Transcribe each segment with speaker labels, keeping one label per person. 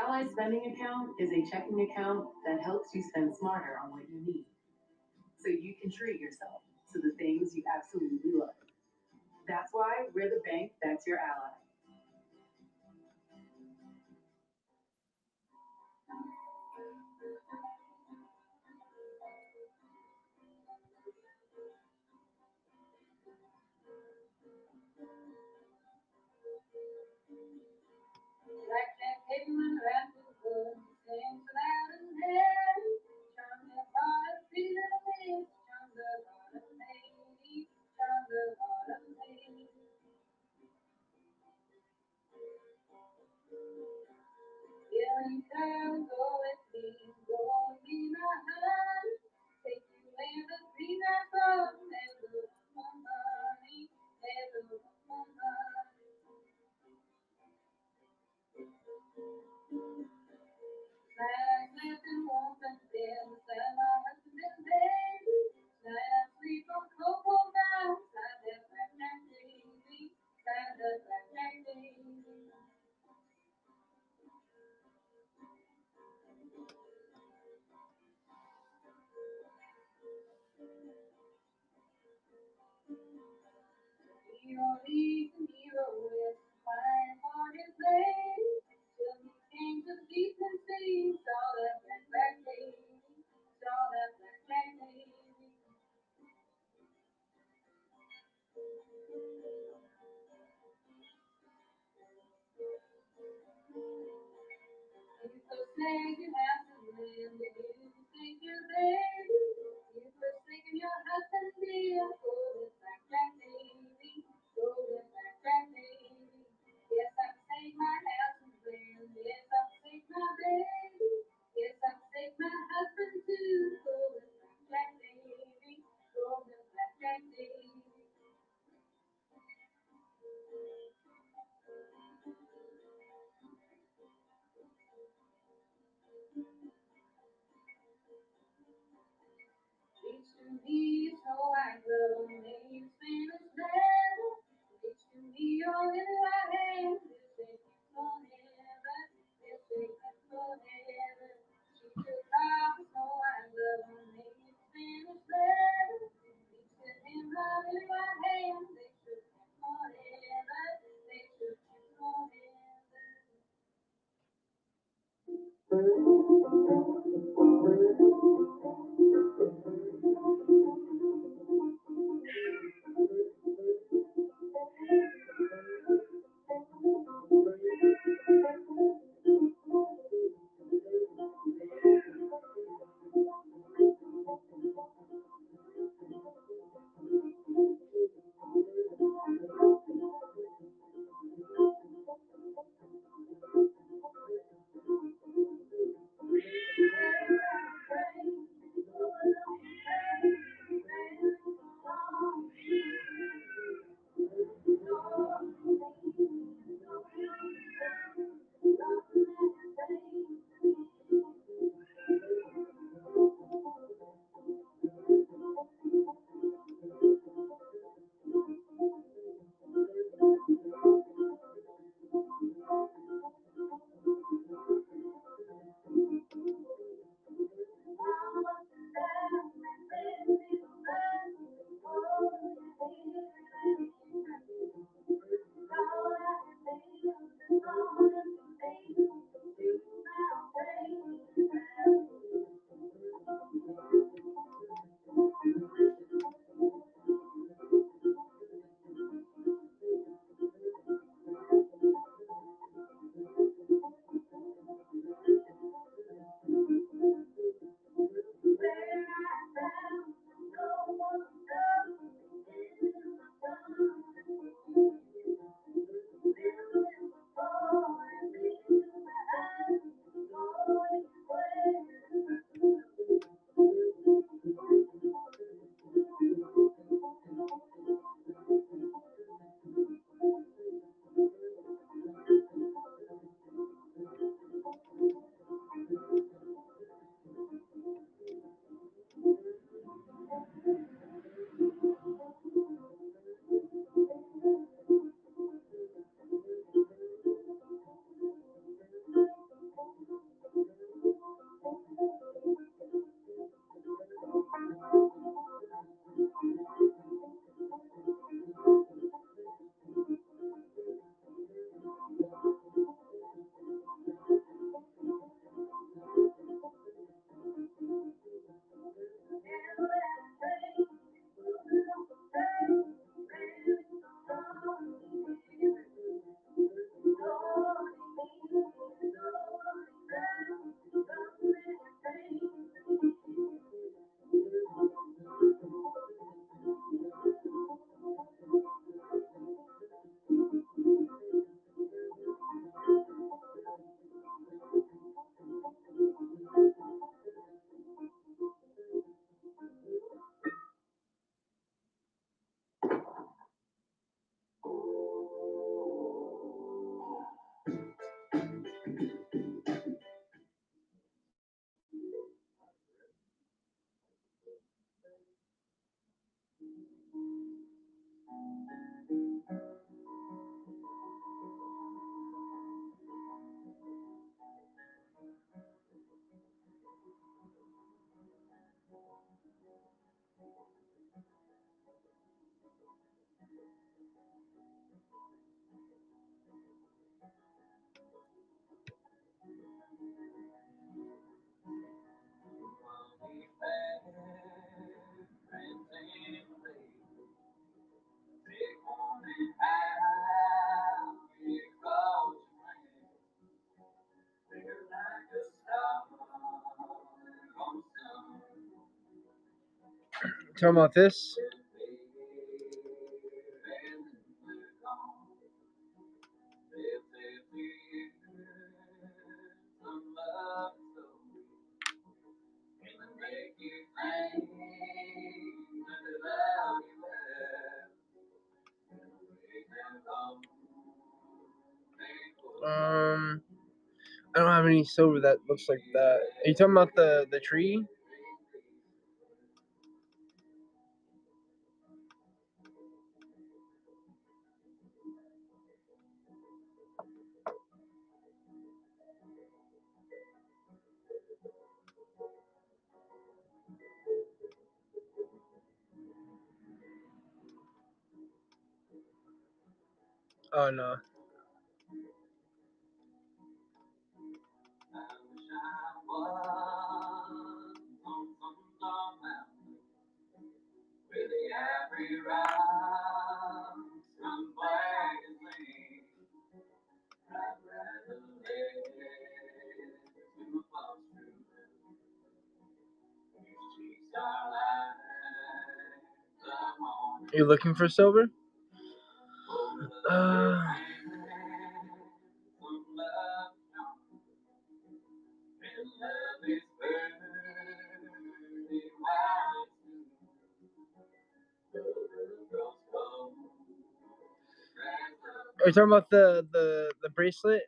Speaker 1: Ally Spending Account is a checking account that helps you spend smarter on what you need, so you can treat yourself to the things you absolutely love. That's why we're the bank that's your ally.
Speaker 2: Talking about this. I don't have any silver that looks like that. Are you talking about the tree? Oh no. You looking for silver? Are you talking about the bracelet?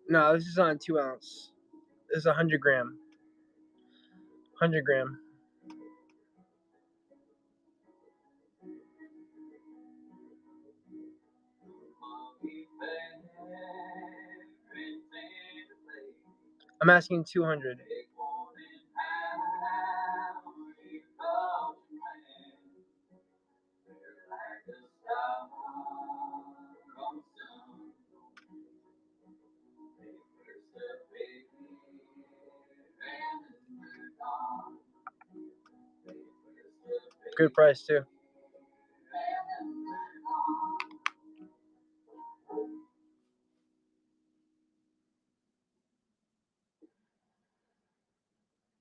Speaker 2: No, this is on 2 ounce. This is 100 gram. 100 gram. I'm asking 200. Good price too.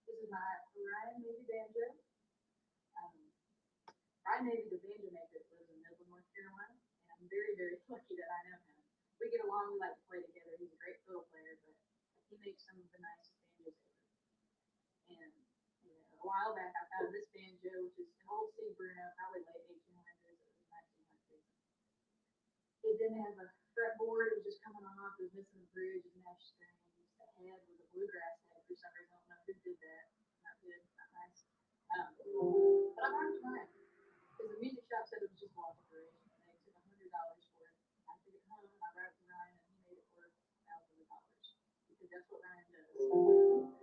Speaker 1: This is my Ryan Navy banjo. Ryan Navy, the banjo maker, lives in Midland, North Carolina, and I'm very, very lucky that I know him. We get along, we like to play together. He's a great fiddle player, but he makes some of the nicest banjos ever. And a while back, I found this banjo, which is an old Steve Bruno, probably late 1800s, or 1900s. It didn't have a fretboard; it was just coming off. It was missing the bridge and mesh strings. The head was a bluegrass head for some reason. I don't know who did that. Not good, not nice. But I bought it tonight because the music shop said it was just wall decoration. And they took $100 for it. I took it home. I brought it to Ryan, and he made it worth thousands of dollars because that's what Ryan does.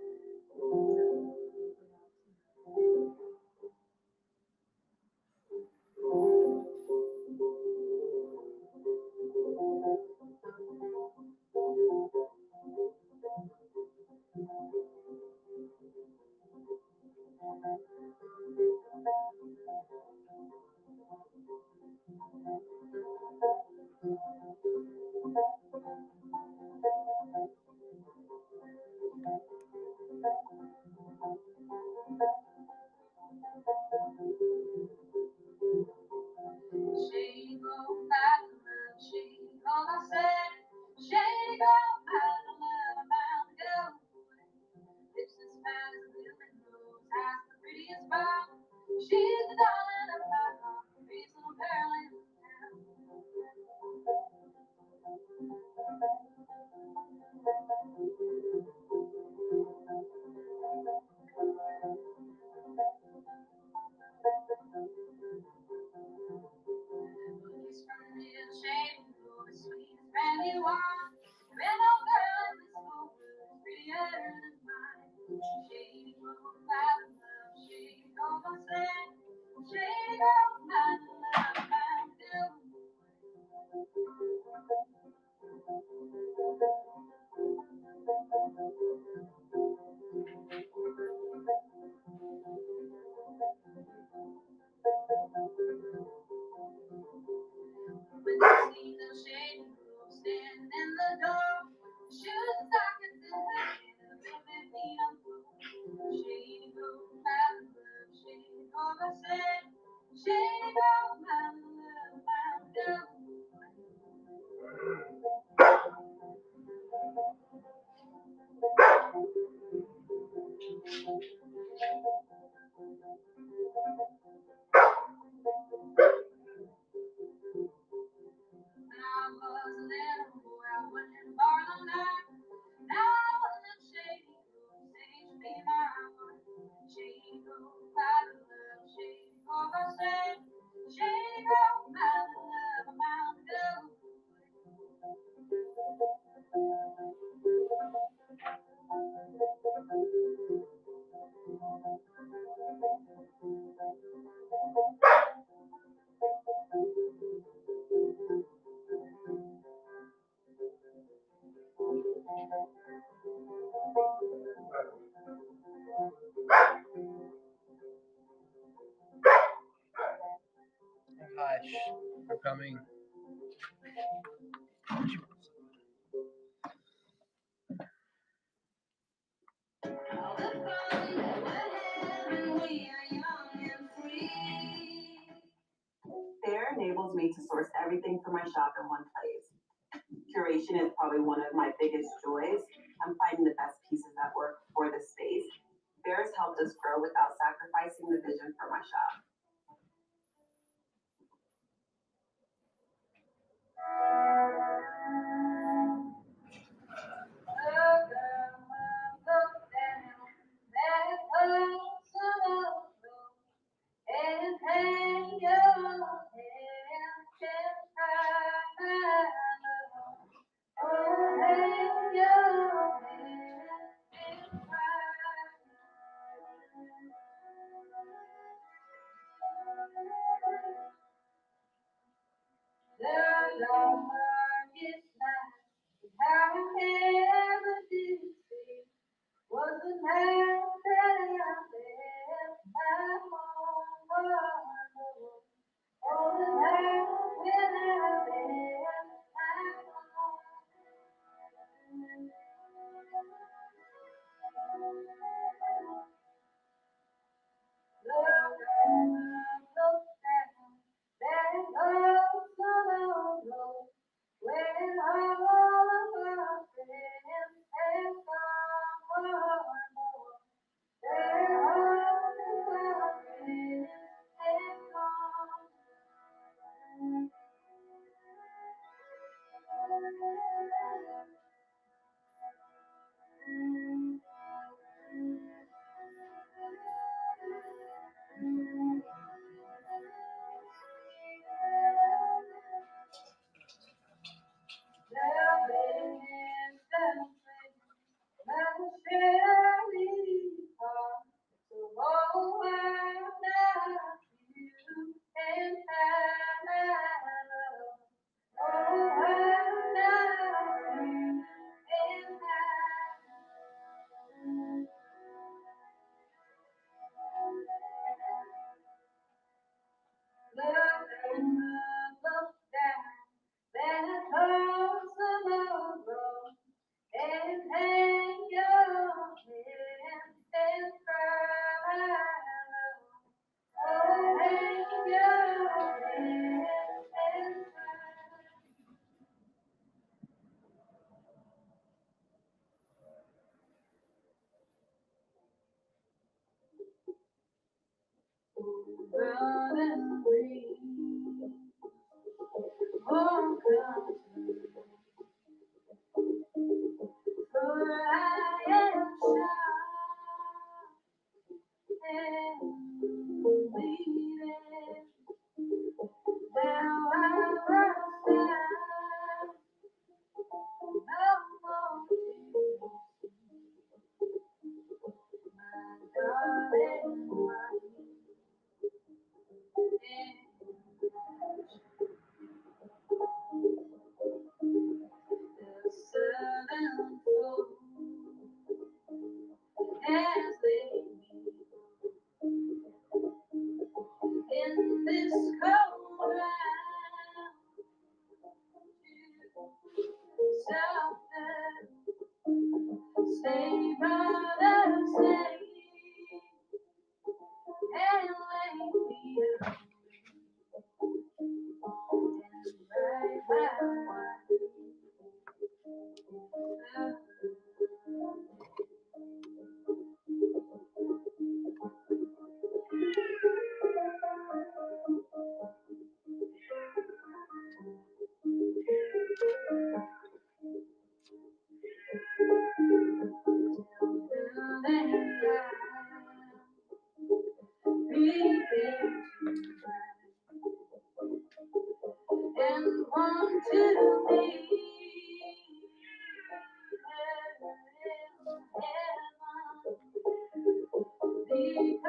Speaker 2: Hush, I'm coming.
Speaker 1: Fair enables me to source everything for my shop in one place. Curation is probably one of my biggest joys. I'm finding the best pieces that work for the space. Fair has helped us grow without sacrificing the vision for my shop.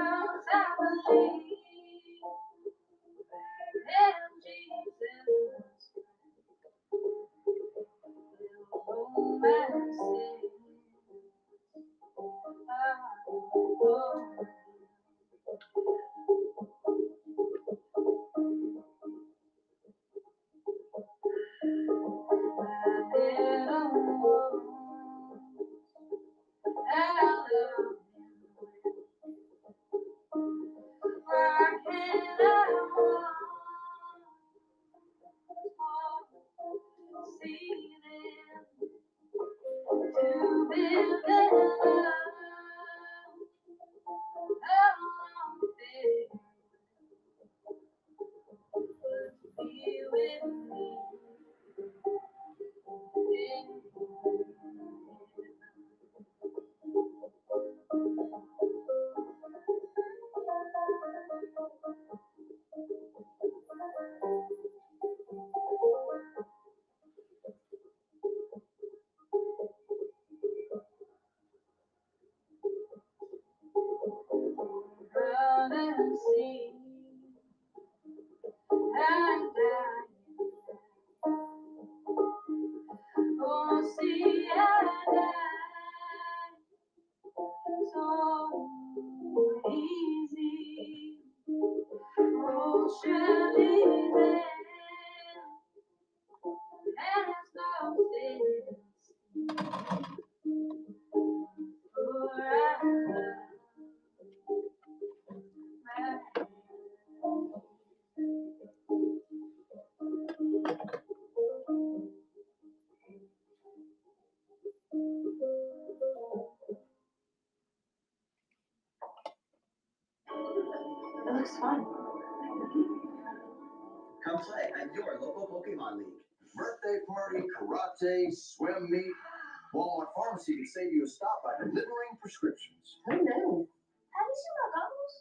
Speaker 1: 'Cause I believe in Jesus. Romance and sea and oh, see and so easy. Oh, surely then there's no distance for It looks fun.
Speaker 3: Come play at your local Pokemon League. Birthday party, karate, swim meet. Walmart Pharmacy can save you a stop by delivering prescriptions.
Speaker 1: Who knew? Have you seen my goggles?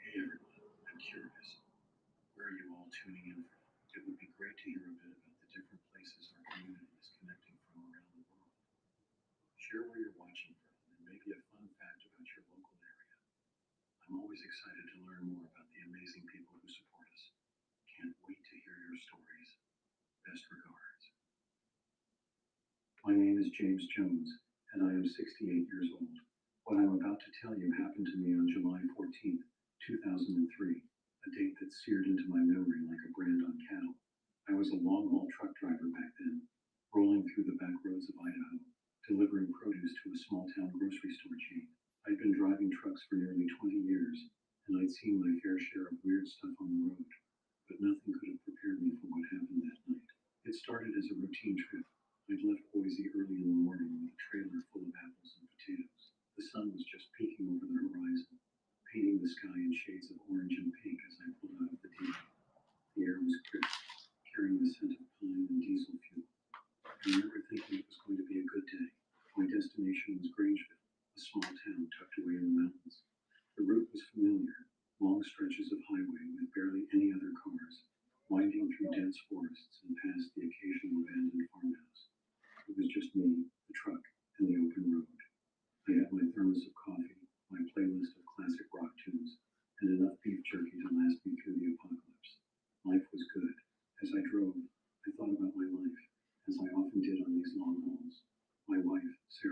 Speaker 4: Hey everyone, I'm curious. Where are you all tuning in from? It would be great to hear a bit about the different places our community is connecting from around the world. Share where you're watching from and maybe a fun fact about your local area. I'm always excited to learn more about the amazing people who support us. Can't wait to hear your stories. Best regards. My name is James Jones, and I am 68 years old. What I'm about to tell you happened to me on July 14th, 2003, a date that seared into my memory like a brand on cattle. I was a long-haul truck driver back then, rolling through the back roads of Idaho, delivering produce to a small-town grocery store chain. I'd been driving trucks for nearly 20 years, and I'd seen my fair share of weird stuff on the road, but nothing could have prepared me for what happened that night. It started as a routine trip. I'd left Boise early in the morning with a trailer full of apples and potatoes. The sun was just peeking over the horizon, painting the sky in shades of orange and pink as I pulled out of the depot. The air was crisp, carrying the scent of pine and diesel fuel. I remember thinking it was going to be a good day. My destination was Grangeville, a small town tucked away in the mountains. The route was familiar, long stretches of highway with barely any other cars, winding through dense forests and past the occasional abandoned farmhouse. It was just me, the truck, and the open road. I had my thermos of coffee, my playlist of classic rock tunes, and enough beef jerky to last me through the apocalypse. Life was good. As I drove, I thought about my life, as I often did on these long hauls. My wife, Sarah.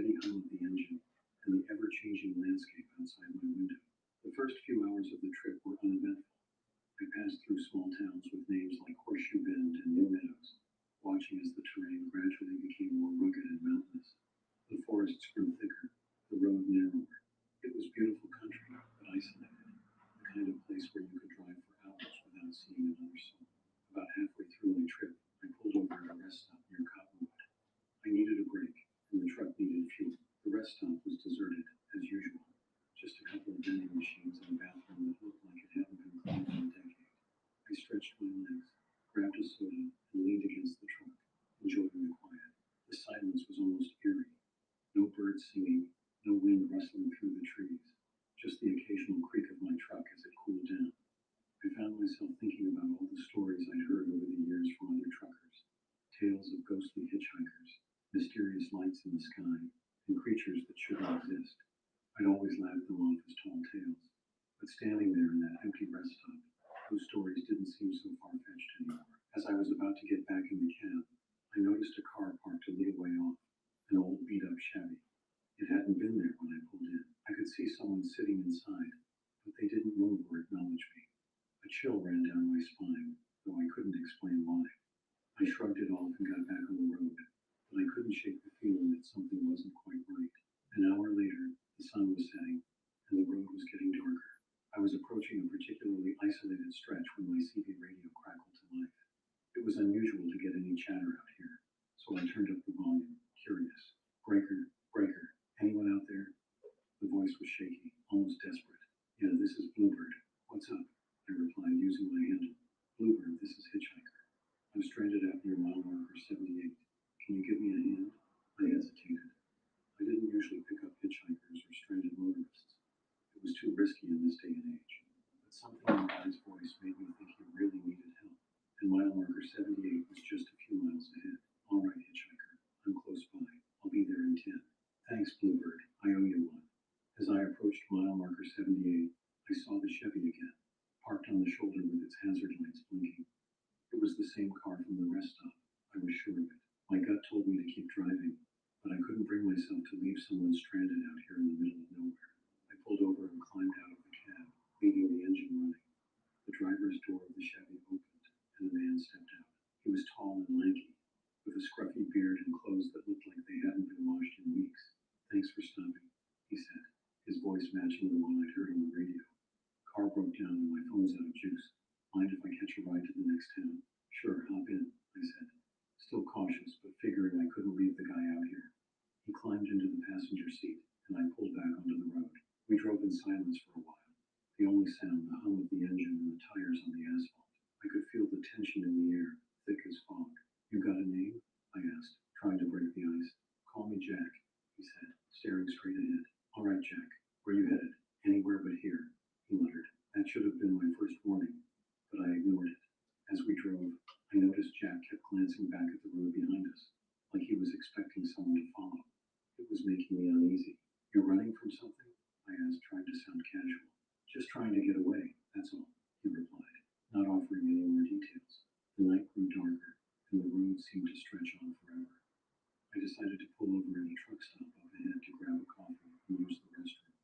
Speaker 4: steady hum of the engine, and the ever-changing landscape outside my window. The first few hours of the trip were uneventful. I passed through small towns with names like Horseshoe Bend and New Meadows, watching as the terrain gradually became more rugged and mountainous. The forests grew thicker, the road narrower. It was beautiful country, but isolated, the kind of place where you could drive for hours without seeing another soul. About halfway through my trip, I pulled over at a rest stop near Cottonwood. I needed a break, and the truck needed fuel. The rest stop was deserted, as usual. Just a couple of vending machines and a bathroom that looked like it hadn't been cleaned in a decade. I stretched my legs, grabbed a soda, and leaned against the truck, enjoying the quiet. The silence was almost eerie. No birds singing, no wind rustling through the trees, just the occasional creak of my truck as it cooled down. I found myself thinking about all the stories I'd heard over the years from other truckers. Tales of ghostly hitchhikers, mysterious lights in the sky, and creatures that shouldn't exist. I'd always laughed them off as tall tales, but standing there in that empty rest stop, those stories didn't seem so far-fetched anymore. As I was about to get back in the cab, I noticed a car parked a little way off, an old beat-up Chevy. It hadn't been there when I pulled in. I could see someone sitting inside, but they didn't move or acknowledge me. A chill ran down my spine, though I couldn't explain why. I shrugged it off and got back on the road, but I couldn't shake the feeling that something wasn't quite right. An hour later, the sun was setting, and the road was getting darker. I was approaching a particularly isolated stretch when my CB radio crackled to life. It was unusual to get any chatter out here, so I turned up the volume, curious. Breaker, breaker, anyone out there? The voice was shaky, almost desperate. Yeah, this is Bluebird. What's up? I replied, using my handle. Bluebird, this is Hitchhiker. I'm stranded out near mile marker 78. Can you give me a hand? I hesitated. I didn't usually pick up hitchhikers or stranded motorists. It was too risky in this day and age. But something in the guy's voice made me think he really needed help. And mile marker 78 was just a few miles ahead. All right, hitchhiker. I'm close by. I'll be there in 10. Thanks, Bluebird. I owe you one. As I approached mile marker 78, I saw the Chevy again, parked on the shoulder with its hazard lights blinking. It was the same car from the rest stop. I was sure of it. My gut told me to keep driving, but I couldn't bring myself to leave someone stranded out here in the middle of nowhere. I pulled over and climbed out of the cab, leaving the engine running. The driver's door of the Chevy opened, and a man stepped out. He was tall and lanky, with a scruffy beard and clothes that looked like they hadn't been washed in weeks. Thanks for stopping, he said, his voice matching the one I'd heard on the radio. Car broke down and my phone's out of juice. Mind if I catch a ride to the next town? Sure, hop in, I said, still cautious, but figuring I couldn't leave the guy out here. He climbed into the passenger seat, and I pulled back onto the road. We drove in silence for a while, the only sound the hum of the engine and the tires on the asphalt. I could feel the tension in the air, thick as fog. You got a name? I asked, trying to break the ice. Call me Jack, he said, staring straight ahead. All right, Jack, where you headed? Anywhere but here, he muttered. That should have been my first warning, but I ignored it. As we drove, I noticed Jack kept glancing back at the road behind us, like he was expecting someone to follow. It was making me uneasy. You're running from something? I asked, trying to sound casual. Just trying to get away, that's all, he replied, not offering any more details. The night grew darker, and the road seemed to stretch on forever. I decided to pull over at a truck stop up ahead to grab a coffee and use the restroom.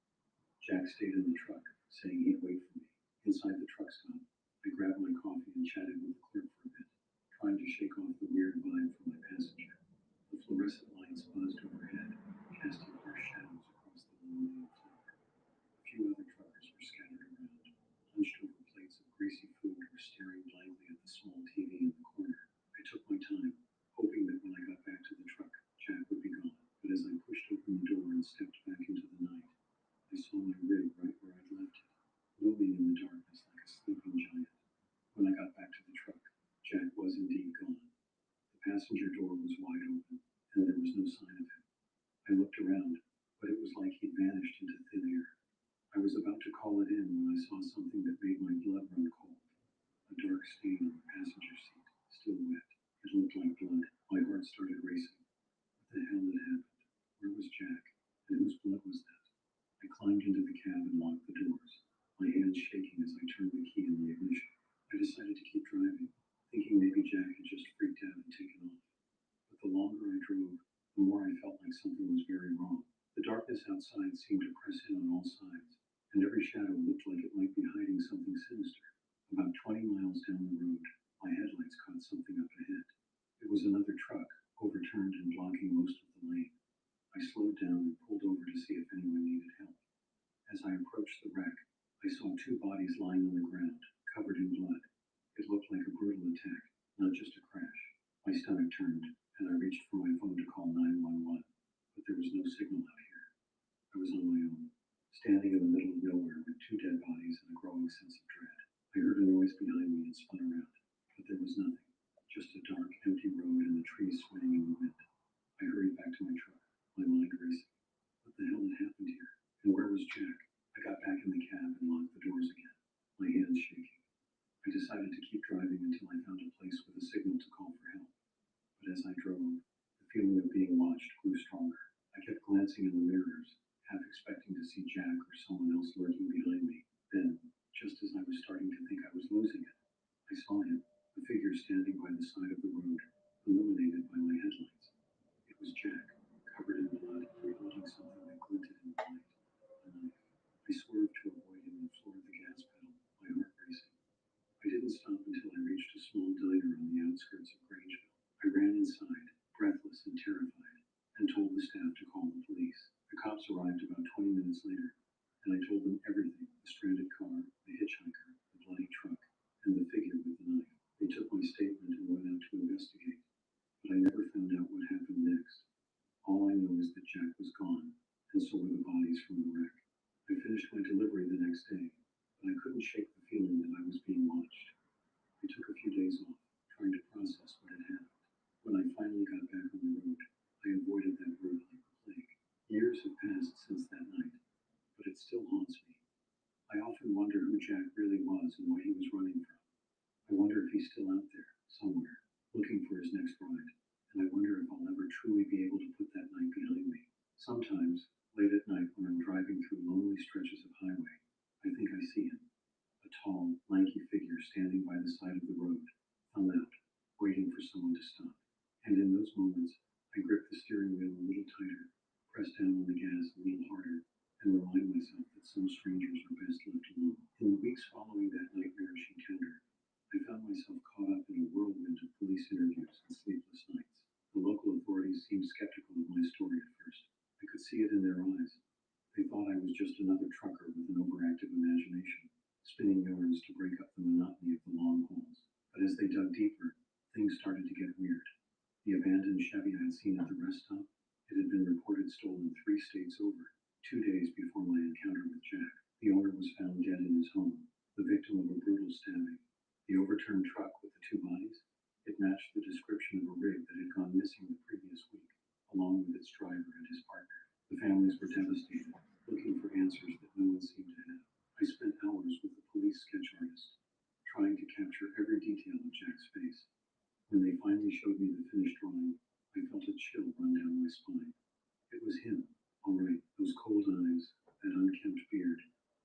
Speaker 4: Jack stayed in the truck, saying he'd wait for me. Inside the truck stop, I grabbed my coffee and chatted with the clerk for a bit, trying to shake off the weird vibe from my passenger. The fluorescent lights buzzed overhead, casting harsh shadows across the linoleum floor. A few other truckers were scattered around, hunched over plates of greasy food or staring blankly at the small TV in the corner. I took my time, hoping that when I got back to the truck, Jack would be gone. But as I pushed open the door and stepped back into the night, I saw my rig right where I'd left it, looming in the darkness like a sleeping giant. When I got back to the truck, Jack was indeed gone. The passenger door was wide open, and there was no sign of him. I looked around, but it was like he'd vanished into thin air. I was about to call it in when I saw something that made my blood run cold. A dark stain on the passenger seat, still wet. It looked like blood. My heart started racing. What the hell had happened? Where was Jack? And whose blood was that? I climbed into the cab and locked the doors, my hands shaking as I turned the key in the ignition. I decided to keep driving, thinking maybe Jack had just freaked out and taken off. But the longer I drove, the more I felt like something was very wrong. The darkness outside seemed to press in on all sides, and every shadow looked like it might be hiding something sinister. About 20 miles down the road, my headlights caught something up ahead. It was another truck, overturned and blocking most of the lane. I slowed down and pulled over to see if anyone needed help. As I approached the wreck, I saw two bodies lying on the ground, covered in blood. It looked like a brutal attack, not just a crash. My stomach turned, and I reached for my phone to call 911, but there was no signal out here. I was on my own, standing in the middle of nowhere with two dead bodies and a growing sense of dread. I heard a noise behind me and spun around, but there was nothing, just a dark, empty road and the trees swaying in the wind. I hurried back to my truck, my mind racing. What the hell had happened here? And where was Jack? I got back in the cab and locked the doors again, my hands shaking. I decided to keep driving until I found a place with a signal to call for help. But as I drove, the feeling of being watched grew stronger. I kept glancing in the mirrors, half expecting to see Jack or someone else lurking behind me. Then, just as I was starting to think I was losing it, I saw him, a figure standing by the side of the road, illuminated by my headlights. It was Jack, covered in blood and holding something that glinted in the light, a knife. I swerved to avoid him and floored the gas pedal, my heart racing. I didn't stop until I reached a small diner on the outskirts of Grangeville. I ran inside, breathless and terrified, and told the staff to call the police. The cops arrived about 20 minutes later, and I told them everything: the stranded car, the hitchhiker, the bloody truck, and the figure with the knife. They took my statement and went out to investigate, but I never found out what happened next. All I know is that Jack was gone, and so were the bodies from the wreck. I finished my delivery the next day, but I couldn't shake the feeling that I was being watched. I took a few days off, trying to process what had happened. When I finally got back on the road, I avoided that road like the plague. Years have passed since that night, but it still haunts me. I often wonder who Jack really was and what he was running from. I wonder if he's still out there, somewhere, looking for his next ride, and I wonder if I'll ever truly be able to put that night behind me. Sometimes, late at night when I'm driving through lonely stretches of highway, I think I see him, a tall, lanky figure standing by the side of the road, thumb out, waiting for someone to stop. And in those moments, I grip the steering wheel a little tighter, press down on the gas a little harder, and remind myself that some strangers are best left alone. In the weeks following that nightmarish encounter, I found myself caught up in a whirlwind of police interviews and sleepless nights. The local authorities seemed skeptical of my story at first. I could see it in their eyes. They thought I was just another trucker with an overactive imagination, spinning yarns to break up the monotony of the long hauls. But as they dug deeper, things started to get weird. The abandoned Chevy I had seen at the rest stop, it had been reported stolen 3 states over, 2 days before my encounter with Jack. The owner was found dead in his home, the victim of a brutal stabbing. The overturned truck with the 2 bodies, it matched the description of a rig that had gone missing the previous week, along with its driver and his partner. The families were devastated, looking for answers that no one seemed to have. I spent hours with the police sketch artist, trying to capture every detail of Jack's face. When they finally showed me the finished drawing, I felt a chill run down my spine. It was him, all right, those cold eyes, that unkempt beard.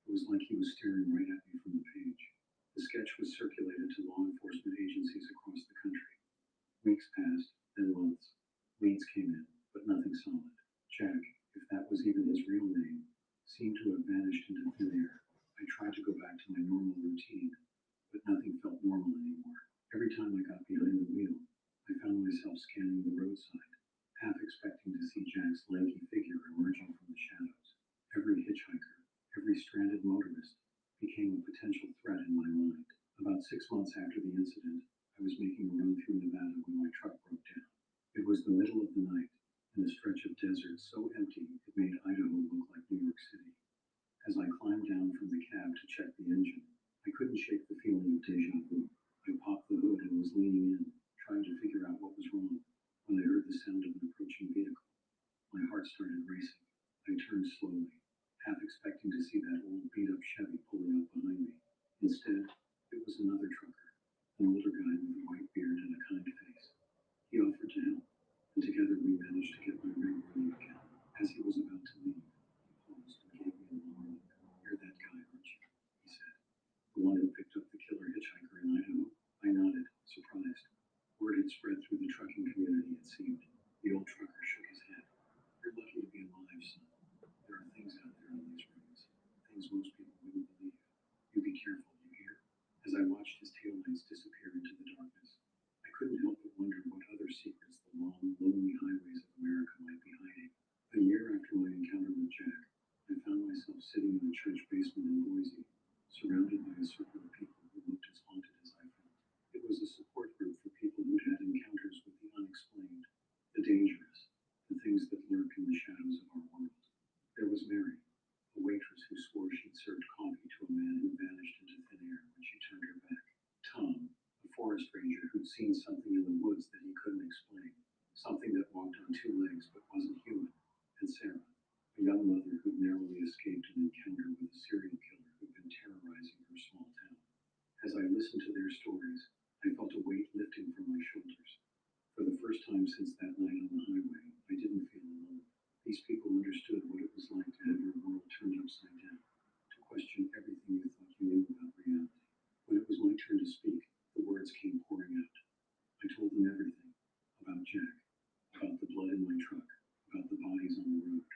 Speaker 4: It was like he was staring right at me from the page. The sketch was circulated to law enforcement agencies across the country. Weeks passed, then months. Leads came in, but nothing solid. Jack, if that was even his real name, seemed to have vanished into thin air. I tried to go back to my normal routine, but nothing felt normal anymore. Every time I got behind the wheel, I found myself scanning the roadside, half expecting to see Jack's lanky figure emerging from the shadows. Every hitchhiker, every stranded motorist, became a potential threat in my mind. About 6 months after the incident, I was making a run through Nevada when my truck broke down. It was the middle of the night, in a stretch of desert so empty it made Idaho look like New York City. As I climbed down from the cab to check the engine, I couldn't shake the feeling of deja vu. I popped the hood and was leaning in, trying to figure out what was wrong, when I heard the sound of an approaching vehicle. My heart started racing. I turned slowly, half expecting to see that old beat-up Chevy pulling up behind me. Instead, it was another trucker, an older guy with a white beard and a kind face. He offered to help, and together we managed to get my rig running again. As he was about to leave, he paused and gave me a long look. "You're that guy, aren't you?" he said. "The one who picked up the killer hitchhiker in Idaho?" I nodded, surprised. Word had spread through the trucking community, it seemed. The old trucker shook his head. "You're lucky to be son. There are things out there on these roads, things most people wouldn't believe. You be careful, you hear? As I watched his taillights disappear into the darkness, I couldn't help but wonder what other secrets the long, lonely highways of America might be hiding. A year after my encounter with Jack, I found myself sitting in a church basement in Boise, surrounded by a circle of people who looked as haunted as I felt. It was a support group for people who'd had encounters with the unexplained, the dangerous, the things that lurk in the shadows of our world. There was Mary, a waitress who swore she'd served coffee to a man who vanished into thin air when she turned her back. Tom, a forest ranger who'd seen something in the woods that he couldn't explain, something that walked on two legs but wasn't human. And Sarah, a young mother who'd narrowly escaped an encounter with a serial killer who'd been terrorizing her small town. As I listened to their stories, I felt a weight lifting from my shoulders. For the first time since that night on the highway, I didn't feel alone. These people understood what it was like to have your world turned upside down, to question everything you thought you knew about reality. When it was my turn to speak, the words came pouring out. I told them everything, about Jack, about the blood in my truck, about the bodies on the road.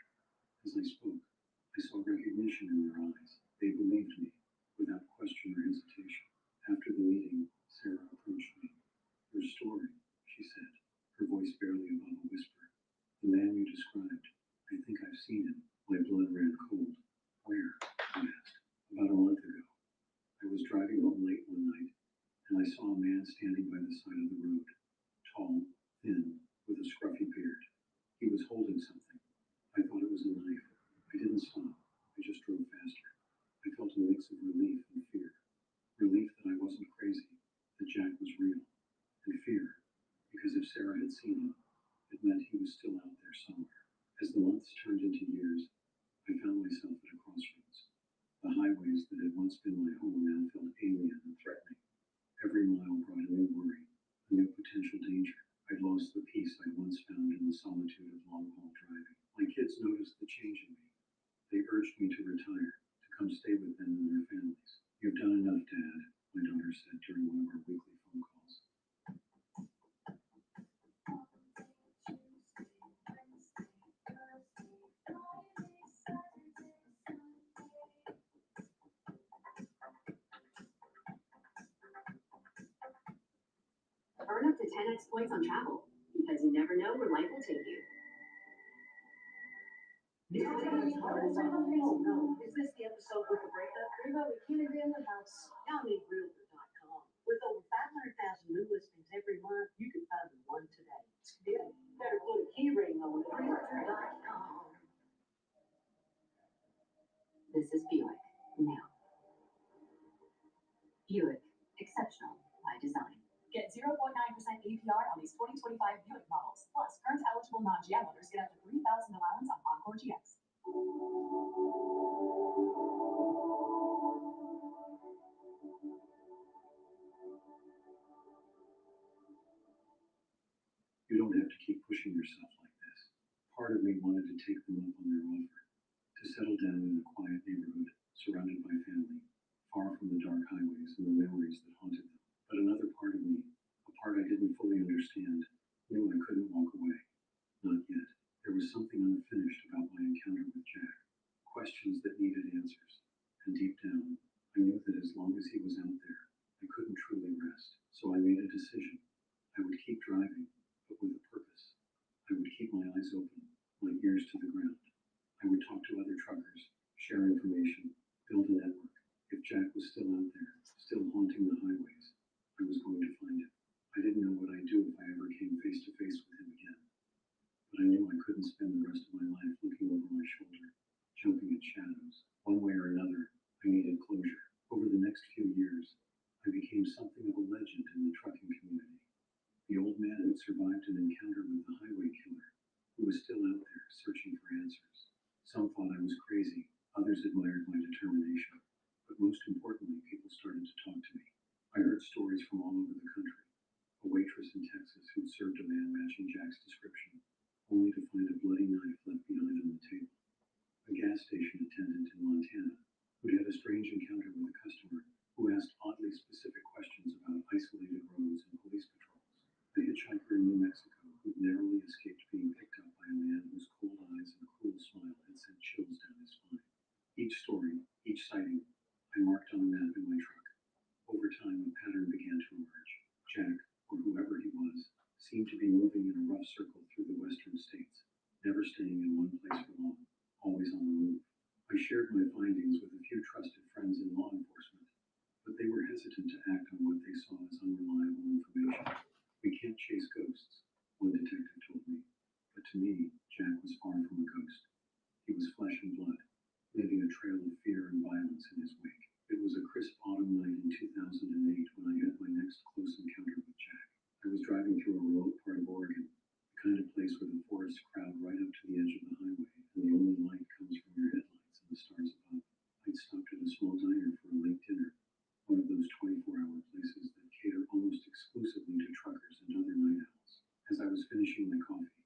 Speaker 4: As I spoke, I saw recognition in their eyes. They believed me, without question or hesitation. After the meeting, Sarah approached me. Your story, she said, her voice barely above a whisper. The man you described, I think I've seen him. My blood ran cold. Where? I asked. About a month ago. I was driving home late one night, and I saw a man standing by the side of the road. Tall, thin, with a scruffy beard. He was holding something. I thought it was a knife. I didn't stop. I just drove faster. I felt a mix of relief and fear. Relief that I wasn't crazy, that Jack was real. And fear, because if Sarah had seen him, it meant he was still out there somewhere. As the months turned into years, I found myself at a crossroads. The highways that had once been my home now felt alien and threatening. Every mile brought a new worry, a new potential danger. I'd lost the peace I'd once found in the solitude of long-haul driving. My kids noticed the change in me. They urged me to retire, to come stay with them and their families. You've done enough, Dad, my daughter said during one of our weekly phone calls.
Speaker 1: Earn up to 10x points on travel, because you never know where life will take you.
Speaker 5: Oh, no. Is this the episode with the breakup? Reba, we can't agree on the house. Y'all need Realtor.com. With over 500,000 new listings every month, you can find the one today. Yeah, better put a key ring on it. Realtor.com.
Speaker 1: This is Buick. Now. Buick. Exceptional by design.
Speaker 6: Get 0.9% APR on these 2025 Buick models. Plus, current eligible non-GM owners get up to $3,000 allowance on Encore GX.
Speaker 4: You don't have to keep pushing yourself like this. Part of me wanted to take them up on their offer, to settle down in a quiet neighborhood, surrounded by family, far from the dark highways and the memories that haunted them. But another part of me, a part I didn't fully understand, knew I couldn't walk away. Not yet. There was something unfinished about my encounter with Jack, questions that needed answers. And deep down, I knew that as long as he was out there, I couldn't truly rest. So I made a decision. I would keep driving, but with a purpose. I would keep my eyes open, my ears to the ground. I would talk to other truckers, share information, build a network. If Jack was still out there, still haunting the highways, I was going to find him. I didn't know what I'd do if I ever came face to face with him again. But I knew I couldn't spend the rest of my life looking over my shoulder, jumping at shadows. One way or another, I needed closure. Over the next few years, I became something of a legend in the trucking community. The old man who'd survived an encounter with the highway killer, who was still out there searching for answers. Some thought I was crazy, others admired my determination. But most importantly, people started to talk to me. I heard stories from all over the country. A waitress in Texas who'd served a man matching Jack's description, only to find a bloody knife left behind on the table. A gas station attendant in Montana who'd had a strange encounter with a customer who asked oddly specific questions about isolated roads and police patrols. A hitchhiker in New Mexico who'd narrowly escaped being picked up by a man whose cold eyes and cruel smile findings with a few trusted friends in law enforcement, but they were hesitant to act on what they saw as unreliable information. We can't chase ghosts, one detective told me, but to me, Jack was far from a ghost. He was flesh and blood, leaving a trail of fear and violence in his wake. It was a crisp autumn night in 2008 when I had my next close encounter with Jack. I was driving through a remote part of Oregon, the kind of place where the forests crowd right up to the edge of the highway, and the only light comes from your headlights and the stars above. I'd stopped at a small diner for a late dinner, one of those 24-hour places that cater almost exclusively to truckers and other night owls. As I was finishing my coffee,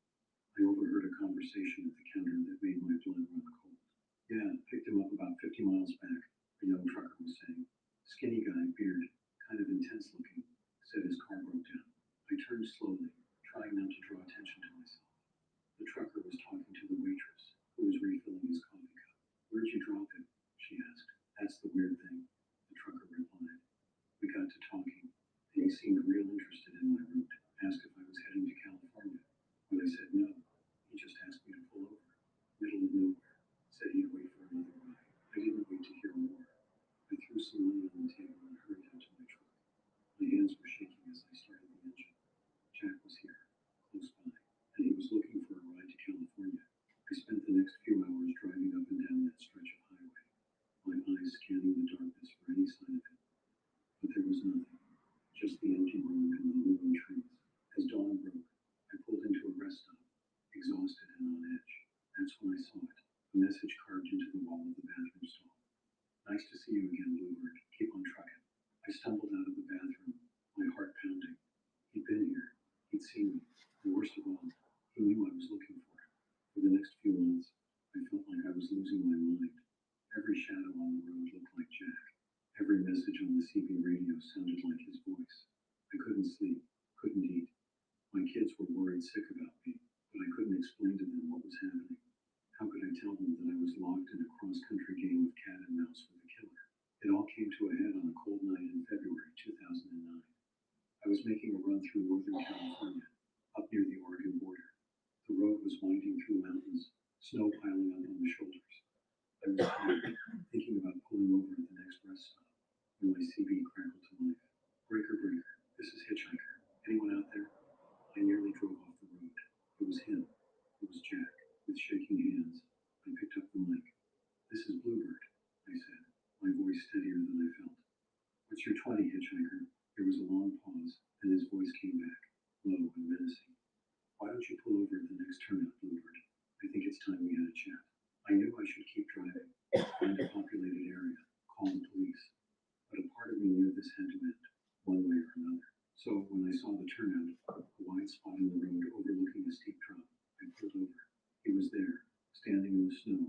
Speaker 4: I overheard a conversation at the counter that made my blood run cold. Yeah, picked him up about 50 miles back, a young trucker was saying. Skinny guy, beard, kind of intense looking, said his car broke down. I turned slowly, trying not to draw attention to myself. The trucker was talking to the waitress, who was refilling his coffee cup. Where'd you drop him? She asked. That's the weird thing, the trucker replied. We got to talking, and he seemed real interested in my route. Asked if I was heading to California. When I said no, he just asked me to pull over. Middle of nowhere. Said he'd wait for another ride. I didn't wait to hear more. I threw some money on the table and hurried out to my truck. My hands were shaking as I started the engine. Jack was here, close by, and he was looking for a ride to California. I spent the next few hours driving up and down that stretch of highway, my eyes scanning the darkness for any sign of him. But there was nothing, just the empty road and the looming trees. As dawn broke, I pulled into a rest stop, exhausted and on edge. That's when I saw it, a message carved into the wall of the bathroom stall. Nice to see you again, Bluebird. Keep on trucking. I stumbled out of the bathroom, my heart pounding. He'd been here. He'd seen me. And worst of all, he knew I was looking for him. For the next few months, I felt like I was losing my mind. Every shadow on the road looked like Jack. Every message on the CB radio sounded like his voice. I couldn't sleep, couldn't eat. My kids were worried sick about me, but I couldn't explain to them what was happening. How could I tell them that I was locked in a cross-country game of cat and mouse with a killer? It all came to a head on a cold night in February 2009. I was making a run through Northern California, up near the Oregon border. The road was winding through mountains, snow piling up on the shoulders. I was tired, thinking about pulling over at the next rest stop, when my CB crackled to life. Breaker, breaker, this is Hitchhiker. Anyone out there? I nearly drove off the road. It was him. It was Jack. With shaking hands, I picked up the mic. This is Bluebird, I said, my voice steadier than I felt. What's your 20, Hitchhiker? There was a long pause, and his voice came back, low and menacing. Why don't you pull over at the next turnout, Bluebird? I think it's time we had a chat. I knew I should keep driving, find a populated area, call the police. But a part of me knew this had to end, one way or another. So when I saw the turnout, a wide spot in the road overlooking a steep drop, I pulled over. He was there, standing in the snow,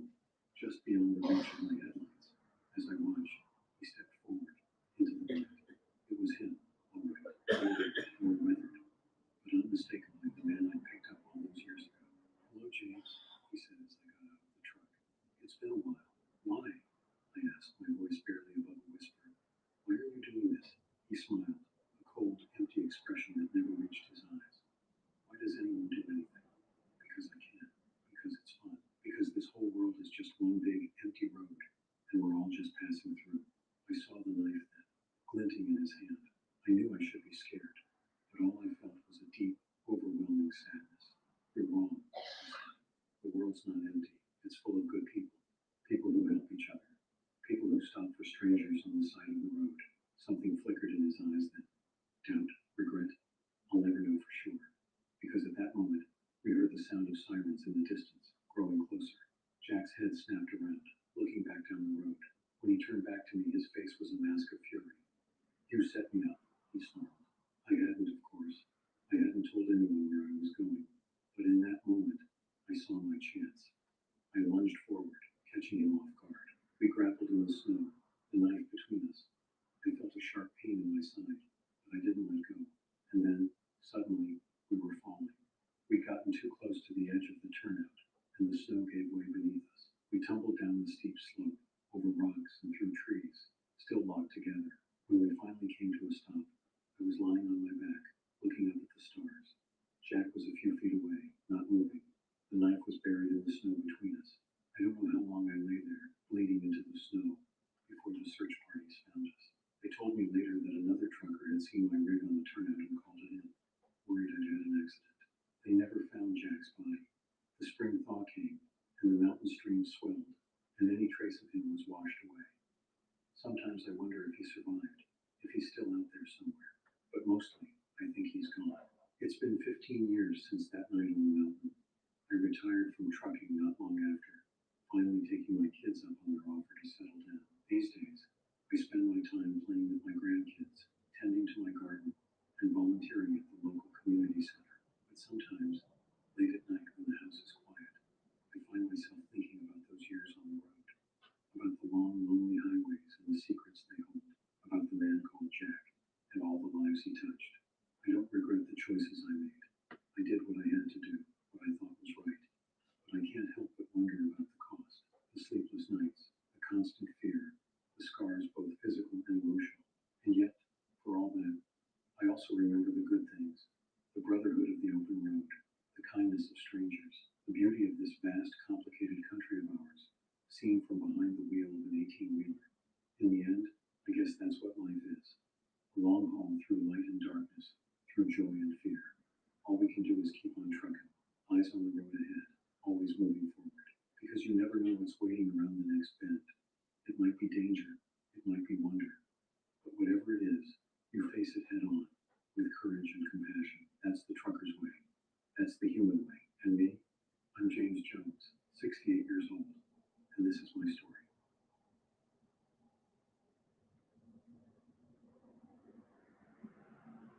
Speaker 4: just beyond the reach of my headlights. As I watched, he stepped forward, into the night. It was him, all right, older, more weathered, but unmistakably the man I picked up all those years ago. Hello, James, he said as I got out of the truck. It's been a while. Why? I asked, my voice barely above a whisper. Why are you doing this? He smiled, a cold, empty expression that never reached his eyes. Why does anyone do anything? Because I can. Because it's fun. Because this whole world is just one big, empty road, and we're all just passing through. I saw the knife then, glinting in his hand. I knew I should be scared, but all I felt was a deep, overwhelming sadness. You're wrong, I said. The world's not empty. It's full of good people. People who help each other. People who stop for strangers on the side of the road. Something flickered in his eyes then. Doubt, regret. I'll never know for sure. Because at that moment, we heard the sound of sirens in the distance, growing closer. Jack's head snapped around, looking back down the road. When he turned back to me, his face was a mask of fury. You set me up, he snarled. I hadn't, of course. I hadn't told anyone where I was going. But in that moment, I saw my chance. I lunged forward, catching him off guard. We grappled in the snow, the knife between us. I felt a sharp pain in my side, but I didn't let go. And then, suddenly, we were falling. We'd gotten too close to the edge of the turnout, and the snow gave way beneath us. We tumbled down the steep slope, over rocks and through trees, still locked together. When we finally came to a stop, I was lying on my back, looking up at the stars. Jack was a few feet away, not moving. The knife was buried in the snow between us. I don't know how long I lay there, bleeding into the taking my kids up on their offer to settle down. These days, I spend my time playing with my grandkids, tending to my garden, and volunteering at the local community center. But sometimes, late at night when the house is quiet, I find myself thinking about those years on the road, about the long, lonely highways and the secrets they hold, about the man called Jack and all the lives he touched. I don't regret the choices I made. I did what I had to do, what I thought was right. But I can't help but wonder about the cost, the sleepless nights, the constant fear, the scars both physical and emotional. And yet, for all that, I also remember the good things, the brotherhood of the open road, the kindness of strangers, the beauty of this vast, complicated country of ours, seen from behind the wheel of an 18-wheeler. In the end, I guess that's what life is. A long haul through light and darkness, through joy and fear. All we can do is keep on trucking, eyes on the road ahead, always moving forward. Because you never know what's waiting around the next bend. It might be danger, it might be wonder. But whatever it is, you face it head on, with courage and compassion. That's the trucker's way. That's the human way. And me? I'm James Jones, 68 years old, and this is my story.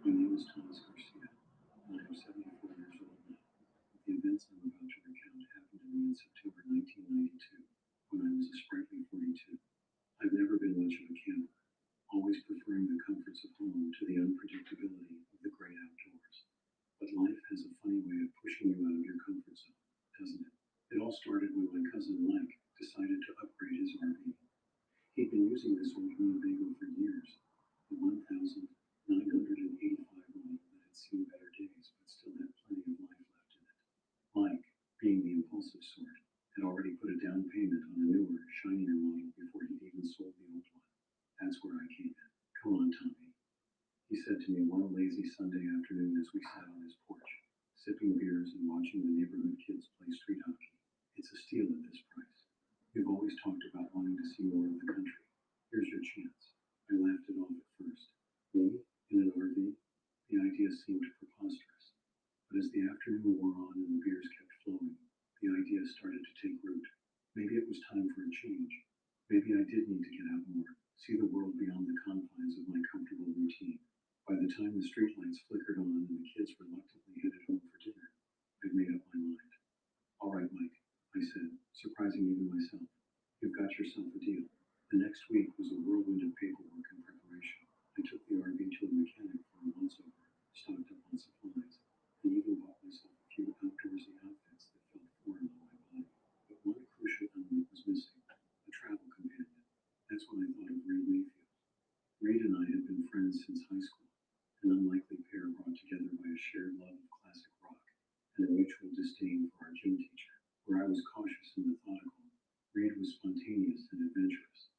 Speaker 4: My name is Thomas Garcia, and I am 74 years old now. The events I'm about to recount happened to me in September 1992, when I was a sprightly 42. I've never been much of a camper, always preferring the comforts of home to the unpredictability of the great outdoors. But life has a funny way of pushing you out of your comfort zone, doesn't it? It all started when my cousin Mike decided to upgrade his RV. He'd been using this old Winnebago for years, a 1,985 model that had seen better days but still had plenty of life left in it. Mike, being the impulsive sort, had already put a down payment on a newer, shinier model before he'd even sold the old one. That's where I came in. "Come on, Tommy," he said to me one lazy Sunday afternoon as we sat on his porch, sipping beers and watching the neighborhood kids play street hockey. "It's a steal at this price. You've always talked about wanting to see more of the country. Here's your chance." I laughed it off at first. Me, in an RV? The idea seemed preposterous. But as the afternoon wore on and the beers kept flowing, the idea started to take root. Maybe it was time for a change. Maybe I did need to get out more, see the world beyond the confines of my comfortable routine. By the time the streetlights flickered on and the kids reluctantly headed home for dinner, I'd made up my mind. "All right, Mike," I said, surprising even myself. "You've got yourself a deal." The next week was a whirlwind of paperwork and preparation. I took the RV to a mechanic for a once-over, stocked up on supplies, and even bought myself a few outdoorsy outfits that felt foreign on my body. But one crucial element was missing, a travel companion. That's when I thought of Reed Mayfield. Reed and I had been friends since high school, an unlikely pair brought together by a shared love of classic rock and a mutual disdain for our gym teacher. Where I was cautious and methodical, Reed was spontaneous and adventurous.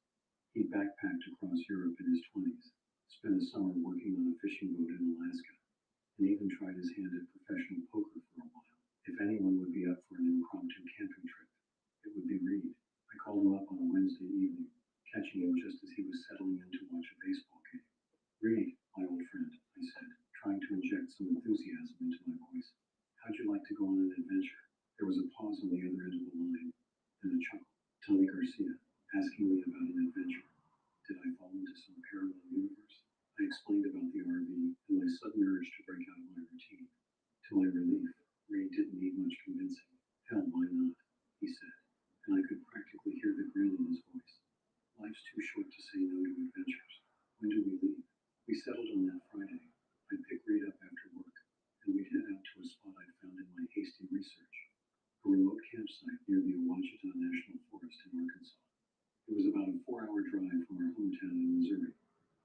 Speaker 4: He backpacked across Europe in his 20s, spent a summer working on a fishing boat in Alaska, and even tried his hand at professional poker for a while. If anyone would be up for an impromptu camping trip, it would be Reed. I called him up on a Wednesday evening, catching him just as he was settling in to watch a baseball game. "Reed, my old friend," I said, trying to inject some enthusiasm into my voice, "how'd you like to go on an adventure?" There was a pause on the other end of the line, then a chuckle. "Tommy Garcia, asking me about an adventure. Did I fall into some parallel universe?" I explained about the RV and my sudden urge to break out of my routine. To my relief, Reed didn't need much convincing. "Hell, why not?" he said, and I could practically hear the grin in his voice. "Life's too short to say no to adventures. When do we leave?" We settled on that Friday. I'd pick Reed up after work, and we'd head out to a spot I'd found in my hasty research, a remote campsite near the Ouachita National Forest in Arkansas. It was about a 4-hour drive from our hometown in Missouri,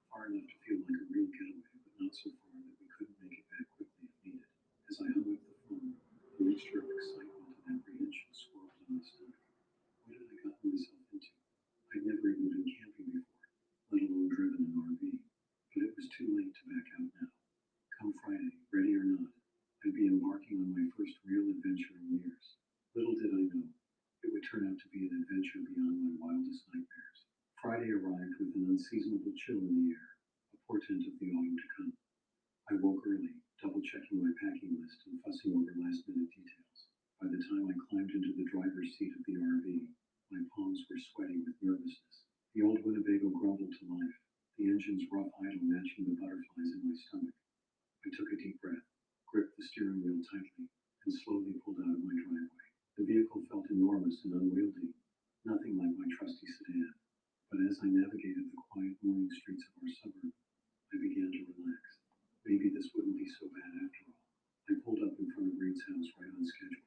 Speaker 4: far enough to feel like a real getaway, but not so far that we couldn't make it back quickly if needed. As I hung up the phone, a mixture of excitement and apprehension swirled in my stomach. What had I gotten myself into? I'd never even been camping before, let alone driven an RV. But it was too late to back out now. Come Friday, ready or not, I'd be embarking on my first real adventure in years. Little did I know, it would turn out to be an adventure beyond my wildest nightmares. Friday arrived with an unseasonable chill in the air, a portent of the autumn to come. I woke early, double-checking my packing list and fussing over last-minute details. By the time I climbed into the driver's seat of the RV, My palms were sweaty with nervousness. The old Winnebago grumbled to life, the engine's rough idle matching the butterflies in my stomach. I took a deep breath, gripped the steering wheel tightly, and slowly pulled out of my driveway. The vehicle felt enormous and unwieldy, nothing like my trusty sedan. But as I navigated the quiet morning streets of our suburb, I began to relax. Maybe this wouldn't be so bad after all. I pulled up in front of Reed's house right on schedule.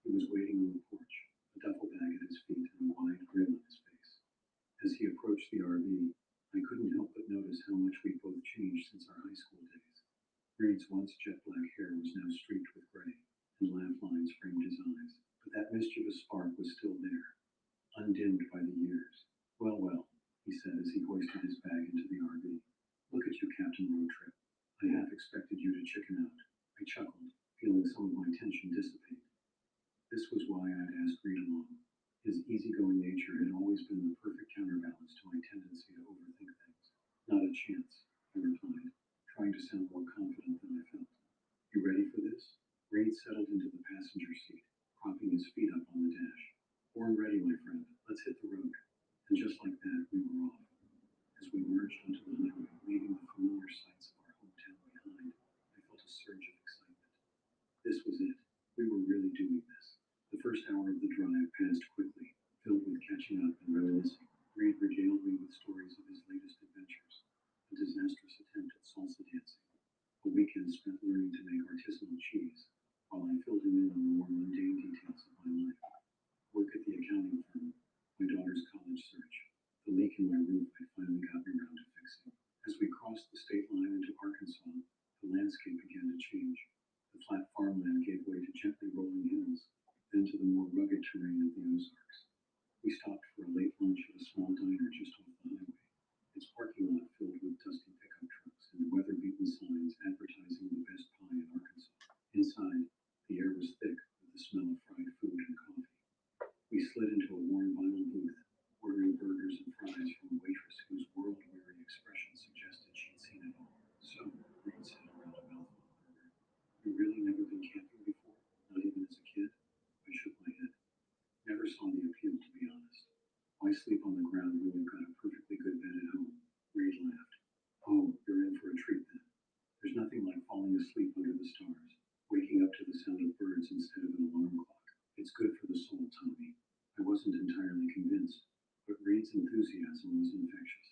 Speaker 4: He was waiting on the porch, a duffel bag at his feet and a wide grin on his face. As he approached the RV, I couldn't help but notice how much we'd both changed since our high school days. Reed's once jet black hair was now streaked with gray, and laugh lines framed his eyes. But that mischievous spark was still there, undimmed by the years. Well, well, he said as he hoisted his bag into the RV. Look at you, Captain Road Trip. I half expected you to chicken out. I chuckled, feeling some of my tension dissipate. This was why I'd asked Reed along. His easygoing nature had always been the perfect counterbalance to my tendency to overthink things. Not a chance, I replied, trying to sound more confident than I felt. You ready for this? Reed settled into the passenger seat, propping his feet up on the dash. Born ready, my friend. Let's hit the road. And just like that, we were off. As we merged onto the highway, leaving the familiar sights of our hometown behind, I felt a surge of excitement. This was it. We were really doing this. The first hour of the drive passed quickly, filled with catching up and reminiscing. Reed regaled me with stories of his latest adventures, a disastrous attempt at salsa dancing, a weekend spent learning to make artisanal cheese, while I filled him in on the more mundane details of my life. Work at the accounting firm, my daughter's college search, the leak in my roof I'd finally gotten around to fixing. As we crossed the state line into Arkansas, the landscape began to change. The flat farmland gave way to gently rolling hills, then to the more rugged terrain of the Ozarks. We stopped for a late lunch at a small diner just off the highway, its parking lot filled with dusty pickup trucks and weather-beaten signs advertising the best pie in Arkansas. Inside, the air was thick with the smell of fried food and coffee. We slid into a warm vinyl booth, ordering burgers and fries from a waitress whose world-weary expression suggested she'd seen it all. So, Reed said around a mouthful of burger, "You really never been camping before? Not even as a kid?" I shook my head. Never saw the appeal, to be honest. Why sleep on the ground when you've got a perfectly good bed at home? Reed laughed. Oh, you're in for a treat then. There's nothing like falling asleep under the stars, waking up to the sound of birds instead of an alarm clock. It's good for the soul, Tommy. I wasn't entirely convinced, but Reed's enthusiasm was infectious.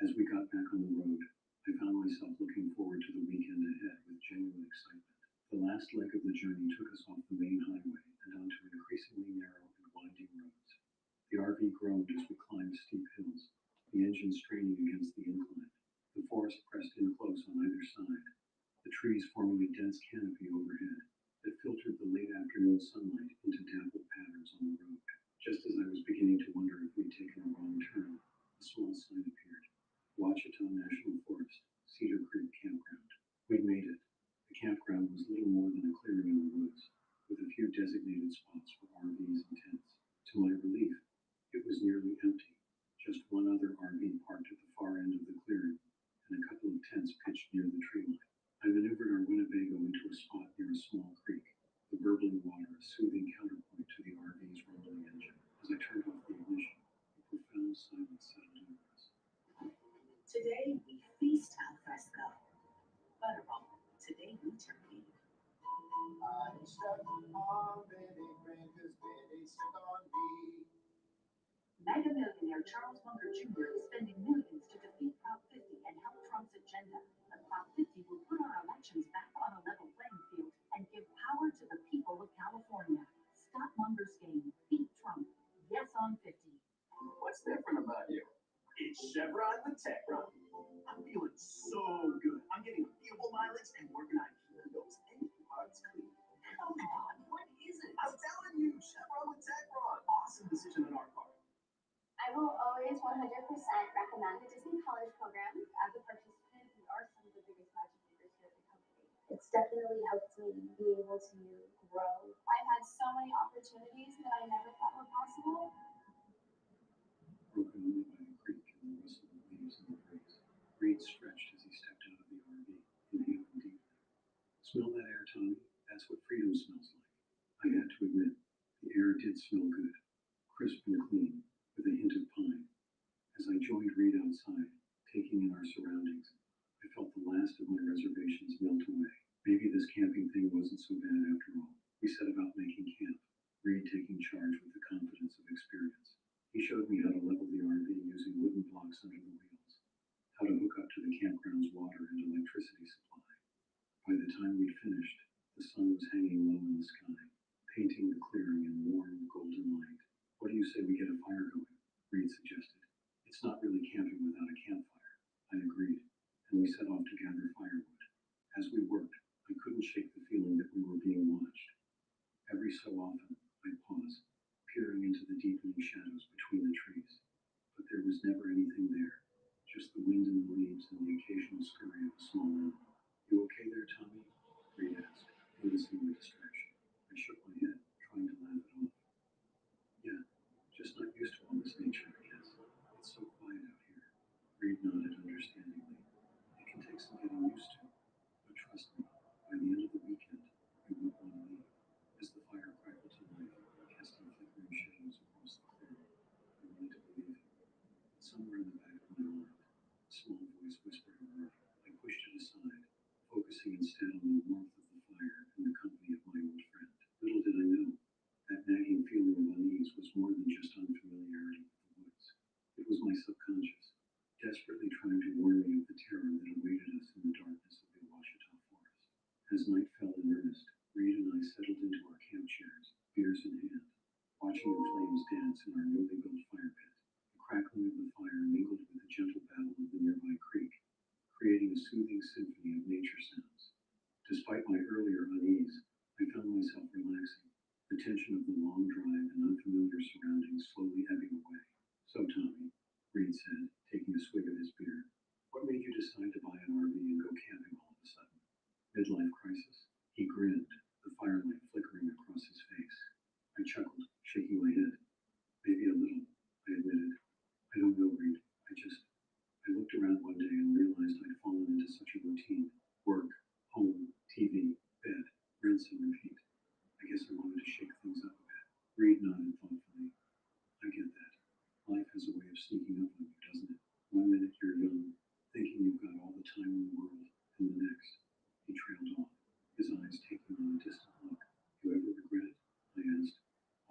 Speaker 4: As we got back on the road, I found myself looking forward to the weekend ahead with genuine excitement. The last leg of the journey took us off the main highway and onto increasingly narrow and winding roads. The RV groaned as we climbed steep hills, the engine straining against the incline. The forest pressed in close on either side, the trees forming a dense canopy overhead that filtered the late afternoon sunlight into dappled patterns on the road. Just as I was beginning to wonder if we'd taken a wrong turn, a small sign appeared. Ouachita National Forest, Cedar Creek Campground. We'd made it. The campground was little more than a clearing in the woods, with a few designated spots for RVs and tents. To my relief, it was nearly empty. Just one other RV parked at the far end of the clearing, and a couple of tents pitched near the tree line. I maneuvered our Winnebago into a spot near a small creek, the burbling water a soothing counterpoint to the RV's rumbling engine. As I turned off the ignition, a profound silence settled over us.
Speaker 5: Today we feast al fresco. Butterball. Today we turkey.
Speaker 3: I'm stuck on Betty Grant, 'cause Betty stuck on me.
Speaker 6: Mega millionaire Charles Munger Jr. is spending millions to defeat Prop 50 and help Trump's agenda. But Prop 50 will put our elections back on a level playing field and give power to the people of California. Stop Munger's game. Beat Trump. Yes on 50.
Speaker 3: What's different about you? It's Chevron with Techron. I'm feeling so good. I'm getting feelable mileage and working on keeping those engine parts clean. Come on, what is it? I'm telling you, Chevron with Techron. Awesome decision on our part.
Speaker 7: I will always 100% recommend the Disney College Program. As a participant, we are some of the biggest magic makers here at the company. It's definitely helped me be able to grow. I've had so many opportunities that I never thought were possible.
Speaker 4: Broken only by the creek and the rustle of leaves in the breeze, Reed stretched as he stepped out of the RV, inhaling deeply. Smell that air, Tommy? That's what freedom smells like. I had to admit, the air did smell good. crisp and clean, with a hint of pine. As I joined Reed outside, taking in our surroundings, I felt the last of my reservations melt away. Maybe this camping thing wasn't so bad after all. We set about making camp, Reed taking charge with the confidence of experience. He showed me how to level the RV using wooden blocks under the wheels, how to hook up to the campground's water and electricity supply. By the time we'd finished, the sun was hanging low in the sky, painting the clearing in warm, golden light. What do you say we get a fire going? Reed suggested. It's not really camping without a campfire. I agreed, and we set off to gather firewood. As we worked, I couldn't shake the feeling that we were being watched. Every so often, I'd pause, peering into the deepening shadows between the trees. But there was never anything there, just the wind in the leaves and the occasional scurry of a small animal. You okay there, Tommy? Reed asked, noticing the distraction. I shook my head, trying to laugh it off. Yeah, just not used to all this nature, I guess. It's so quiet out here. Reed nodded understandingly. It can take some getting used to, but trust me, by the end of the weekend, you won't want to leave. As the fire crackled to life, casting flickering shadows across the clearing, I wanted to believe him. But somewhere in the back of my mind, a small voice whispered a warning. I pushed it aside, focusing instead on the warmth of the fire and the company of my old friend. Little did I know, that nagging feeling of unease was more than just unfamiliarity with the woods. It was my subconscious, desperately trying to warn me of the terror that awaited us in the darkness of the Ouachita Forest. As night fell in earnest, Reed and I settled into our camp chairs, beers in hand, watching the flames dance in our newly built fire pit. The crackling of the fire mingled with the gentle babble of the nearby creek, creating a soothing symphony of nature sounds. Despite my earlier unease, I found myself relaxing, the tension of the long drive and unfamiliar surroundings slowly ebbing away. So, Tommy, Reed said, taking a swig of his beer, what made you decide to buy an RV and go camping all of a sudden? Midlife crisis? He grinned, the firelight flickering across his face. I chuckled, shaking my head. Maybe a little, I admitted. I don't know, Reed. I looked around one day and realized I'd fallen into such a routine. Work, home, TV, bed, rinse and repeat. I guess I wanted to shake things up a bit. Reed nodded thoughtfully. I get that. Life has a way of sneaking up on you, doesn't it? One minute you're young, thinking you've got all the time in the world, and the next, he trailed off, his eyes taking on a distant look. You ever regret it? I asked.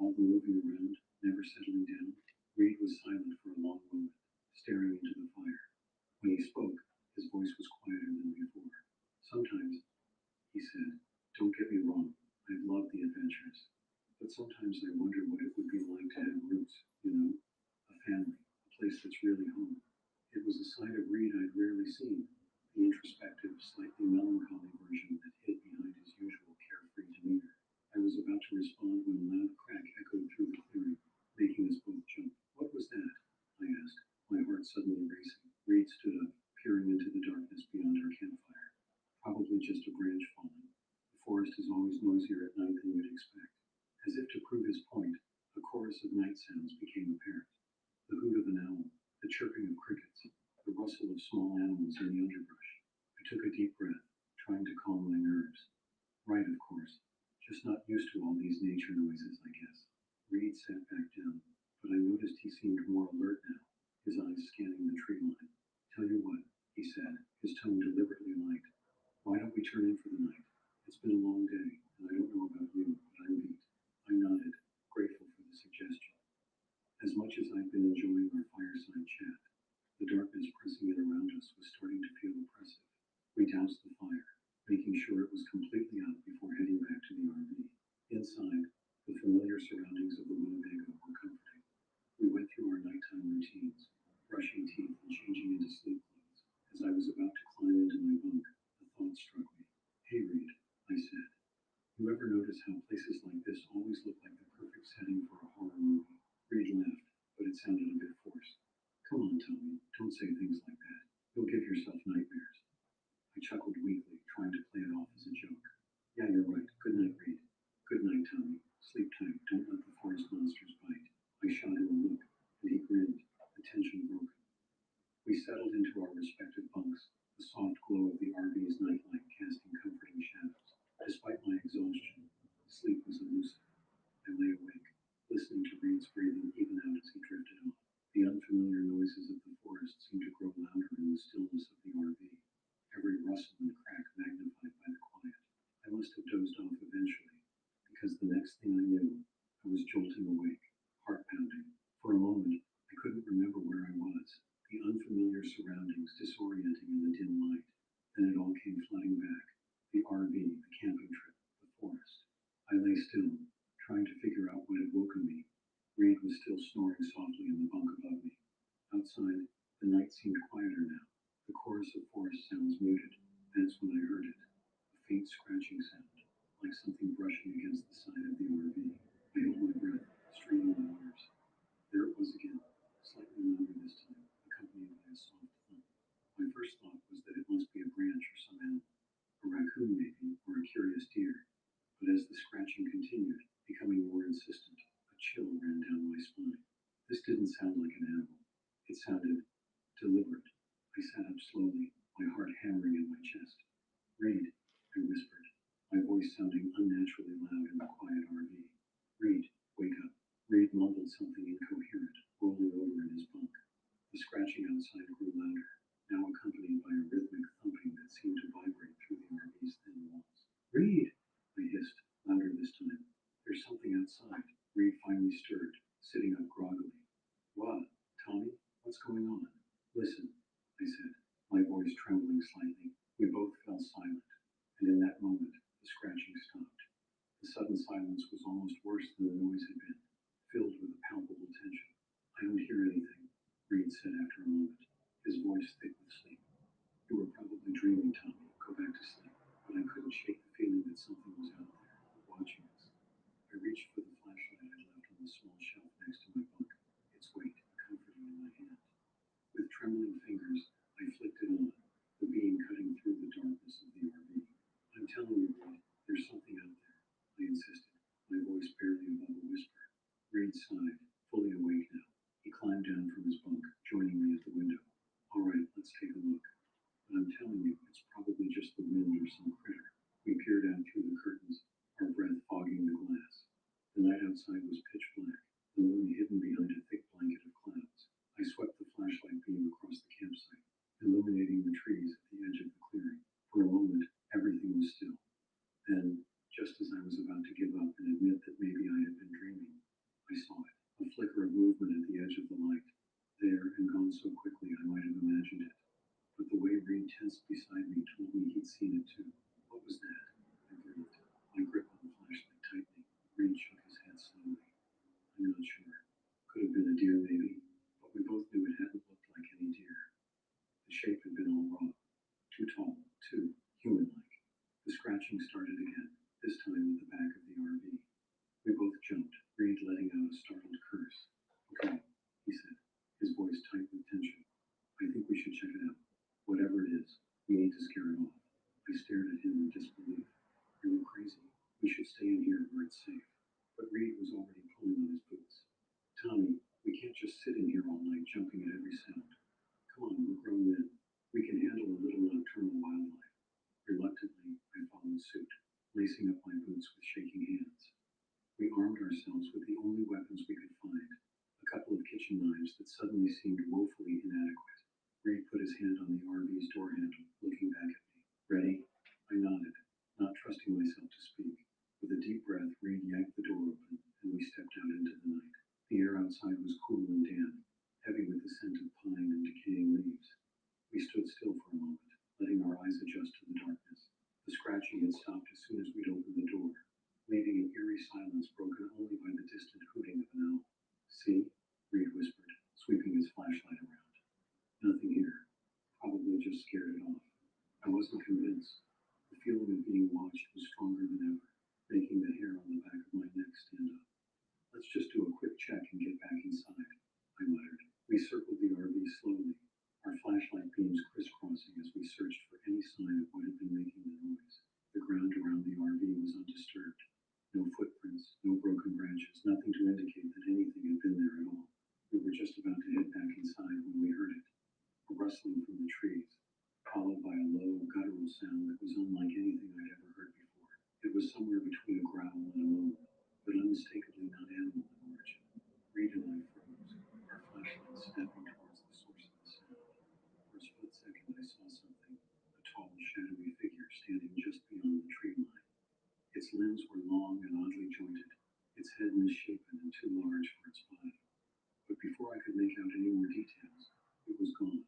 Speaker 4: All the moving around, never settling down. Reed was silent for a long moment, staring into the fire. When he spoke, his voice was quieter than before. Sometimes, he said, don't get me wrong, I've loved the adventures. But sometimes I wonder what it would be like to have roots, you know? A family, a place that's really home. It was a side of Reed I'd rarely seen, the introspective, slightly melancholy version that hid behind his usual carefree demeanor. I was about to respond when a loud crack echoed through the clearing, making us both jump. What was that? I asked, my heart suddenly racing. Reed stood up, peering into the darkness beyond our campfire. Probably just a branch falling. The forest is always noisier at night than you'd expect. As if to prove his point, a chorus of night sounds became apparent. The hoot of an owl, the chirping of crickets, the rustle of small animals in the underbrush. I took a deep breath, trying to calm my nerves. Right, of course. Just not used to all these nature noises, I guess. Reed sat back down, but I noticed he seemed more alert now, his eyes scanning the tree line. Tell you what, he said, his tone deliberately light. Why don't we turn in for the night? It's been a long day, and I don't know about you, but I'm beat. I nodded, grateful for the suggestion. As much as I'd been enjoying our fireside chat, the darkness pressing in around us was starting to feel oppressive. We doused the fire, making sure it was completely out before heading back to the RV. Inside, the familiar surroundings of the Winnebago were comforting. We went through our nighttime routines, brushing teeth and changing into sleep clothes. As I was about to climb into my bunk, a thought struck me. Hey, Reed, I said. You ever notice how places like this always look like the perfect setting for a horror movie? Reed laughed, but it sounded a bit forced. Come on, Tommy, don't say things like that. You'll give yourself nightmares. I chuckled weakly, trying to play it off as a joke. Yeah, you're right. Good night, Reed. Good night, Tommy. Sleep tight. Don't let the forest monsters bite. I shot him a look, and he grinned, the tension broken. We settled into our respective bunks, the soft glow of the RV's nightlight casting comforting shadows. Despite my exhaustion, sleep was elusive. I lay awake, listening to Reed's breathing even in the bunk above me. Outside, the night seemed quieter now. The chorus of forest sounds muted. That's when I heard it. A faint scratching sound, like something brushing against the side of the RV. I held my breath, straining my ears. There it was again, slightly louder this time, accompanied by a soft thump. My first thought was that it must be a branch or some animal, a raccoon maybe, or a curious deer. But as the scratching continued, becoming more insistent, a chill ran down my spine. This didn't sound like an animal. It sounded deliberate. I sat up slowly, my heart hammering in my chest. "Reed," I whispered, my voice sounding unnaturally loud in the quiet RV. "Reed, wake up." Reed mumbled something incoherent, rolling over in his bunk. The scratching outside grew louder, now accompanied by a rhythmic thumping that seemed to vibrate through the RV's thin walls. "Reed!" I hissed, louder this time. "There's something outside." Reed finally stirred, sitting up groggily. "What? Tommy? What's going on?" "Listen," I said, my voice trembling slightly. We both fell silent, and in that moment, the scratching stopped. The sudden silence was almost worse than the noise had been, filled with a palpable tension. "I don't hear anything," Reed said after a moment, his voice thick with sleep. "You were probably dreaming, Tommy. Go back to sleep." But I couldn't shake the feeling that something was out there, watching us. I reached for the flashlight I left on the small shelf next to my bunk, its weight comforting in my hand. With trembling fingers, I flicked it on, the beam cutting through the darkness of the RV. "I'm telling you, Reed, there's something out there," I insisted, my voice barely above a whisper. Reed sighed, fully awake now. He climbed down from his bunk, joining me at the window. "All right, let's take a look. But I'm telling you, it's probably just the wind or some critter." We peered out through the curtains, our breath fogging the glass. The night outside was pitch black, the moon hidden behind a thick blanket of clouds. I swept the flashlight beam across the campsite, illuminating the trees at the edge of the clearing. For a moment, everything was still. Then, just as I was about to give up and admit that maybe I had been dreaming, I saw it, a flicker of movement at the edge of the light. There and gone so quickly I might have imagined it. But the way Reed tensed beside me told me he'd seen it too. "What was that?" I breathed, my grip on the flashlight tightening. Reed shook his head slowly. "I'm not sure. Could have been a deer maybe, but we both knew it hadn't looked like any deer. The shape had been all wrong. Too tall, too human-like." The scratching started again, this time at the back of the RV. We both jumped, Reed letting out a startled curse. "Okay," he said, his voice tight with tension. "I think we should check it out. Whatever it is, we need to scare it off." I stared at him in disbelief. "Are you crazy? We should stay in here where it's safe." But Reed was already pulling on his boots. "Tommy, we can't just sit in here all night jumping at every sound. Come on, we're grown men. We can handle a little nocturnal wildlife." Reluctantly, I followed suit, lacing up my boots with shaking hands. We armed ourselves with the only weapons we could find, a couple of kitchen knives that suddenly seemed woefully inadequate. Reed put his hand on the RV's door handle, looking back at me. "Ready?" I nodded, not trusting myself to speak. With a deep breath, Reed yanked the door open, and we stepped out into the night. The air outside was cool and damp, heavy with the scent of pine and decaying leaves. We stood still for a moment, letting our eyes adjust to the darkness. The scratching had stopped as soon as we'd opened the door, leaving an eerie silence broken only by the distant hooting of an owl. "See?" Reed whispered, sweeping his flashlight around. "Nothing here. Probably just scared it off." I wasn't convinced. The feeling of being watched was stronger than ever, making the hair on the back of my neck stand up. "Let's just do a quick check and get back inside," I muttered. We circled the RV slowly, our flashlight beams crisscrossing as we searched for any sign of what had been making the noise. The ground around the RV was undisturbed. No footprints, no broken branches, nothing to indicate that anything had been there at all. We were just about to head back inside when we heard it, a rustling from the trees, followed by a low, guttural sound that was unlike anything I'd ever heard before. It was somewhere between a growl and a moan, but unmistakably not animal in origin. Reed and I froze, our flashlights snapping towards the source of the sound. For a split second, I saw something, a tall, shadowy figure standing just beyond the tree line. Its limbs were long and oddly jointed, its head misshapen and too large for its body. But before I could make out any more details, it was gone,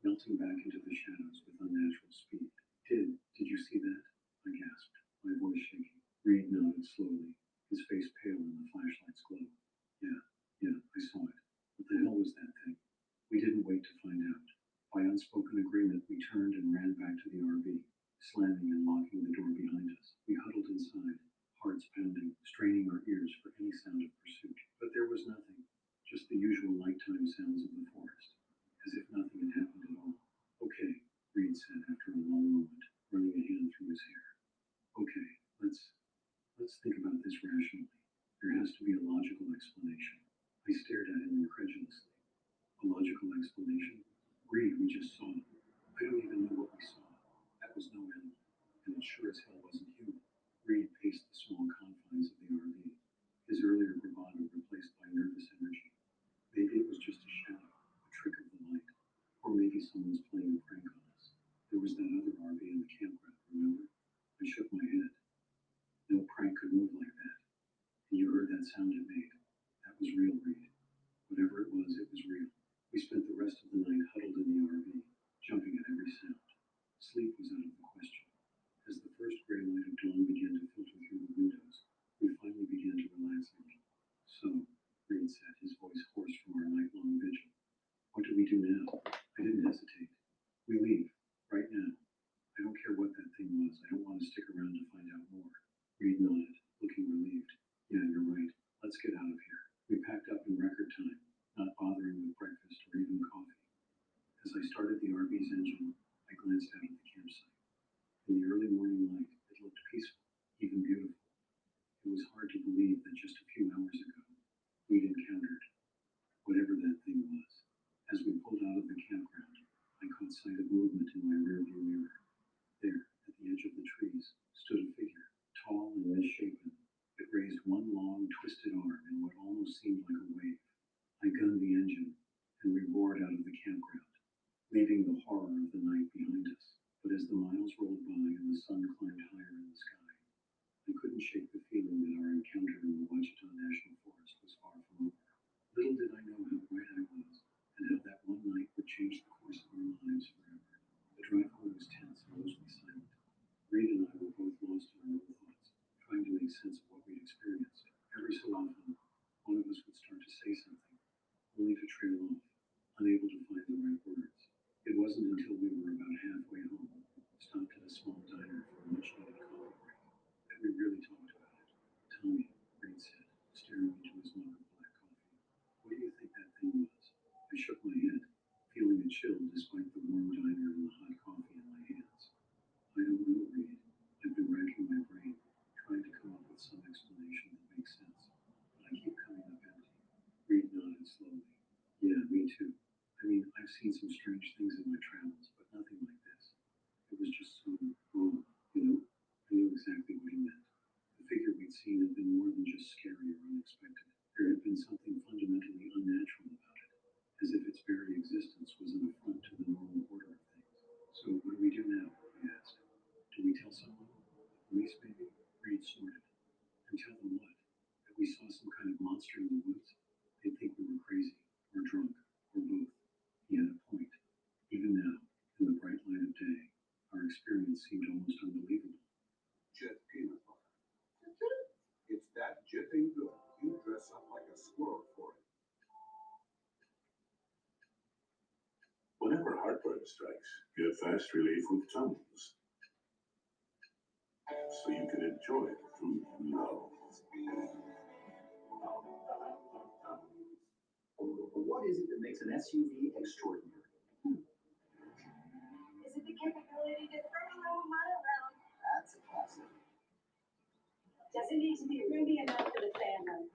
Speaker 4: melting back into the shadows with unnatural speed. Did you see that?" I gasped, my voice shaking. Reed nodded slowly, his face pale in the flashlight's glow. Yeah, I saw it. What the hell turned and ran back to the RV, slamming and locking the door behind us. We huddled inside, hearts pounding, straining our ears for any sound of pursuit. But there was nothing, just the usual nighttime sounds of the forest, as if nothing had happened at all. Okay, Reed said after a long moment, running a hand through his hair. Okay, let's think about this rationally. There has to be a logical explanation. I stared at him incredulously. A logical explanation? Reed, we just saw it. I don't even know what we saw. That was no animal, and it sure as hell wasn't human. Reed paced the small confines of the RV, his earlier bravado replaced by nervous energy. Maybe it was just a shadow, a trick of the light, or maybe someone's playing a prank on us. There was that other RV in the campground, remember? I shook my head. No prank could move like that. And you heard that sound it made. That was real, Reed. Whatever it was real. We spent the rest of the night huddled in the RV, jumping at every sound. Sleep was out of the question. As the first gray light of dawn began to filter through the windows, we finally began to relax a little. So, Reed said, his voice hoarse from our night-long vigil. What do we do now? I didn't hesitate. We leave. Right now. I don't care what that thing was. I don't want to stick around to find out more. Reed nodded, looking relieved. Yeah, you're right. Let's get out of here. We packed up in record time, not bothering with breakfast or even coffee. As I started the RV's engine, I glanced out at the campsite. In the early morning light, it looked peaceful, even beautiful. It was hard to believe that just a few hours ago, we'd encountered whatever that thing was. As we pulled out of the campground, I caught sight of movement in my rearview mirror. There, at the edge of the trees, stood a figure, tall and misshapen. It raised one long, twisted arm in what almost seemed like a wave. I gunned the engine, and we roared out of the campground, leaving the horror of the night behind us. But as the miles rolled by and the sun climbed higher in the sky, I couldn't shake the feeling that our encounter in the Ouachita National Forest was far from over. Little did I know how right I was, and how that one night would change the course of our lives forever. The drive home was tense and mostly silent. Reed and I were both lost in our own thoughts, trying to make sense of what we'd experienced. Every so often, one of us would start to say something, only to trail off, unable to find the right words. It wasn't until we were about halfway home, stopped at a small diner for a much-needed coffee break, that we really talked about it. Tell me, Reed said, staring into his mug of black coffee. What do you think that thing was? I shook my head, feeling a chill despite the warm diner and the hot coffee in my hands. I don't know, Reed. I've been racking my brain, trying to come up with some explanation that makes sense, but I keep coming up empty. Reed nodded slowly. Yeah, me too. I mean, I've seen some strange things in my travels, but nothing like this. It was just so wrong, you know? I knew exactly what he meant. The figure we'd seen had been more than just scary or unexpected. There had been something fundamentally unnatural about it, as if its very existence was an affront to the normal order of things. So what do we do now? I asked. Do we tell someone? The police, maybe? Reed snorted. And tell them what? That we saw some kind of monster in the woods? They'd think we were crazy, or drunk, or both. He had a point. Even now, in the bright light of day, our experience seemed almost unbelievable.
Speaker 8: Jet peanut butter. It's that jipping good. You dress up like a squirrel for it. Whenever heartburn strikes, get fast relief with Tums. So you can enjoy the food you love.
Speaker 3: What is it that makes an SUV extraordinary?
Speaker 5: Is it the capability to throw a little mud around?
Speaker 3: That's a classic.
Speaker 5: Does it need to be roomy enough for the family?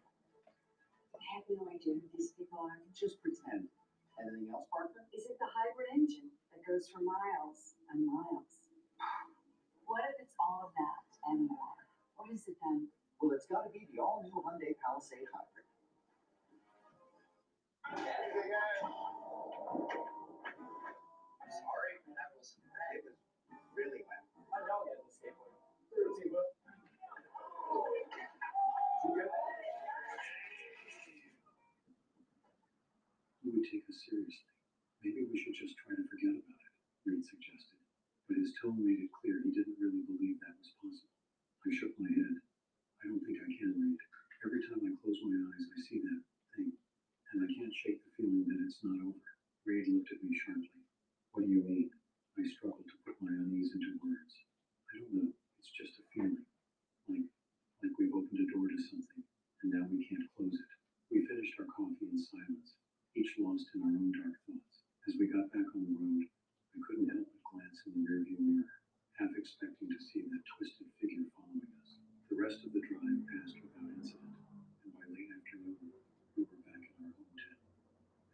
Speaker 5: I have no idea who these people are.
Speaker 3: Just pretend. Anything else, partner?
Speaker 5: Is it the hybrid engine that goes for miles and miles? What if it's all of that and more? What is it then?
Speaker 3: Well, it's got to be the all-new Hyundai Palisade Hybrid. I'm sorry, that was really wet. I know it was skateboard.
Speaker 4: He would take us seriously. Maybe we should just try to forget about it, Reed suggested. But his tone made it clear he didn't really believe that was possible. I shook my head. I don't think I can, Reed. Every time I close my eyes, I see that thing. And I can't shake the feeling that it's not over. Reed looked at me sharply. What do you mean? I struggled. lost in our own dark thoughts. As we got back on the road, I couldn't help but glance in the rearview mirror, half expecting to see that twisted figure following us. The rest of the drive passed without incident, and by late afternoon, we were back in our hometown.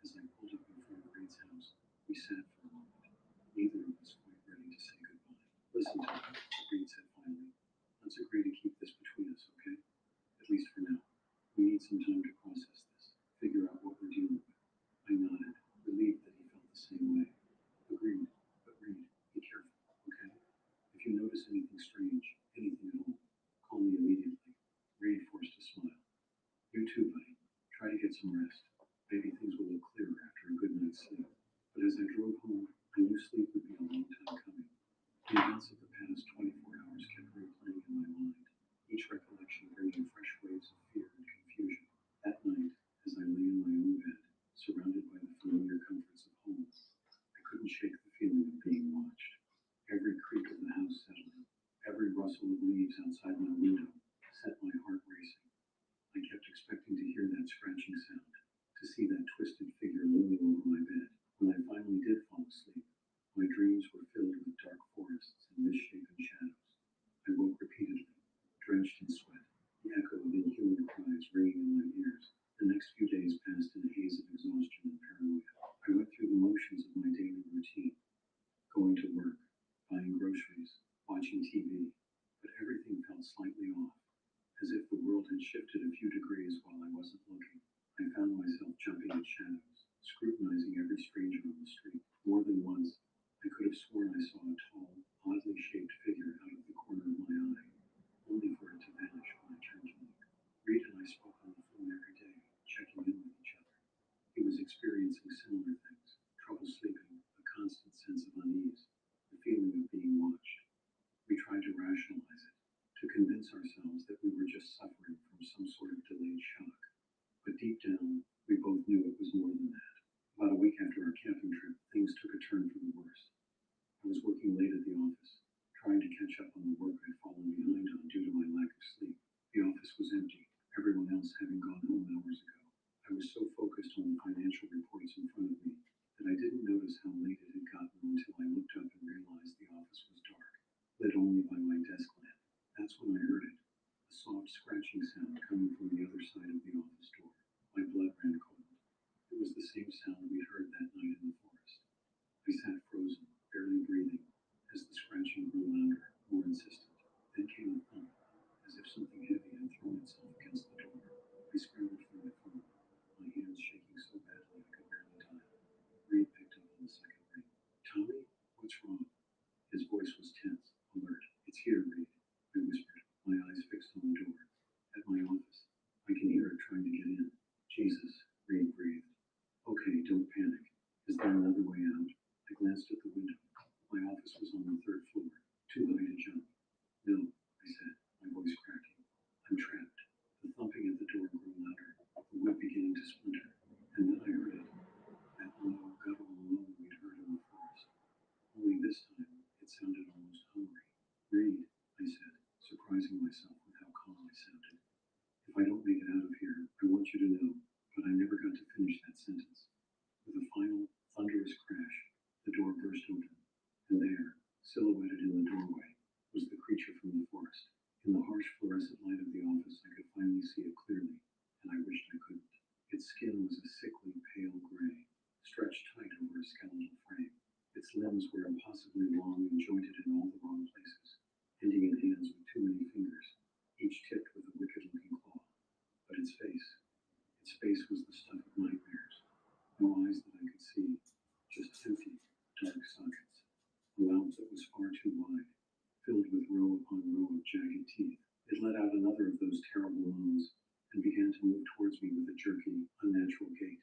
Speaker 4: As I pulled up in front of Reed's house, we sat for a moment. Neither of us quite ready to say goodbye. Listen to me, Reed said finally. Let's agree to keep this between us, okay? At least for now. We need some time to process this, figure out what we're dealing with. I nodded, relieved that he felt the same way. Agreed. But Reed, be careful, okay? If you notice anything strange, anything at all, call me immediately. Reed forced a smile. You too, buddy. Try to get some rest. Maybe things will look clearer after a good night's sleep. But as I drove home, I knew sleep would be a long time coming. The events of the past 24 hours kept replaying in my mind, each recollection bringing fresh waves of fear and confusion. That night, as I lay in my own bed, surrounded by the familiar comforts of home, I couldn't shake the feeling of being watched. Every creak of the house settling, every rustle of leaves outside my window set my heart racing. I kept expecting to hear that scratching sound, to see that twisted figure looming over my bed. When I finally did fall asleep, my dreams were filled with dark forests and misshapen shadows. I woke repeatedly, drenched in sweat, the echo of inhuman cries ringing in my ears. The next few days passed in a haze of exhaustion and paranoia. I went through the motions of my daily routine, going to work, buying groceries, watching TV, but everything felt slightly off, as if the world had shifted a few degrees while I wasn't looking. I found myself jumping at shadows, scrutinizing every stranger on the street. More than once, I could have sworn I saw a tall, oddly shaped figure out of the corner of my eye, only for it to vanish when I turned to look. Reed and I spoke on the phone every day, checking in with each other. He was experiencing similar things, trouble sleeping, a constant sense of unease, the feeling of being watched. We tried to rationalize it, to convince ourselves that we were just suffering from some sort of delayed shock. But deep down, we both knew it was more than that. About a week after our camping trip, things took a turn for the worse. I was working late at the office, trying to catch up on the work I'd fallen behind on due to my lack of sleep. The office was empty, everyone else having gone home hours ago. I was so focused on the financial reports in front of me that I didn't notice how late it had gotten until I looked up and realized the office was dark, lit only by my desk lamp. That's when I heard it, a soft scratching sound coming from the other side of the office door. My blood ran cold. It was the same sound we'd heard that night in the forest. I sat frozen, barely breathing, as the scratching grew louder, more insistent. Then came a thump, as if something heavy had thrown itself against the door. I scrambled for my phone, my hands shaking so badly I could barely dial. Reed picked up on the second ring. Tommy, what's wrong? His voice was tense, alert. It's here, Reed, I whispered, my eyes fixed on the door. At my office. I can hear it trying to get in. Jesus, Reed breathed. Okay, don't panic. Is there another way out? I glanced at the window. My office was on the third floor, too high to jump. No, I said, my voice cracking. I'm trapped. The thumping at the door grew louder, the wood beginning to splinter. And then I heard it. That low, guttural moan we'd heard in the forest. Only this time, it sounded almost hungry. Reed, I said, surprising myself with how calm I sounded. If I don't make it out of here, I want you to know, but I never got to finish that sentence. With a final, thunderous crash, the door burst open, and there, silhouetted in the doorway, was the creature from the forest. In the harsh fluorescent light of the office, I could finally see it clearly, and I wished I couldn't. Its skin was a sickly, pale gray, stretched tight over a skeletal frame. Its limbs were impossibly long and jointed in all the wrong places, ending in hands with too many fingers, each tipped with a wicked-looking claw. But its face was the stuff of nightmares. No eyes that I could see, just empty, dark sockets. A mouth that was far too wide, filled with row upon row of jagged teeth. It let out another of those terrible moans and began to move towards me with a jerky, unnatural gait.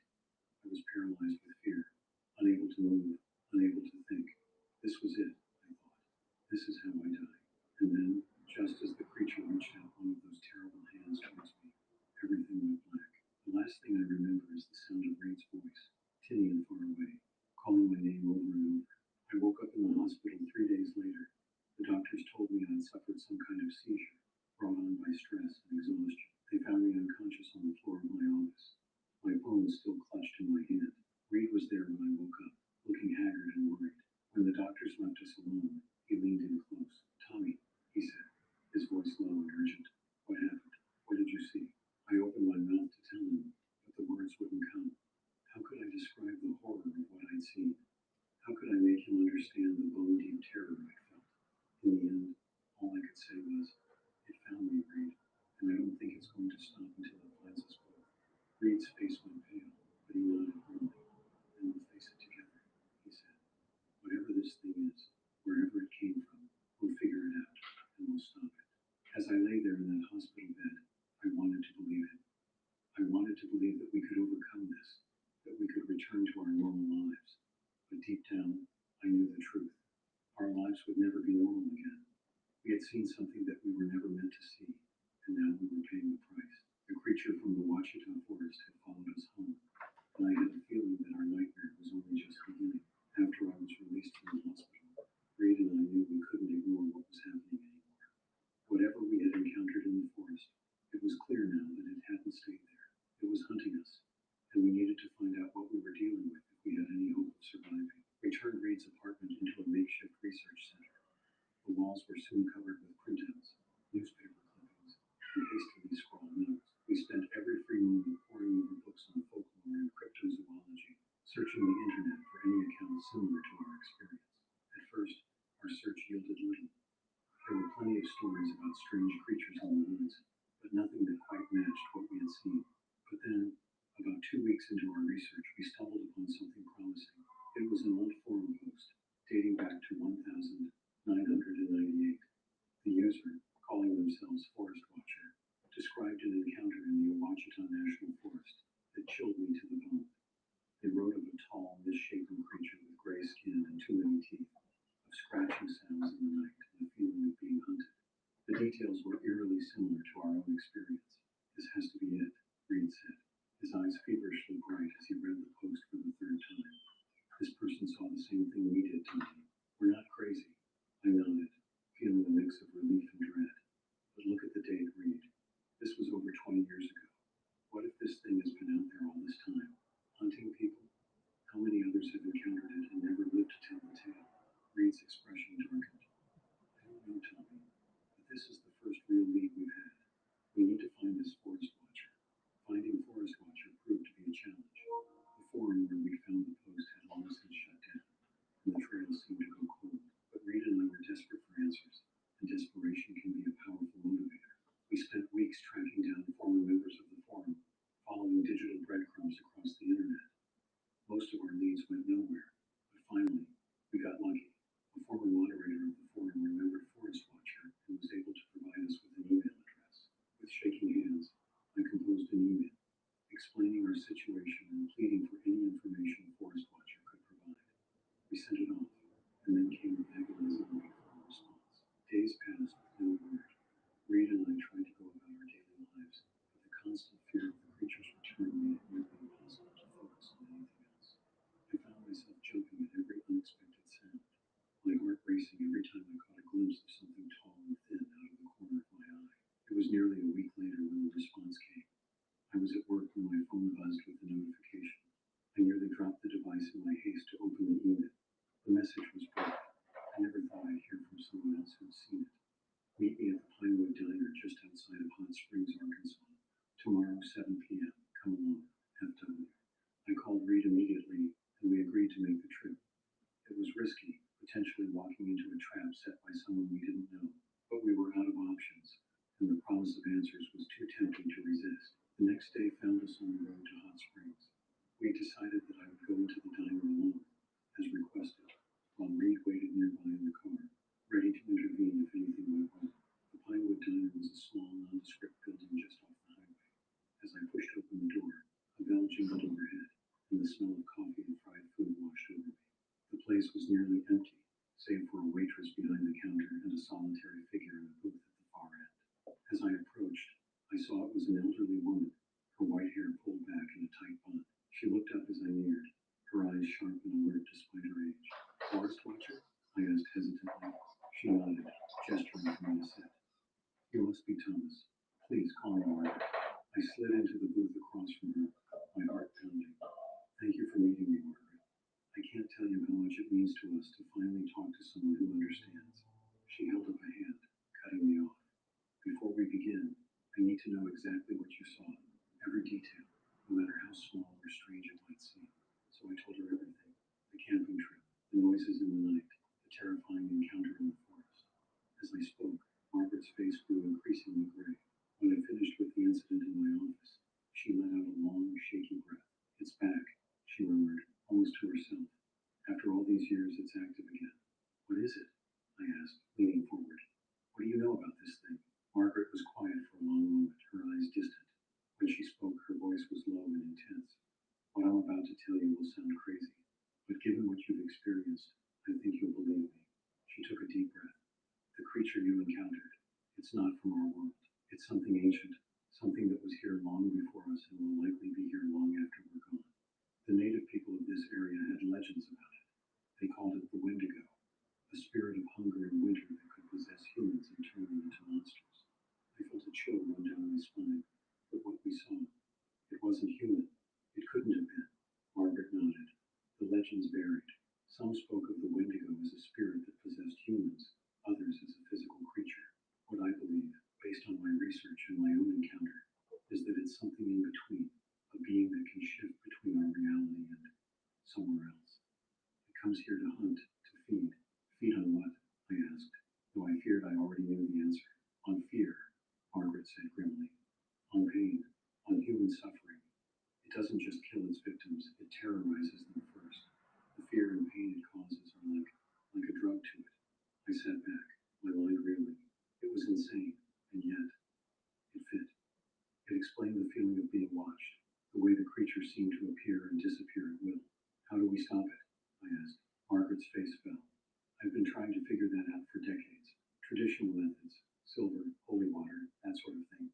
Speaker 4: I was paralyzed with fear, unable to move, unable to think. This was it, I thought. This is how I die. And then, just as the creature reached out one of those terrible hands towards me, everything went black. The last thing I remember is the sound of Reed's voice, tinny and far away, calling my name over and over. I woke up in the hospital 3 days later. The doctors told me I'd suffered some kind of seizure, brought on by stress and exhaustion. They found me unconscious on the floor of my office, my phone still clutched in my hand. Reed that we could overcome this, that we could return to our normal lives. But deep down, I knew the truth. Our lives would never be normal again. We had seen something that we were never meant to see, and now we were paying the price. The creature from the Ouachita forest had followed us home, and I had a feeling that our nightmare was only just beginning. After I was released from the hospital, Reed and I knew we couldn't ignore what was happening anymore. Whatever we had encountered in the forest, it was clear now that it hadn't stayed there. It was hunting us, and we needed to find out what we were dealing with if we had any hope of surviving. We turned Reed's apartment into a makeshift research center. The walls were soon covered with printouts, newspaper clippings, and hastily scrawled notes. We spent every free moment poring over books on folklore and cryptozoology, searching the internet for any account similar to our experience. At first, our search yielded little. There were plenty of stories about strange creatures in the woods, but nothing that quite matched what we had seen. But then, about 2 weeks into our research, we stumbled upon something promising. It was an old forum post, dating back to 1998. The user, calling themselves Forest Watcher, described an encounter in the Ouachita National Forest that chilled me to the bone. They wrote of a tall, misshapen creature with gray skin and too many teeth, of scratching sounds in the night and the feeling of being hunted. The details were eerily similar to our own experience. This has to be it, Reed said, his eyes feverishly bright as he read the post for the third time. This person saw the same thing we did tonight. We're not crazy. I nodded, feeling a mix of relief and dread. But look at the date, Reed. This was over 20 years ago. What if this thing has been out there all this time, hunting people? How many others have encountered it and never lived to tell the tale? Reed's expression darkened. I don't know, Tommy, but this is the first real lead we've had. We need to find this Forest Watcher. Finding Forest Watcher proved to be a challenge. The forum where we found the post had long since shut down, and the trails seemed to go cold. But Reed and I were desperate for answers, and desperation can be a powerful motivator. We spent weeks tracking down former members of the forum, following digital breadcrumbs across the internet. Most of our leads went nowhere, but finally, we got lucky. A former moderator of the forum remembered Forest Watcher and was able to provide us with an email address. With shaking hands, I composed an email, explaining our situation and pleading for any information Forest Watcher could provide. We sent it off, and then came the agonizing wait for a response. Days passed with no word. Reed and I tried to go about our daily lives, but the constant fear of the creature's return made it nearly impossible to focus on anything else. I found myself jumping at every unexpected sound, my heart racing every time I caught a glimpse of something tall and thin out of the corner of my eye. It was nearly a week later when the response came. I was at work when my phone buzzed with a notification. I nearly dropped the device in my haste to open the email. The message was brief. I never thought I'd hear from someone else who'd seen it. Meet me at the Pinewood Diner just outside of Hot Springs, Arkansas. Tomorrow, 7 p.m. Come along. FW. I called Reed immediately, and we agreed to make the trip. It was risky, potentially walking into a trap set by someone we didn't know, but we were out of options, and the promise of answers was too tempting to resist. The next day found us on the road to Hot Springs. We decided that I would go into the diner alone, as requested, while Reed waited nearby in the car, ready to intervene if anything went wrong. The Pinewood Diner was a small, nondescript building just off the highway. As I pushed open the door, a bell jingled overhead, and the smell of coffee and fried food washed over me. The place was nearly empty, save for a waitress behind the counter and a solitary figure in a booth at the far end. As I approached, I saw it was an elderly woman, her white hair pulled back in a tight bun. She looked up as I neared, her eyes sharp and alert despite her age. Forest Watcher? I asked hesitantly. She nodded, gesturing for me to sit. You must be Thomas. Please call me Margaret. I slid into the booth across from her, my heart pounding. Thank you for meeting me, Margaret. I can't tell you how much it means to us to finally talk to someone who understands. She held up a hand, cutting me off. Before we begin, I need to know exactly what you saw, every detail, no matter how small or strange it might seem. So I told her everything. The camping trip, the noises in the night, the terrifying encounter in the forest. As I spoke, Margaret's face grew increasingly gray. When I finished with the incident in my office, she let out a long, shaky breath. It's back, she murmured, almost to herself. After all these years, it's active again. What is it? I asked, leaning forward. What do you know about this thing? Margaret was quiet for a long moment, her eyes distant. When she spoke, her voice was low and intense. What I'm about to tell you will sound crazy, but given what you've experienced, I think you'll believe me. She took a deep breath. The creature you encountered, it's not from our world. It's something ancient, something that was here long before us and will likely be here long after we're gone. The native people of this area had legends about it. They called it the Wendigo, a spirit of hunger and winter that could possess humans and turn them into monsters. I felt a chill run down my spine, but what we saw, it wasn't human. It couldn't have been. Margaret nodded. The legends varied. Some spoke of the Wendigo as a spirit that possessed humans, others as a physical creature. What I believe, based on my research and my own encounter, is that it's something in between, a being that can shift between our reality and somewhere else. It comes here to hunt, to feed. Feed on what? I asked, though I feared I already knew the answer. On fear, Margaret said grimly. On pain, on human suffering. It doesn't just kill its victims, it terrorizes them first. The fear and pain it causes are like a drug to it. I sat back, my mind reeling. It was insane, and yet, it fit. It explained the feeling of being watched, the way the creature seemed to appear and disappear at will. How do we stop it? I asked. Margaret's face fell. I've been trying to figure that out for decades. Traditional methods, silver, holy water, that sort of thing.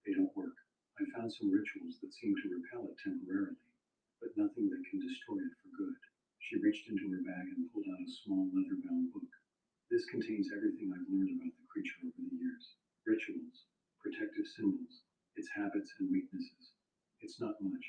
Speaker 4: They don't work. I found some rituals that seem to repel it temporarily, but nothing that can destroy it for good. She reached into her bag and pulled out a small leather-bound book. This contains everything I've learned about the creature over the years. Rituals, protective symbols, its habits and weaknesses. It's not much,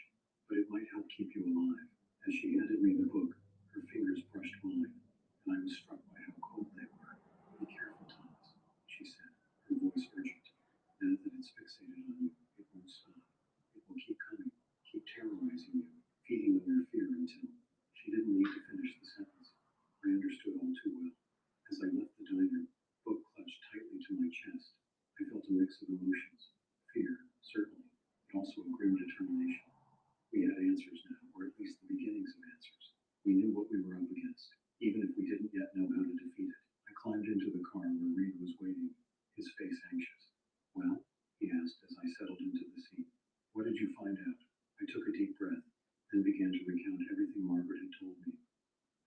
Speaker 4: but it might help keep you alive. As she handed me the book, her fingers brushed mine, and I was struck by how cold they were. Be careful, Thomas, she said, her voice urgent. Now that it's fixated on you, it won't stop. It will keep coming, keep terrorizing you, feeding on your fear until... She didn't need to finish the sentence. I understood all too well. As I left the diner, book clutched tightly to my chest. I felt a mix of emotions. Fear, certainly, but also a grim determination. We had answers now, or at least the beginnings of answers. We knew what we were up against, even if we didn't yet know how to defeat it. I climbed into the car where Reed was waiting, his face anxious. Well, he asked as I settled into the seat. What did you find out? I took a deep breath, then began to recount everything Margaret had told me.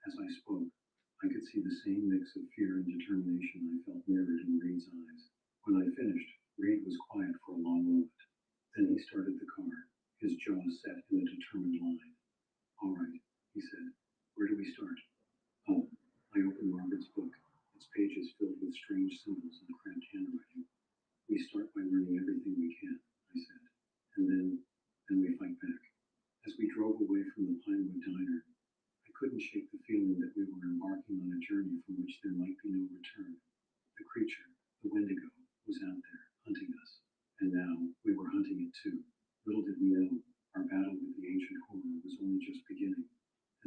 Speaker 4: As I spoke, I could see the same mix of fear and determination I felt mirrored in Reed's eyes. When I finished, Reed was quiet for a long moment. Then he started the car, his jaws set in a determined line. All right, he said. Where do we start? Oh, I opened Margaret's book, its pages filled with strange symbols and cramped handwriting. We start by learning everything we can, I said, and then we fight back. As we drove away from the Pinewood Diner, I couldn't shake the feeling that we were embarking on a journey from which there might be no return. The creature, the Wendigo, was out there, hunting us. And now we were hunting it too. Little did we know, our battle with the ancient horror was only just beginning,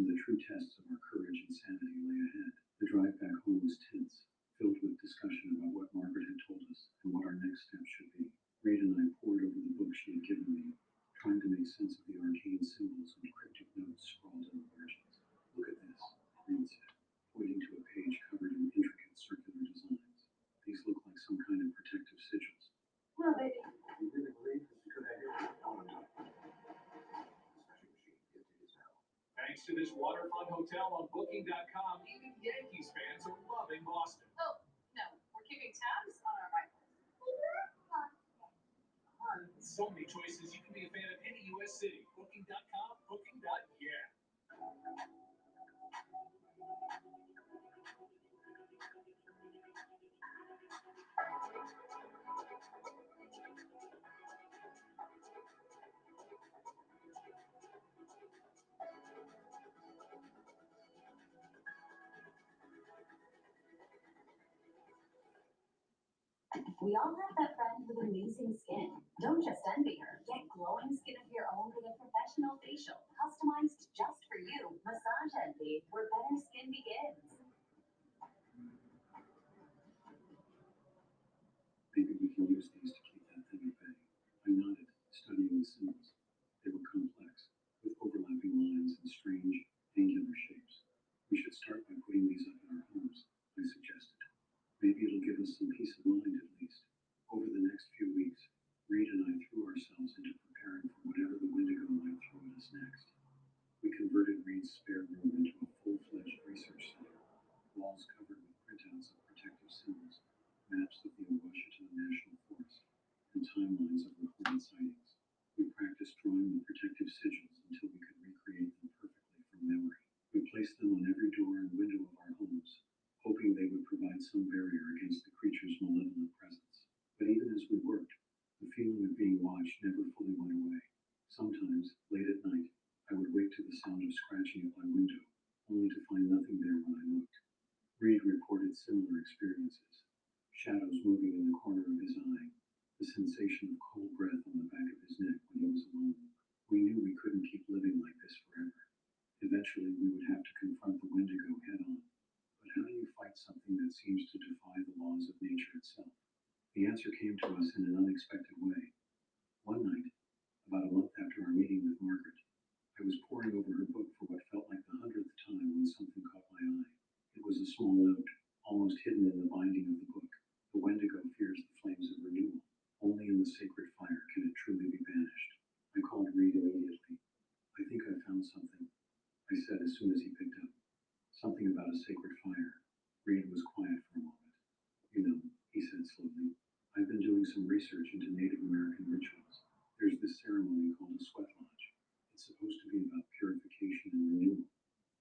Speaker 4: and the true tests of our courage and sanity lay ahead. The drive back home was tense, filled with discussion about what Margaret had told us and what our next step should be. Reed and I pored over the book she had given me, trying to make sense of the arcane symbols and cryptic notes scrawled in the margins. Look at this, Reed said, pointing to a page covered in intricate circular designs. These look like some kind of protective sigils.
Speaker 5: Well, baby.
Speaker 8: You really believe this is a good idea? Especially machine gifted as hell.
Speaker 3: Thanks to this waterfront hotel on Booking.com, even Yankees fans are loving Boston.
Speaker 6: Oh, no, we're keeping tabs on our rivals.
Speaker 3: So many choices, you can be a fan of any U.S. city. Booking.com, Booking.yeah.
Speaker 6: We all have that friend with amazing skin. Don't just envy her. Get glowing skin of your own with a professional facial, customized just for you. Massage Envy, where better skin begins.
Speaker 4: Maybe we can use these to keep that thing at bay. I nodded, studying the symbols. They were complex, with overlapping lines and strange, angular shapes. We should start by putting these up in our homes, I suggested. Maybe it'll give us some peace of mind at least. Over the next few weeks, Reed and I threw ourselves into preparing placed them on every door and window of our homes, hoping they would provide some barrier against the creature's malevolent presence. But even as we worked, the feeling of being watched never fully went away. Sometimes, late at night, I would wake to the sound of scratching at my window, only to find nothing there when I looked. Reed reported similar experiences. Shadows moving in the corner of his eye, the sensation of cold breath on the back of his neck when he was alone. We knew we couldn't keep living like this forever. Eventually, we would have to confront the Wendigo head-on. But how do you fight something that seems to defy the laws of nature itself? The answer came to us in an unexpected way. One night, about a month after our meeting with Margaret, I was poring over her book for what felt like the 100th time when something caught my eye. It was a small note, almost hidden in the binding of the book. The Wendigo fears the flames of renewal. Only in the sacred fire can it truly be banished. I called Reed immediately. I think I found something, I said as soon as he picked up. Something about a sacred fire. Reed was quiet for a moment. You know, he said slowly, I've been doing some research into Native American rituals. There's this ceremony called a sweat lodge. It's supposed to be about purification and renewal,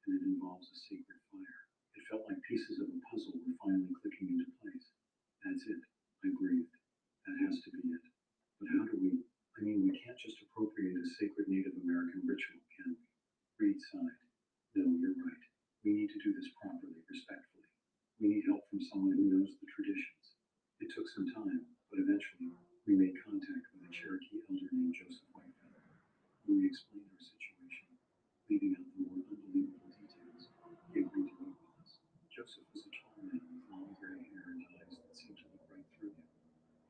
Speaker 4: and it involves a sacred fire. It felt like pieces of a puzzle were finally clicking into place. That's it, I breathed. That has to be it. But how do we? We can't just appropriate a sacred Native American ritual, can we? Reed sighed. No, you're right. We need to do this properly, respectfully. We need help from someone who knows the traditions. It took some time, but eventually we made contact with a Cherokee elder named Joseph Whitefeather. When we explained our situation, leaving out the more unbelievable details, he agreed to meet with us. Joseph was a tall man with long gray hair and eyes that seemed to look right through him.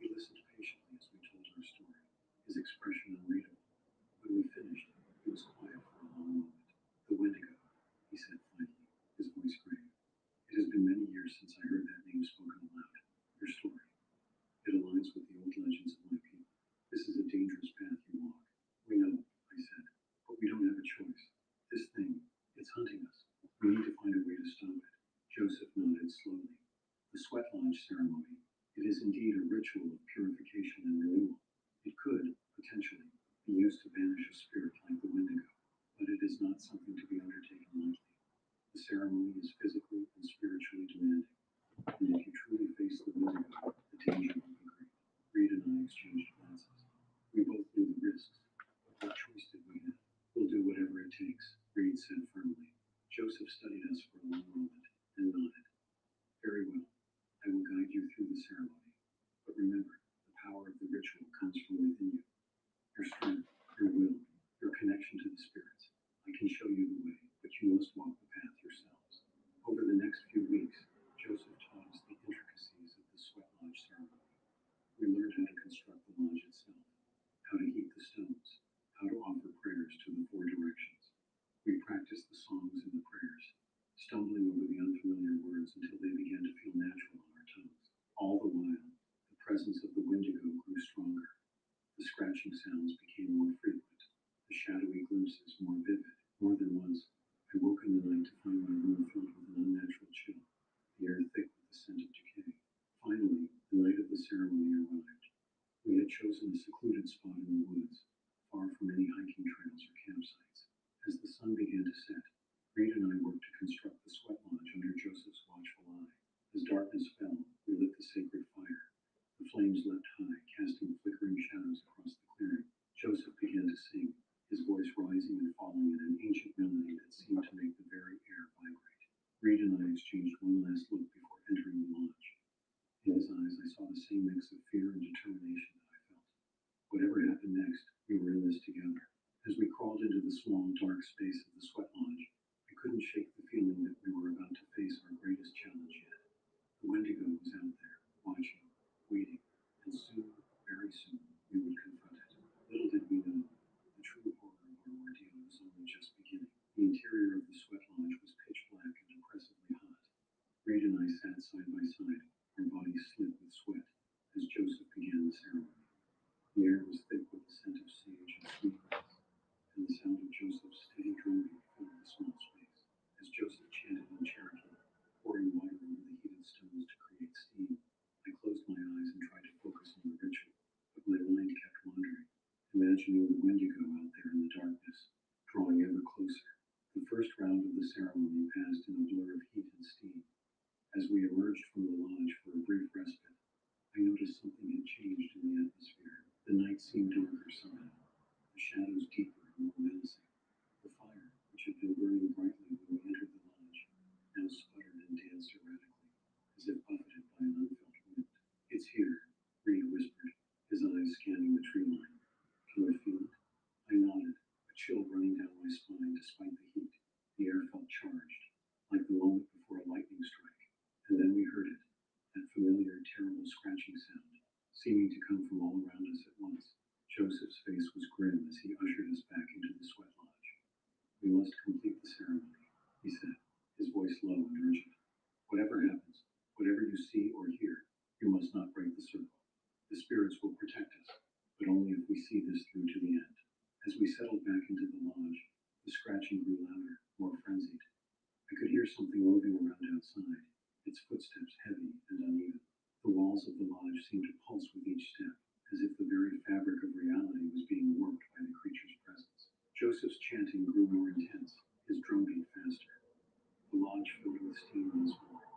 Speaker 4: He listened patiently as we told our story, his expression unreadable. When we finished, he was quiet for a long moment. The Wendigo, he said finally, his voice grave. It has been many years since I heard that name spoken aloud. Your story. It aligns with the old legends of my people. This is a dangerous path you walk. We know, I said, but we don't have a choice. This thing, it's hunting us. We need to find a way to stop it. Joseph nodded slowly. The sweat lodge ceremony. It is indeed a ritual of purification and renewal. It could, potentially, be used to banish a spirit like the Wendigo, but it is not something to be undertaken lightly. The ceremony is physically and spiritually demanding, and if you truly face the Wendigo, the danger will be great. Reed and I exchanged glances. We both knew the risks, but what choice did we have? We'll do whatever it takes, Reed said firmly. Joseph studied us for a long moment and nodded. Very well. I will guide you through the ceremony. But remember, the power of the ritual comes from within you. Your strength, your will, your connection to the spirits. I can show you the way, but you must walk the path yourselves. Over the next few weeks, Joseph taught us the intricacies of the sweat lodge ceremony. We learned how to construct the lodge itself, how to heat the stones, how to offer prayers to the four directions. We practiced the songs and the prayers, stumbling over the unfamiliar words until they began to feel natural on our tongues. All the while, the presence of the Wendigo grew stronger. The scratching sounds became more frequent, the shadowy glimpses more vivid. More than once, I woke in the night to find my room filled with an unnatural chill, the air thick with the scent of decay. Finally, the night of the ceremony arrived. We had chosen a secluded spot in the woods, far from any hiking trails or campsites. As the sun began to set, Reed and I worked to construct the sweat lodge under Joseph's watchful eye. As darkness fell, we lit the sacred fire. The flames leapt high, casting flickering shadows across the clearing. Joseph began to sing, his voice rising and falling in an ancient melody that seemed to make the very air vibrate. Reed and I exchanged one last look before entering the lodge. In his eyes, I saw the same mix of fear and determination that I felt. Whatever happened next, we were in this together. As we crawled into the small, dark space of the sweat lodge, I couldn't shake the feeling that we were about to face our greatest challenge yet. The Wendigo was out there, watching, waiting, and soon, very soon, we would confront it. Little did we know, the true horror of our ordeal was only just beginning. The interior of the sweat lodge was pitch black and oppressively hot. Reed and I sat side by side, our bodies slit with sweat, as Joseph began the ceremony. The air was thick with the scent of sage and sweetgrass, and the sound of Joseph's steady drumbeat filled the small space. As Joseph chanted in Cherokee, pouring water over the heated stones to create steam, I closed my eyes and tried to focus on the ritual, but my mind kept wandering, imagining the Wendigo out there in the darkness, drawing ever closer. The first round of the ceremony moving around outside, its footsteps heavy and uneven. The walls of the lodge seemed to pulse with each step, as if the very fabric of reality was being warped by the creature's presence. Joseph's chanting grew more intense, his drumbeat faster. The lodge filled with steam once more,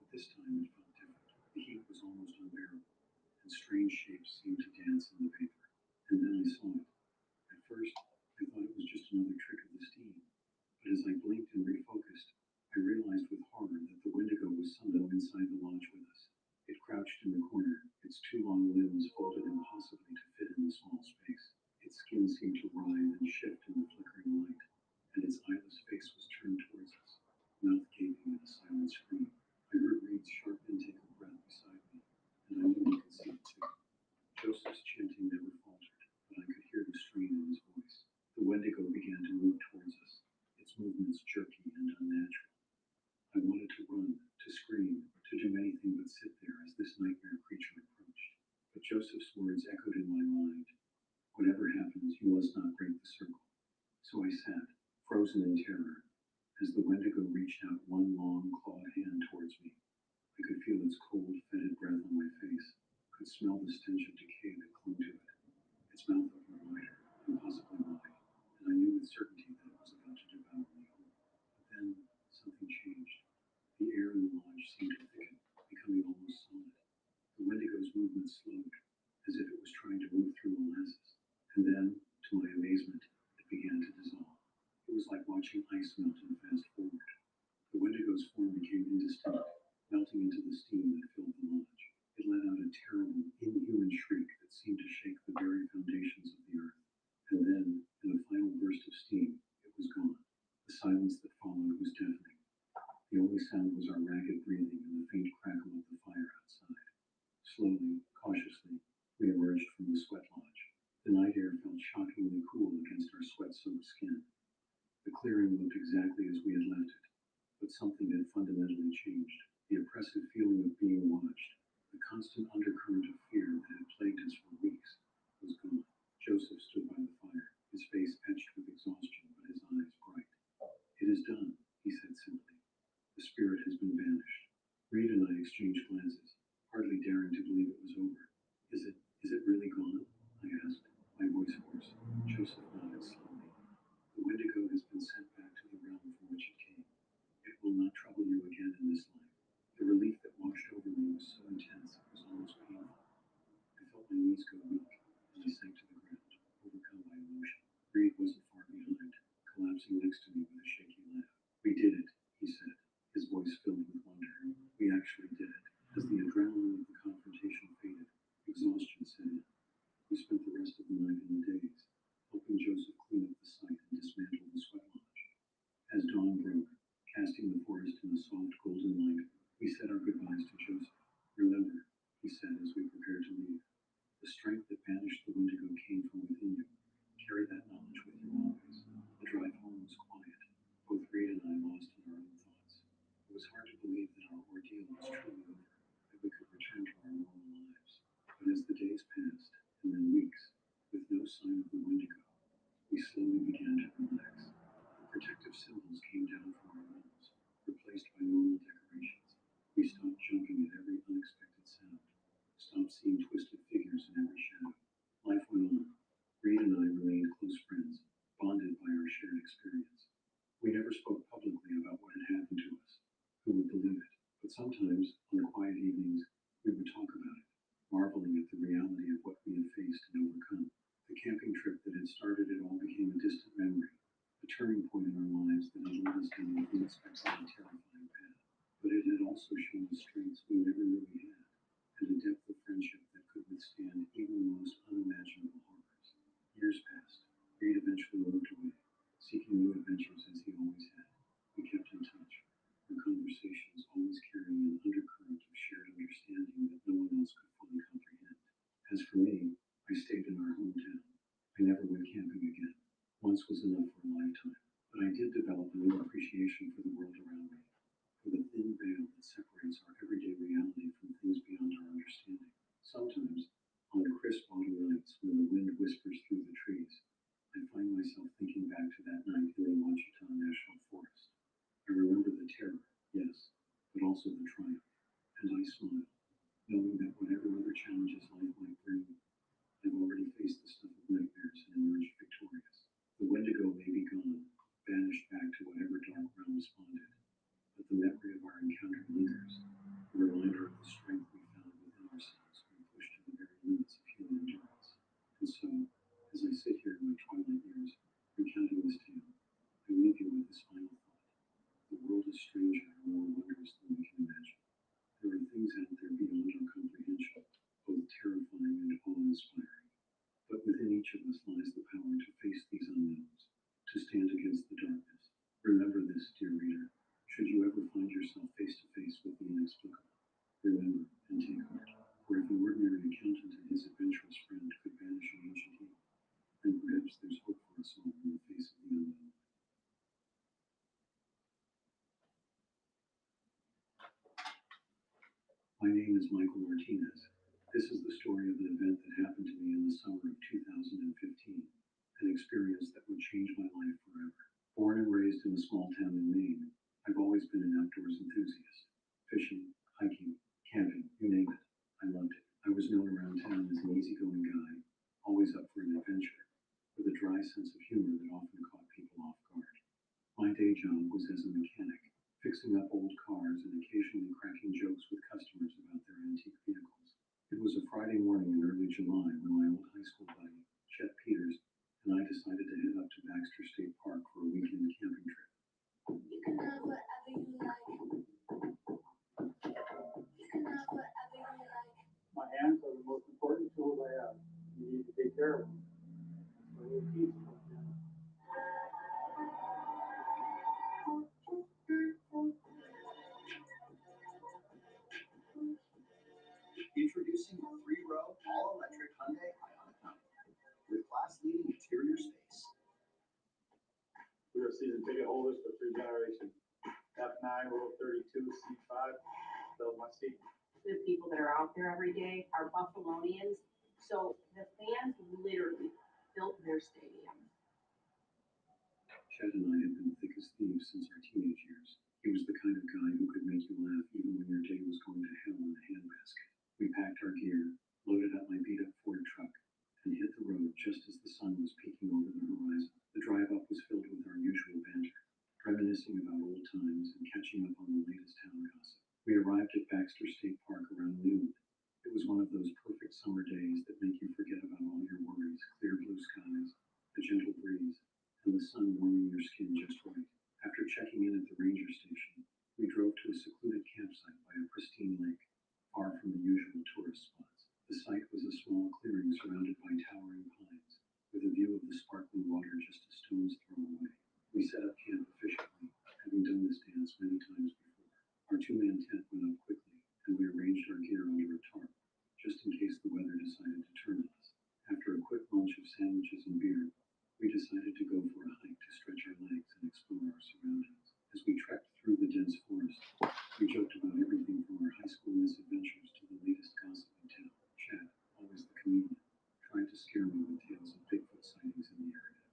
Speaker 4: but this time it felt different. The heat was almost unbearable, and strange shapes seemed to dance in the vapor. And then I saw it. At first, I thought it was just another trick of the steam, but as I blinked and refocused, I realized with horror that the Wendigo was somehow inside the lodge with us. It crouched in the corner, its two long limbs folded impossibly to fit in the small space. Its skin seemed to writhe and shift in the flickering light, and its eyeless face was turned towards us, mouth gaping in a silent scream. I heard Reed's sharp intake of breath beside me, and I knew he could see it too. Joseph's chanting never faltered, but I could hear the strain in his voice. The Wendigo began to move towards us, its movements jerky and unnatural. I wanted to run, to scream, to do anything but sit there as this nightmare creature approached. But Joseph's words echoed in my mind. Whatever happens, you must not break the circle. So I sat, frozen in terror, as the Wendigo reached out one long, clawed hand towards me. I could feel its cold, fetid breath on my face, could smell the stench of decay that clung to it. Its mouth opened wider, impossibly wide, and I knew with certainty that it was about to devour me whole. But then something changed. The air in the lodge seemed to thicken, becoming almost solid. The Wendigo's movement slowed, as if it was trying to move through molasses. And then, to my amazement, it began to dissolve. It was like watching ice melt and fast forward. The Wendigo's form became indistinct, melting into the steam that filled the lodge. It let out a terrible, inhuman shriek that seemed to shake the very foundations of the earth. And then, in a final burst of steam, it was gone. The silence that followed was deafening. The only sound was our ragged breathing and the faint crackle of the fire outside. Slowly, cautiously, we emerged from the sweat lodge. The night air felt shockingly cool against our sweat-soaked skin. The clearing looked exactly as we had left it, but something had fundamentally changed. The oppressive feeling of being watched, the constant undercurrent of fear that had plagued us for weeks, was gone. Joseph stood by the fire, his face etched with exhaustion, but his eyes bright. "It is done," he said simply. "The spirit has been banished." Reed and I exchanged glances, hardly daring to believe it was over. Is it really gone?" I asked, my voice hoarse. Joseph nodded slowly. "The Wendigo has been sent back to the realm from which it came. It will not trouble you again in this life." The relief that washed over me was so intense it was almost painful. I felt my knees go weak, and I sank to the ground, overcome by emotion. Reed wasn't far behind, collapsing next to me with a shaky laugh. "We did it," he said, his voice filled with wonder. "We actually did it." As the adrenaline of the confrontation faded, exhaustion set in. We spent the rest of the night and the days, helping Joseph clean up the site and dismantle the sweat lodge. As dawn broke, casting the forest in a soft golden light, we said our goodbyes to Joseph. "Remember," he said as we prepared to leave, "the strength that banished the Wendigo came from within you. Carry that knowledge with you always." The drive home was quiet, both Reed and I lost in our own thoughts. It was hard to believe that our ordeal was truly over, that we could return to our normal lives. But as the days passed, and then weeks, with no sign of the Wendigo, we slowly began to relax. The protective symbols came down from our walls, replaced by normal decorations. We stopped jumping at every unexpected sound, stopped seeing twisted figures in every shadow. Life went on. Reed and I remained close friends, bonded by our shared experience. We never spoke publicly about what had happened to us. Who would believe it? But sometimes, on quiet evenings, we would talk about it, marveling at the reality of what we had faced and overcome. The camping trip that had started it all became a distant memory, a turning point in our lives that had led us down an unexpected and terrifying path. But it had also shown us strengths we never knew we had, and a depth of friendship that could withstand even the most unimaginable horrors. Years passed. Reed eventually moved away, seeking new adventures as he always had. We kept in touch, our conversations always carrying an undercurrent of shared understanding that no one else could fully comprehend. As for me, I stayed in our hometown. I never went camping again. Once was enough for a lifetime. But I did develop a new appreciation for the world around me, for the thin veil that separates our everyday reality from things beyond our understanding. Sometimes, on crisp autumn nights when the wind whispers through the trees, I find myself thinking back to that night in the Ouachita National Forest. I remember the terror, Yes, but also the triumph. And I smile, knowing that whatever other challenges life might bring, I've already faced the stuff of nightmares and emerged victorious. The Wendigo may be gone, banished back to whatever dark realm spawned it, but the memory of our encounter lingers, a reminder of the strength we found within ourselves when pushed to the very limits of human endurance. And so, as I sit here in my twilight years, recounting this tale, I leave you with this final thought. The world is stranger and more wondrous than we can imagine. There are things out there beyond our comprehension, both terrifying and awe-inspiring. But within each of us lies the power to face these unknowns, to stand against the darkness. Remember this, dear reader, should you ever find yourself face to face with the inexplicable. Remember and take heart, for if an ordinary accountant and his adventurous friend could banish an ancient evil, then perhaps there's hope for us all in the face of the unknown. My name is Michael Martinez. This is the story of an event that happened to me in the summer of 2015, an experience that would change my life forever. Born and raised in a small town in Maine, I've always been an outdoors enthusiast. Fishing, hiking, camping, you name it. I loved it. I was known around town as an easygoing guy, always up for an adventure, with a dry sense of humor that often caught people off guard. My day job was as a mechanic, fixing up old cars and occasionally cracking jokes with customers about their antique vehicles. It was a Friday morning in early July when my old high school buddy, Chet Peters, and I decided to head up to Baxter State Park for a weekend camping trip.
Speaker 7: You can have whatever you like. You can have whatever you like.
Speaker 9: My hands are the most important tools I have. You need to take care of them. That's where your teeth come in.
Speaker 3: Introducing a three-row, all-electric Hyundai Ioniq 9 with class-leading interior space.
Speaker 9: We are season ticket holders for 3 generations. F9, row 32, C5, filled my seat.
Speaker 5: The people that are out there every day are Buffalonians, so the fans literally built their stadium.
Speaker 4: Chet and I had been thick as thieves since our teenage years. He was the kind of guy who could make you laugh even when your day was going to hell in a handbasket. We packed our gear, loaded up my beat-up Ford truck, and hit the road just as the sun was peeking over the horizon. The drive up was filled with our usual banter, reminiscing about old times and catching up on the latest town gossip. We arrived at Baxter State Park around noon. It was one of those perfect summer days that make you forget about all your worries, clear blue skies, a gentle breeze, and the sun warming your skin just right. After checking in at the ranger station, we drove to a secluded campsite by a pristine lake, far from the usual tourist spots. The site was a small clearing surrounded by towering pines, with a view of the sparkling water just a stone's throw away. We set up camp efficiently, having done this dance many times before. Our two-man tent went up quickly, and we arranged our gear under a tarp, just in case the weather decided to turn on us. After a quick lunch of sandwiches and beer, we decided to go for a hike to stretch our legs and explore our surroundings. As we trekked through the dense forest, we joked about everything from our high school misadventures to the latest gossip in town. Chad, always the comedian, tried to scare me with tales of Bigfoot sightings in the area.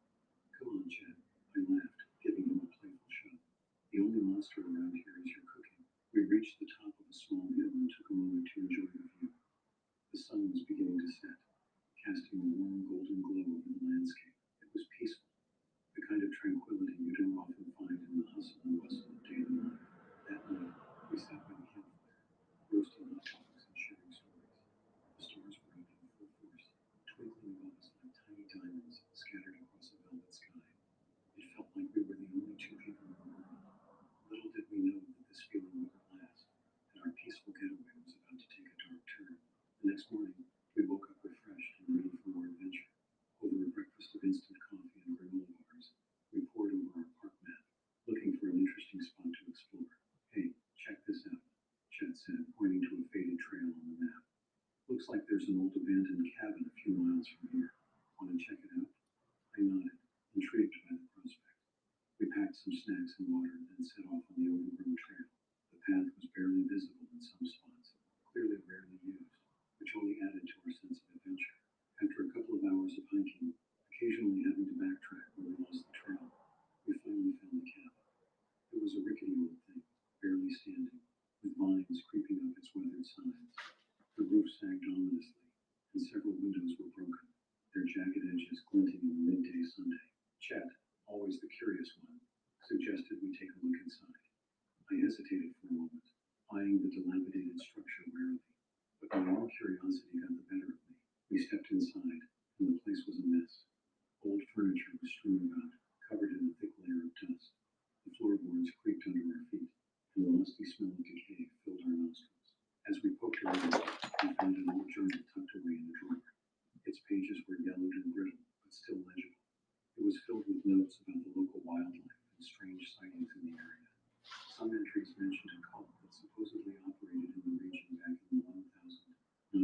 Speaker 4: Come on, Chad, I laughed, giving him a playful shove. The only monster around here is your cooking. We reached the top of a small hill and took a moment to enjoy the view. The sun was beginning to set, casting a warm golden glow over the landscape. It was peaceful, the kind of tranquility you don't often find in the hustle and bustle of daily life. That night, we sat by the campfire, roasting hot dogs and sharing stories. The stars were up in full force, twinkling above us like tiny diamonds scattered across a velvet sky. It felt like we were the only two people in the world. Little did we know that this feeling wouldn't last, and our peaceful getaway was about to take a dark turn. The next morning, we woke up refreshed and ready for more adventure. Over a breakfast of instant coffee and granola bars, we pored over our park map, looking for an interesting spot to explore. Hey, check this out, Chet said, pointing to a faded trail on the map. Looks like there's an old abandoned cabin a few miles from here. Want to check it out? I nodded, intrigued by the prospect. We packed some snacks and water and then set off on the overgrown trail. The path was barely visible in some spots, clearly rarely used, which only added to our sense of adventure. After a couple of hours of hiking, occasionally having to backtrack where we lost the trail, we finally found the cabin. It was a rickety old thing, barely I hesitated for a moment, eyeing the dilapidated structure warily, but my own curiosity got the better of me. We stepped inside, and the place was a mess. Old furniture was strewn about, covered in a thick layer of dust. The floorboards creaked under our feet, and the musty smell of decay filled our nostrils. As we poked around, we found an old journal tucked away in a drawer. Its pages were yellowed and brittle, but still legible. It was filled with notes about the local wildlife and strange sightings in the area. Some entries mentioned a cult that supposedly operated in the region back in the 1972.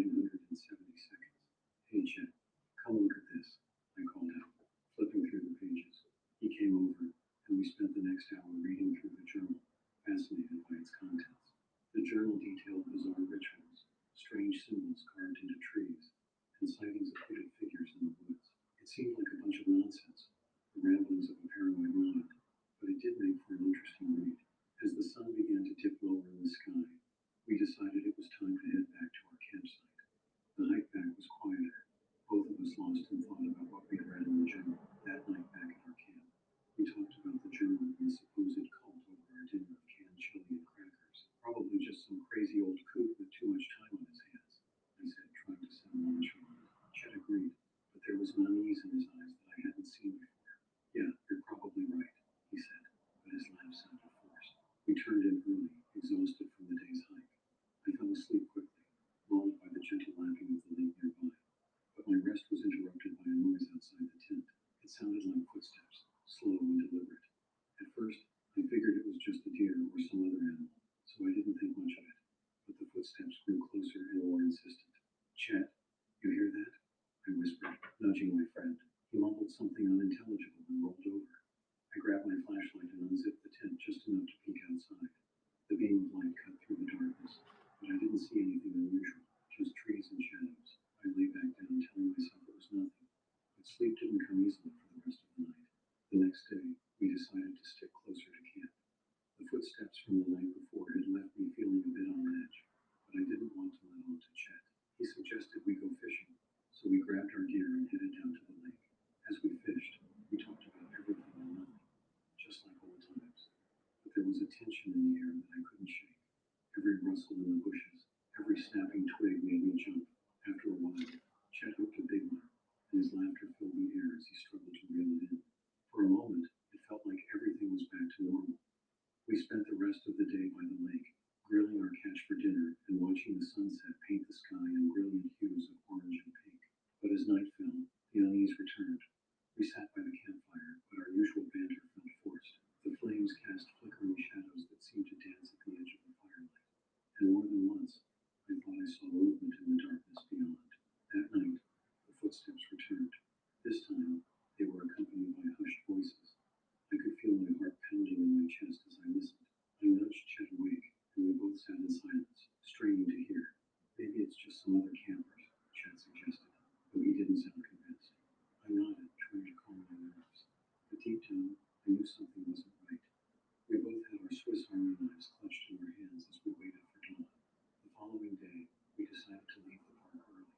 Speaker 4: Hey, Chet, come look at this, I called out, flipping through the pages. He came over, and we spent the next hour reading through the journal, fascinated by its contents. The journal detailed bizarre rituals, strange symbols carved into trees, and sightings of hooded figures in the woods. It seemed like a bunch of nonsense, the ramblings of a paranoid mind, but it did make for an interesting read. As the sun began to dip lower in the sky, we decided it was time to head back to our campsite. The hike back was quieter, both of us lost in thought about what we'd read in the journal. That night back at our camp, we talked about the journal and the supposed cult over our dinner of canned chili and crackers. Probably just some crazy old coot with too much time on his hands, I said, trying to sound nonchalant. Chet agreed, but there was an unease in his eyes that I hadn't seen before. Yeah, you're probably right, he said, but his laugh sounded forced. We turned in early, exhausted from the day's hike. I fell asleep quickly, lulled by the gentle lapping of the lake nearby. But my rest was interrupted by a noise outside the tent. It sounded like footsteps, slow and deliberate. At first, I figured it was just a deer or some other animal, so I didn't think much of it. But the footsteps grew closer and more insistent. Chet, you hear that? I whispered, nudging my friend. He mumbled something unintelligible and rolled over. I grabbed my flashlight and unzipped the tent just enough to peek outside. The beam of light cut through the darkness, but I didn't see anything unusual, just trees and shadows. I lay back down, telling myself it was nothing, but sleep didn't come easily for the rest of the night. The next day, we decided to stick closer to camp. The footsteps from the night before had left me feeling a bit on edge, but I didn't want to let on to Chet. He suggested we go fishing, so we grabbed our gear and headed down to the lake. As we fished, we talked about everything and nothing, just like old times. But there was a tension in the air that I couldn't shake. Every rustle in the bushes, every snapping twig made me jump. After a while, Chet hooked a big one, and his laughter filled the air as he struggled to reel it in. For a moment, it felt like everything was back to normal. We spent the rest of the day by the lake, grilling our catch for dinner and watching the sunset paint the sky in brilliant hues of orange and pink. But as night fell, the unease returned. We sat by the campfire, but our usual banter felt forced. The flames cast flickering shadows that seemed to dance at the edge of the firelight. And more than once, I thought I saw movement in the darkness beyond. That night, the footsteps returned. This time, they were accompanied by hushed voices. I could feel my heart pounding in my chest as I listened. I nudged Chet awake, and we both sat in silence, straining to hear. Maybe it's just some other campers, Chet suggested, though he didn't sound convinced. I nodded, trying to calm my nerves. But deep down, I knew something wasn't right. We both had our Swiss Army knives clutched in our hands as we waited for dawn. The following day, we decided to leave the park early.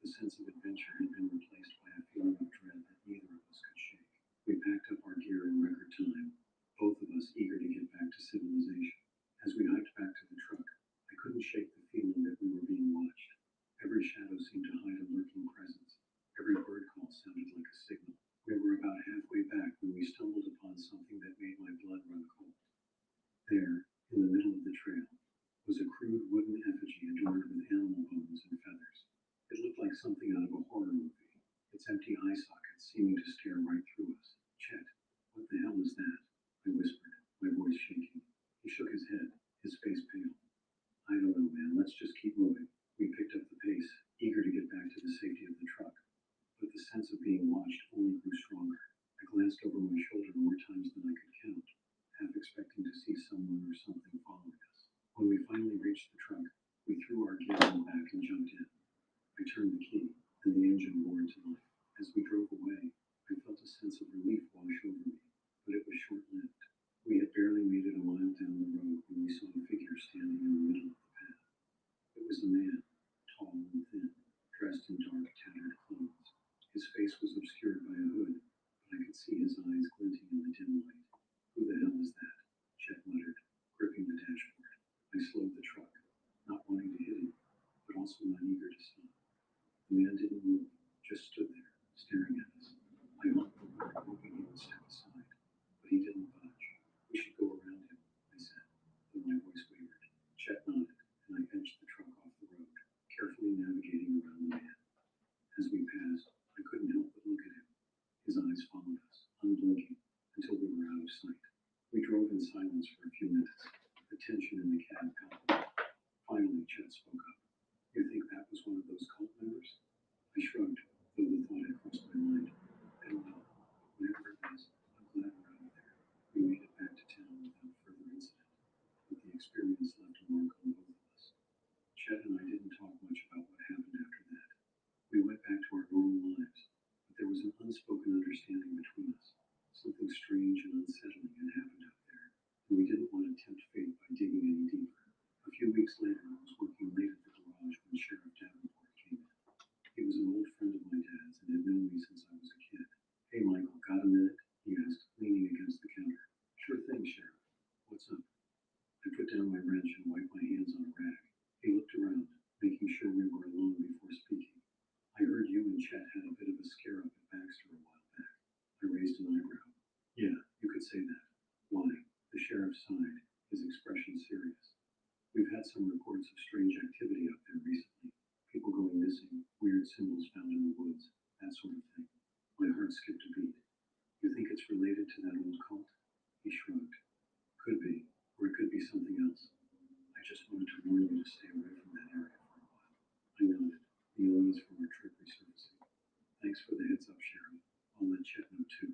Speaker 4: The sense of adventure had been replaced by a feeling of dread that neither of us could shake. We packed up our gear in record time, both of us eager to get back to civilization. As we hiked back to the truck, I couldn't shake the feeling that we were being watched. Every shadow seemed to hide a lurking presence. Every bird call sounded like a signal. We were about halfway back when we stumbled upon something that made my blood run cold. There, in the middle of the trail, was a crude wooden effigy adorned with animal bones and feathers. It looked like something out of a horror movie, its empty eye sockets seeming to stare right through us. Chet, what the hell is that? I whispered, my voice shaking. He shook his head, his face pale. I don't know, man. Let's just keep moving. We picked up the pace, eager to get back to the safety of the truck. But the sense of being watched only grew stronger. I glanced over my shoulder more times than I could count, half expecting to see someone or something following us. When we finally reached the truck, we threw our gear in the back and jumped in. I turned the key, and the engine roared to life. As we drove away, I felt a sense of relief wash over me, but it was short-lived. We had barely made it a mile down the road when we saw a figure standing in the middle of the path. It was a man, tall and thin, dressed in dark, tattered clothes. His face was obscured by a hood, but I could see his eyes glinting in the dim light. Who the hell is that? Chet muttered, gripping silence for a few minutes. The tension in the cab palpable. Finally, Chet spoke up. You think that was one of those cult members? I shrugged, though the thought had crossed my mind. I don't know. Whatever it was, I'm glad we're out of there. We made it back to town without further incident, but the experience left a mark on both of us. Chet and I didn't talk much about what happened after that. We went back to our normal lives, but there was an unspoken understanding between us. Something strange and unsettling had happened out there, and we didn't want to tempt fate by digging any deeper. A few weeks later, I was working late at the garage when Sheriff Davenport came in. He was an old friend of my dad's and had known me since I was a kid. Hey, Michael, got a minute? He asked, leaning against the counter. Sure thing, Sheriff. What's up? I put down my wrench and wiped my hands on a rag. He looked around, making sure we were alone before speaking. I heard you and Chet had a bit of a scare up at Baxter a while back. I raised an eyebrow. Yeah, you could say that. Why? The sheriff sighed, his expression serious. We've had some reports of strange activity out there recently. People going missing, weird symbols found in the woods, that sort of thing. My heart skipped a beat. You think it's related to that old cult? He shrugged. Could be, or it could be something else. I just wanted to warn you to stay away from that area for a while. I nodded, the unease from our trip resurfacing. Thanks for the heads up, Sheriff. I'll let Chet know too.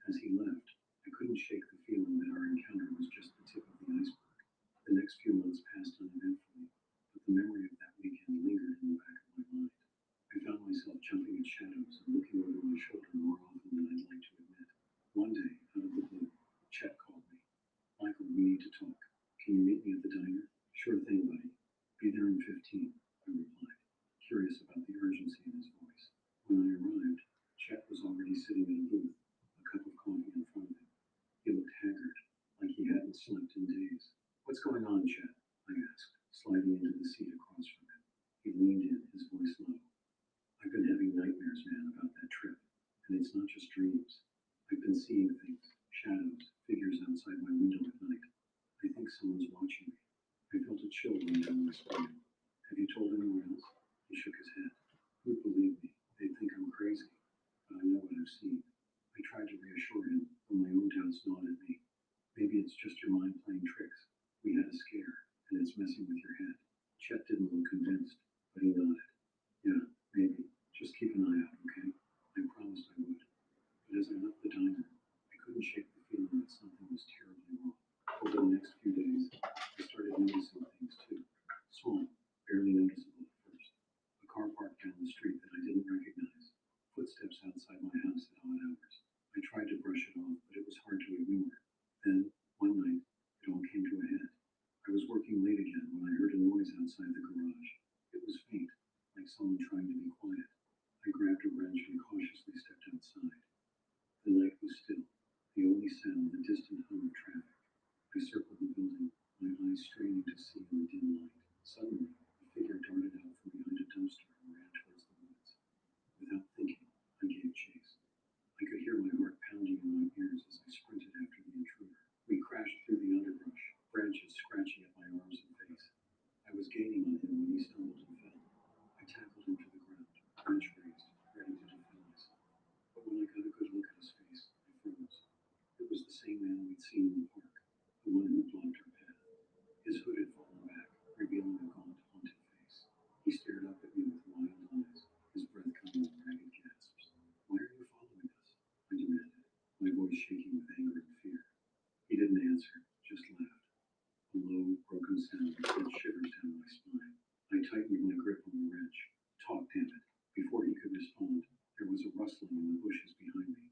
Speaker 4: As he left, I couldn't shake the feeling that our encounter was just the tip of the iceberg. The next few months passed uneventfully, but the memory of that weekend lingered in the back of my mind. I found myself jumping at shadows and looking over my shoulder more often than I'd like to admit. One day, out of the blue, Chet called me. Michael, we need to talk. Can you meet me at the diner? Sure thing, buddy. Be there in 15, I replied, curious about the urgency in his voice. When I arrived, Chet was already sitting in a booth, a cup of coffee in front of him. He looked haggard, like he hadn't slept in days. What's going on, Chet? I asked, sliding into the seat across from him. He leaned in, his voice low. I've been having nightmares, man, about that trip. And it's not just dreams. I've been seeing things, shadows, figures outside my window at night. I think someone's watching me. I felt a chill run down my spine. Have you told anyone else? He shook his head. Who'd believe me? They'd think I'm crazy. But I know what I've seen. I tried to reassure him, but my own doubts gnawed at me. Maybe it's just your mind playing tricks. We had a scare, and it's messing with your head. Chet didn't look convinced, but he nodded. Yeah, maybe. Just keep an eye out, okay? I promised I would. But as I left the diner, I couldn't shake the feeling that something was terribly wrong. Over the next few days, I started noticing things too. Small, barely noticeable at first. A car parked down the street that I didn't recognize. Footsteps outside my house at odd hours. I tried to brush it off, but it was hard to ignore. Then, one night, it all came to a head. I was working late again when I heard a noise outside the garage. It was faint, like someone trying to be quiet. I grabbed a wrench and cautiously stepped outside. The night was still, the only sound the distant hum of traffic. I circled the building, my eyes straining to see in the dim light. Suddenly, a figure darted out from behind a dumpster and ran towards the woods. Without thinking, I gave chase. I could hear my heart pounding in my ears as I sprinted after the intruder. We crashed through the underbrush, branches scratching at my arms and face. I was gaining on him when he stumbled and fell. I tackled him to the ground, wrench raised, ready to defend myself. But when I got a good look at his face, I froze. It was the same man we'd seen in the park, the one who blocked our path. His hood had fallen back, revealing a gaunt, haunted face. He stared up at me with wild eyes, his breath coming in ragged gasps. Why are you following us? I demanded, my voice shaking with anger and fear. He didn't answer, just laughed. A low, broken sound that sent shivers down my spine. I tightened my grip on the wrench. Talk, damn it. Before he could respond, there was a rustling in the bushes behind me.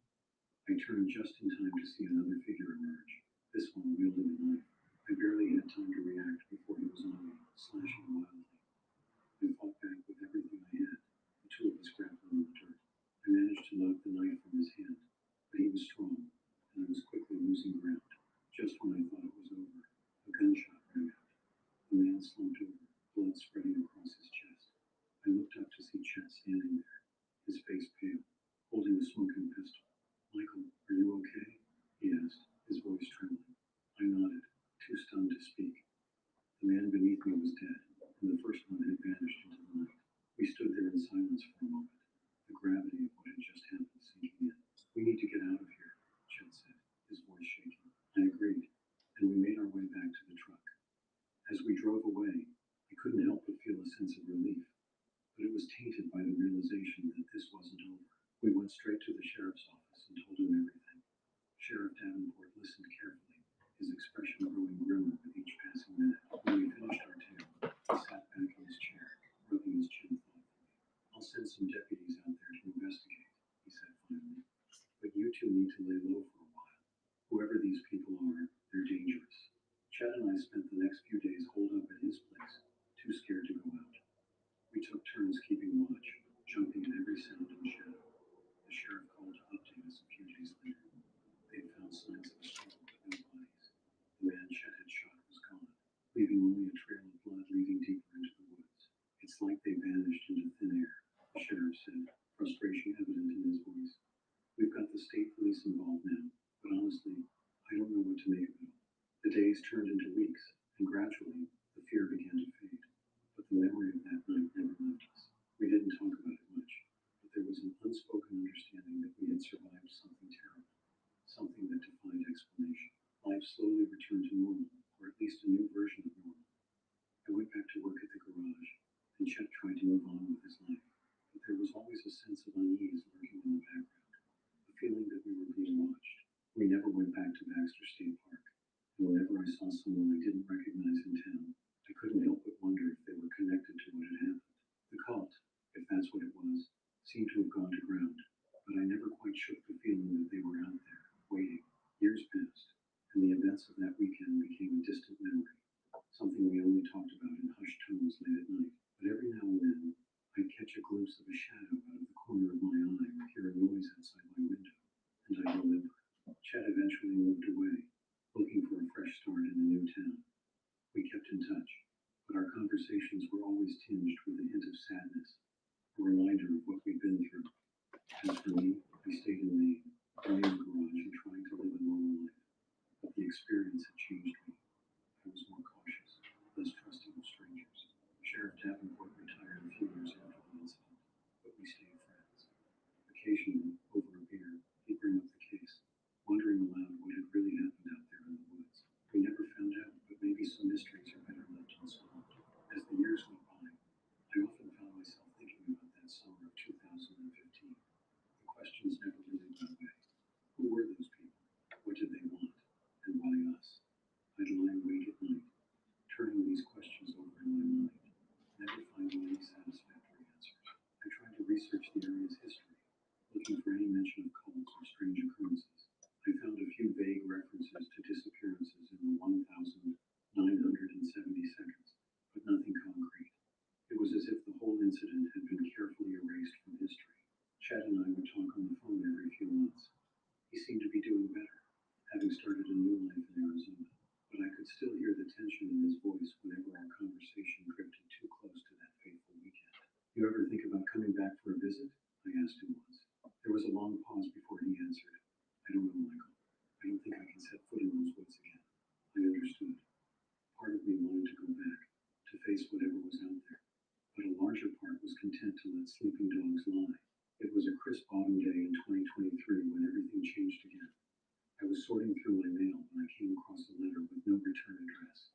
Speaker 4: I turned just in time to see another figure emerge, this one wielding a knife. I barely had time to react before he was on me, slashing wildly. I fought back with everything I had. The two of us grappled in the dirt. I managed to knock the knife from his hand, but he was strong, and I was quickly losing ground. Just when I thought it was over, a gunshot rang out. The man slumped over, blood spreading across his chest. I looked up to see Chet standing there, his face pale, holding a smoking pistol. Michael, are you okay? He asked, his voice trembling. I nodded, too stunned to speak. The man beneath me was dead, and the first one had vanished into the night. We stood there in silence for a moment, the gravity of what had just happened sinking in. We need to get out of here, Chet said, his voice shaking. I agreed, and we next few days holed up at his place, too scared to go out. We took turns keeping watch, jumping at every sound and shadow. The sheriff called to update us a few days later. They had found signs of a struggle but no bodies. The man Chet had shot was gone, leaving only a trail of blood leading deeper into the woods. It's like they vanished into thin air, the sheriff said, frustration evident in his voice. We've got the state police involved now, but honestly, I don't know what to make of it all. The days turned into weeks, and gradually, the fear began to fade. But the memory of that night never left us. We didn't talk about it much, but there was an unspoken understanding that we had survived something terrible, something that defied explanation. Life slowly returned to normal, or at least a new version of normal. I went back to work at the garage, and Chet tried to move on with his life, but there was always a sense of unease lurking in the background, a feeling that we were being watched. We never went back to Baxter State Park, and whenever I saw someone I didn't recognize in town, I couldn't help but wonder if they were connected to what had happened. The cult, if that's what it was, seemed to have gone to ground, but I never quite shook the feeling that they were out there, waiting. Years passed, and the events of that weekend became a distant memory, something we only talked about in hushed tones late at night. But every now and then, I'd catch a glimpse of a shadow out of the corner of my eye or hear a noise outside my window, and I'd remember. Chet eventually moved away, looking for a fresh start in a new town. We kept in touch, but our conversations were always tinged with a hint of sadness, a reminder of what we'd been through. As for me, I stayed in Maine, running the garage and trying to live a normal life. But the experience had changed me. I was more cautious, less trusting of strangers. Sheriff Davenport retired a few years after the incident, but we stayed friends. Occasionally, over a beer, he'd bring up the case, wondering aloud what had really happened out there in the woods. We never found out, but maybe some mysteries are better left unsolved. As the years went by, I often found myself thinking about that summer of 2015. The questions never really went away. Who were those people? What did they want? And why us? I'd lie awake at night, turning these questions over in my mind, never finding any satisfactory answers. I tried to research the area's history, looking for any mention of cults or strange occurrences. I found a few vague references to disappearances in the 1,970 seconds, but nothing concrete. It was as if the whole incident had been carefully erased from history. Chet and I would talk on the phone every few months. He seemed to be doing better, having started a new life in Arizona, but I could still hear the tension in his voice whenever our conversation drifted too close to that fateful weekend. You ever think about coming back for a visit? I asked him once. There was a long pause before he answered. I don't know, Michael. I don't think I can set foot in those woods again. I understood. Part of me wanted to go back, to face whatever was out there, but a larger part was content to let sleeping dogs lie. It was a crisp autumn day in 2023 when everything changed again. I was sorting through my mail when I came across a letter with no return address.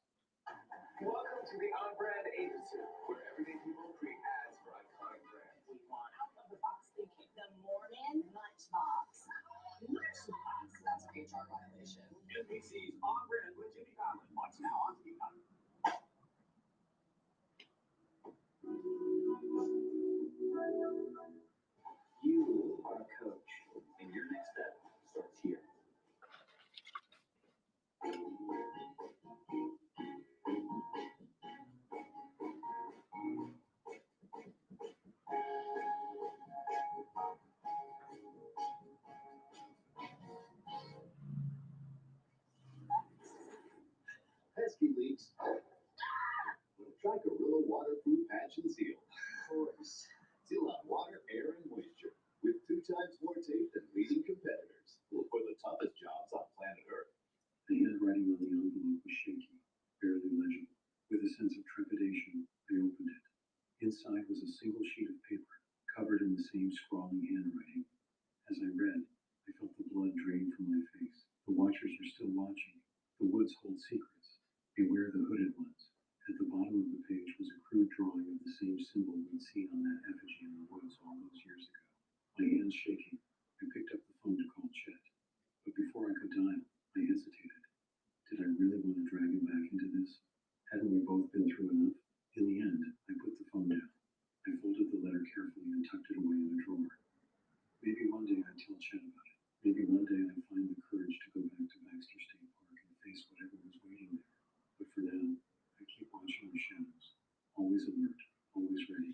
Speaker 3: Welcome to the On Brand Agency, where everyday people create ads for iconic brands.
Speaker 5: We want out of the box thinking. The morning lunchbox. Lunchbox. That's a HR violation.
Speaker 3: NBC's On Brand with Jimmy Fallon. Watch now on Peacock. You are a coach, and your next step starts here. Pesky leaks. Try Gorilla Waterproof Patch and Seal. Of course. Seal out water, air, and moisture with 2 times more tape than leading competitors. For the toughest jobs on planet Earth.
Speaker 4: The handwriting on the envelope was shaky, barely legible. With a sense of trepidation, I opened it. Inside was a single sheet of paper, covered in the same scrawling handwriting. As I read, I felt the blood drain from my face. The watchers are still watching. The woods hold secrets. Beware the hooded ones. At the bottom of the page was a crude drawing of the same symbol we'd seen on that effigy in the woods all those years ago. My hands shaking, I picked up the phone to call Chet. But before I could dial, I hesitated. Did I really want to drag him back into this? Hadn't we both been through enough? In the end, I put the phone down. I folded the letter carefully and tucked it away in a drawer. Maybe one day I'd tell Chet about it. Maybe one day I'd find the courage to go back to Baxter State Park and face whatever was waiting there. But for now, always alert, always ready.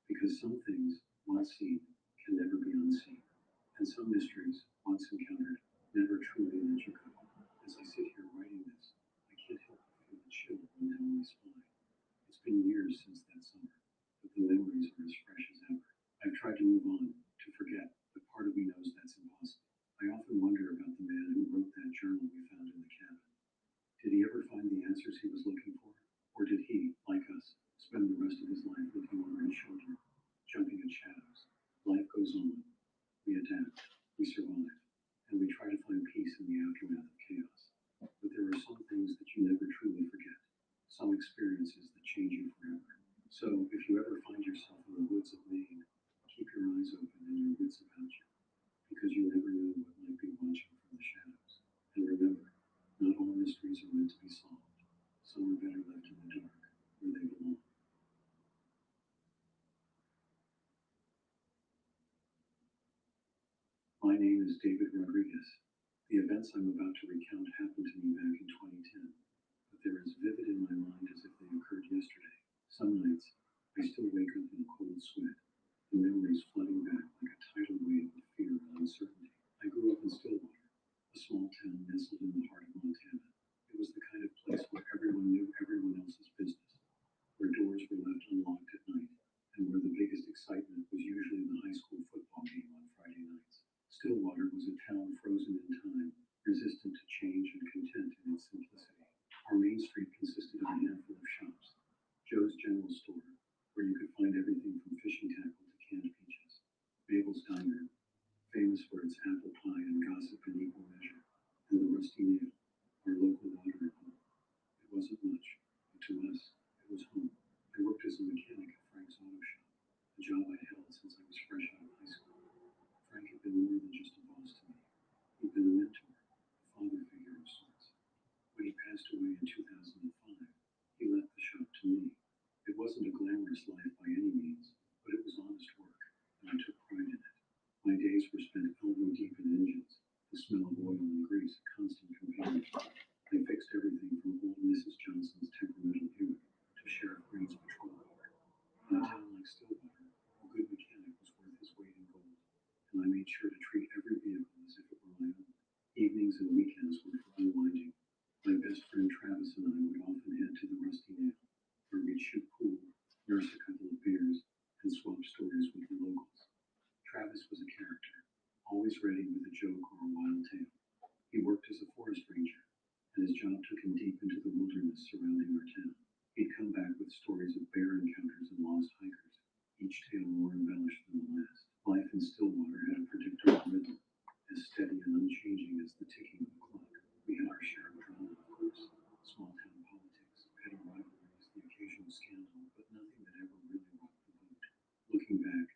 Speaker 4: Because some things, once seen, can never be unseen. And some mysteries, once encountered, never truly let you go. As I sit here writing this, I can't help but feel a chill run down my spine. It's been years since that summer, but the memories are as fresh as ever. I've tried to move on, to forget, but part of me knows that's impossible. I often wonder about the man who wrote that journal we found in the cabin. Did he ever find the answers he was looking for? Or did he, like us, spend the rest of his life looking over his shoulder, jumping at shadows? Life goes on. We adapt, we survive, and we try to find peace in the aftermath of chaos. But there are some things that you never truly forget, some experiences that change you forever. So if you ever find yourself in the woods of Maine, keep your eyes open and your wits about you, because you never know what might be watching from the shadows. And remember, not all mysteries are meant to be solved. Some are better left in the dark, where they belong. My name is David Rodriguez. The events I'm about to recount happened to me back in 2010, but they're as vivid in my mind as if they occurred yesterday. Some nights, I still wake up in a cold sweat, the memories flooding back like a tidal wave of fear and uncertainty. I grew up in Stillwater, a small town nestled in the heart of Montana. It was the kind of place where everyone knew everyone else's business, where doors were left unlocked at night, and where the biggest excitement was usually the high school football game on Friday nights. Stillwater was a town frozen in time, resistant to change and content in its simplicity. Our main street consisted of a handful of shops: Joe's General Store, where you could find everything from fishing tackle to canned peaches; Mabel's Diner, famous for its apple pie and gossip in equal measure; and the Rusty Nail, our local watering hole. It wasn't much, but to us, it was home. I worked as a mechanic at Frank's Auto Shop, a job I'd held since I was fresh out of high school. Frank had been more than just a boss to me. He'd been a mentor, a father figure of sorts. When he passed away in 2005, he left the shop to me. It wasn't a glamorous life by any means, but it was honest work, and I took pride in it. My days were spent elbow deep in engines, the smell of oil and grease a constant companion. I fixed everything from old Mrs. Johnson's temperamental Buick to Sheriff Green's patrol car. In a town like Stillwater, a good mechanic was worth his weight in gold, and I made sure to treat every vehicle as if it were my own. Evenings and weekends were for unwinding. My best friend Travis and I would often head to the Rusty Nail, where we'd shoot pool, nurse a couple of beers, and swap stories with the locals. Travis was a character, always ready with a joke or a wild tale. He worked as a forest ranger, and his job took him deep into the wilderness surrounding our town. He'd come back with stories of bear encounters and lost hikers, each tale more embellished than the last. Life in Stillwater had a predictable rhythm, as steady and unchanging as the ticking of a clock. We had our share of drama, of course: small town politics, petty rivalries, the occasional scandal, but nothing that ever really rocked the boat. Looking back,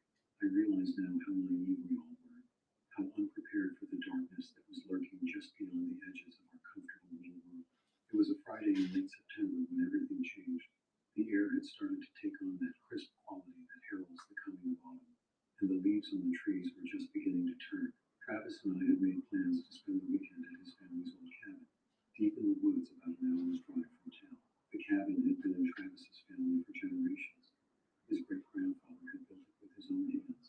Speaker 4: I realize now how naive we all were, how unprepared for the darkness that was lurking just beyond the edges of our comfortable little world. It was a Friday in late September when everything changed. The air had started to take on that crisp quality that heralds the coming of autumn, and the leaves on the trees were just beginning to turn. Travis and I had made plans to spend the weekend at his family's old cabin, deep in the woods about an hour's drive from town. The cabin had been in Travis's family for generations. His great-grandfather had built it with his own hands,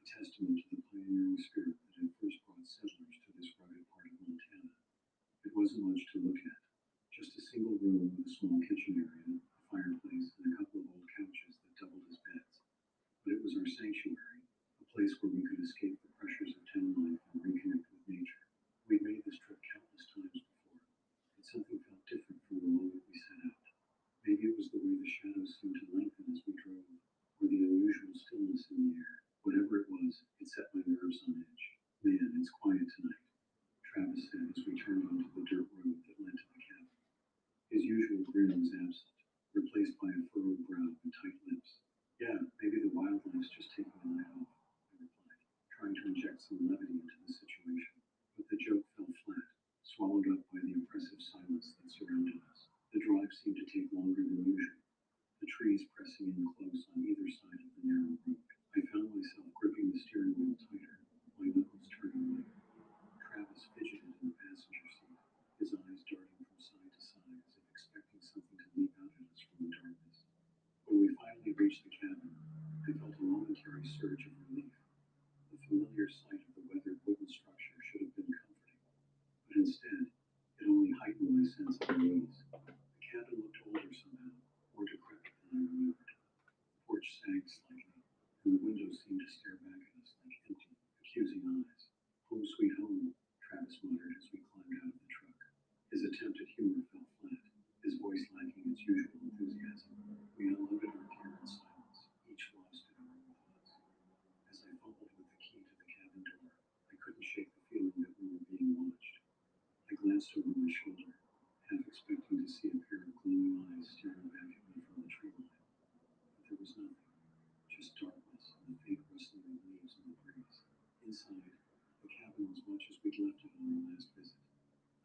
Speaker 4: a testament to the pioneering spirit that had first brought settlers to this rugged part of Montana. It wasn't much to look at, just a single room with a small kitchen area, a fireplace, and a couple of old couches that doubled as beds. But it was our sanctuary, a place where we could escape the pressures of town life and reconnect with nature. We'd made this trip countless times before, but something felt different from the moment we set out. Maybe it was the way the shadows seemed to lengthen as we drove, or the unusual stillness in the air. Whatever it was, it set my nerves on edge. Man, it's quiet tonight, Travis said as we turned onto the dirt road that led to the cabin. His usual grin was absent, replaced by a furrowed brow and tight lips. Yeah, maybe the wildlife's just taking a night off, I replied, trying to inject some levity into the situation. But the joke fell flat, swallowed up by the oppressive silence that surrounded us. The drive seemed to take longer than usual, the trees pressing in close on either side of the narrow road. I found myself gripping the steering wheel tighter, my knuckles turning white. Travis fidgeted in the passenger seat, his eyes darting from side to side as if expecting something to leap out at us from the darkness. When we surge of relief. The familiar sight of the weathered wooden structure should have been comforting, but instead, it only heightened my sense of unease. The cabin looked older somehow, more decrepit than I remembered. The porch sagged slightly, and the windows seemed to stare back at us like empty, accusing eyes. Home sweet home, Travis muttered as we climbed out of the truck. His attempt at humor fell flat, his voice lacking its usual enthusiasm. We unloaded our gear in silence, each lost in our own thoughts. As I fumbled with the key to the cabin door, I couldn't shake the feeling that we were being watched. I glanced over my shoulder, half expecting to see a pair of gleaming eyes staring back at me from the tree line. But there was nothing, just darkness and the faint rustling of leaves in the breeze. Inside, the cabin was much as we'd left it on our last visit.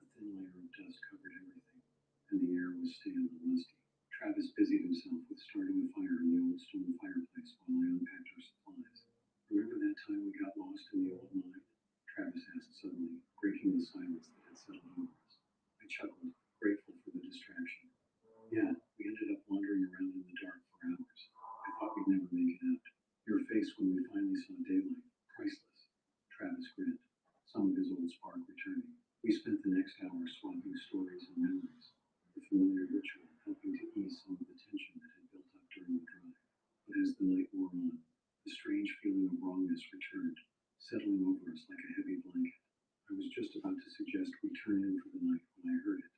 Speaker 4: A thin layer of dust covered everything, and the air was stale and musty. Travis busied himself with starting a fire in the old stone fireplace while I unpacked our supplies. Remember that time we got lost in the old mine? Travis asked suddenly, breaking the silence that had settled over us. I chuckled, grateful for the distraction. Yeah, we ended up wandering around in the dark for hours. I thought we'd never make it out. Your face when we finally saw daylight, priceless. Travis grinned, some of his old spark returning. We spent the next hour swapping stories and memories, the familiar ritual helping to ease some of the tension that had built up during the drive. But as the night wore on, the strange feeling of wrongness returned, settling over us like a heavy blanket. I was just about to suggest we turn in for the night when I heard it,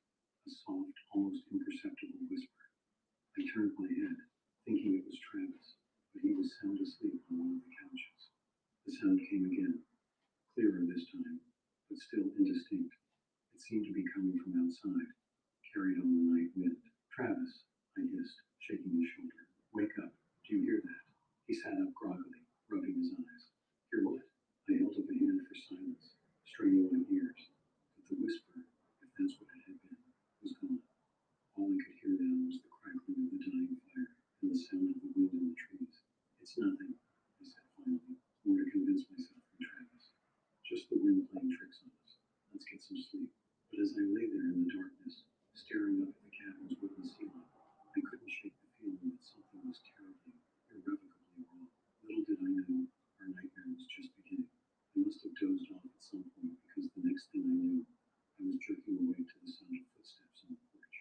Speaker 4: a soft, almost imperceptible whisper. I turned my head, thinking it was Travis, but he was sound asleep on one of the couches. The sound came again, clearer this time, but still indistinct. It seemed to be coming from outside, carried on the night wind. Travis, I hissed, shaking his shoulder. Wake up. Do you hear that? He sat up groggily, rubbing his eyes. Hear what? I held up a hand for silence, straining my ears. But the whisper, if that's what it had been, was gone. All I could hear now was the crackling of the dying fire and the sound of the wind in the trees. It's nothing, I said finally, more to convince myself than Travis. Just the wind playing tricks on us. Let's get some sleep. But as I lay there in the darkness, staring up at the cabin's wooden ceiling, I couldn't shake the feeling that something was terribly, irrevocably wrong. Little did I know, our nightmare was just beginning. I must have dozed off at some point because the next thing I knew, I was jerking awake to the sound of footsteps on the porch.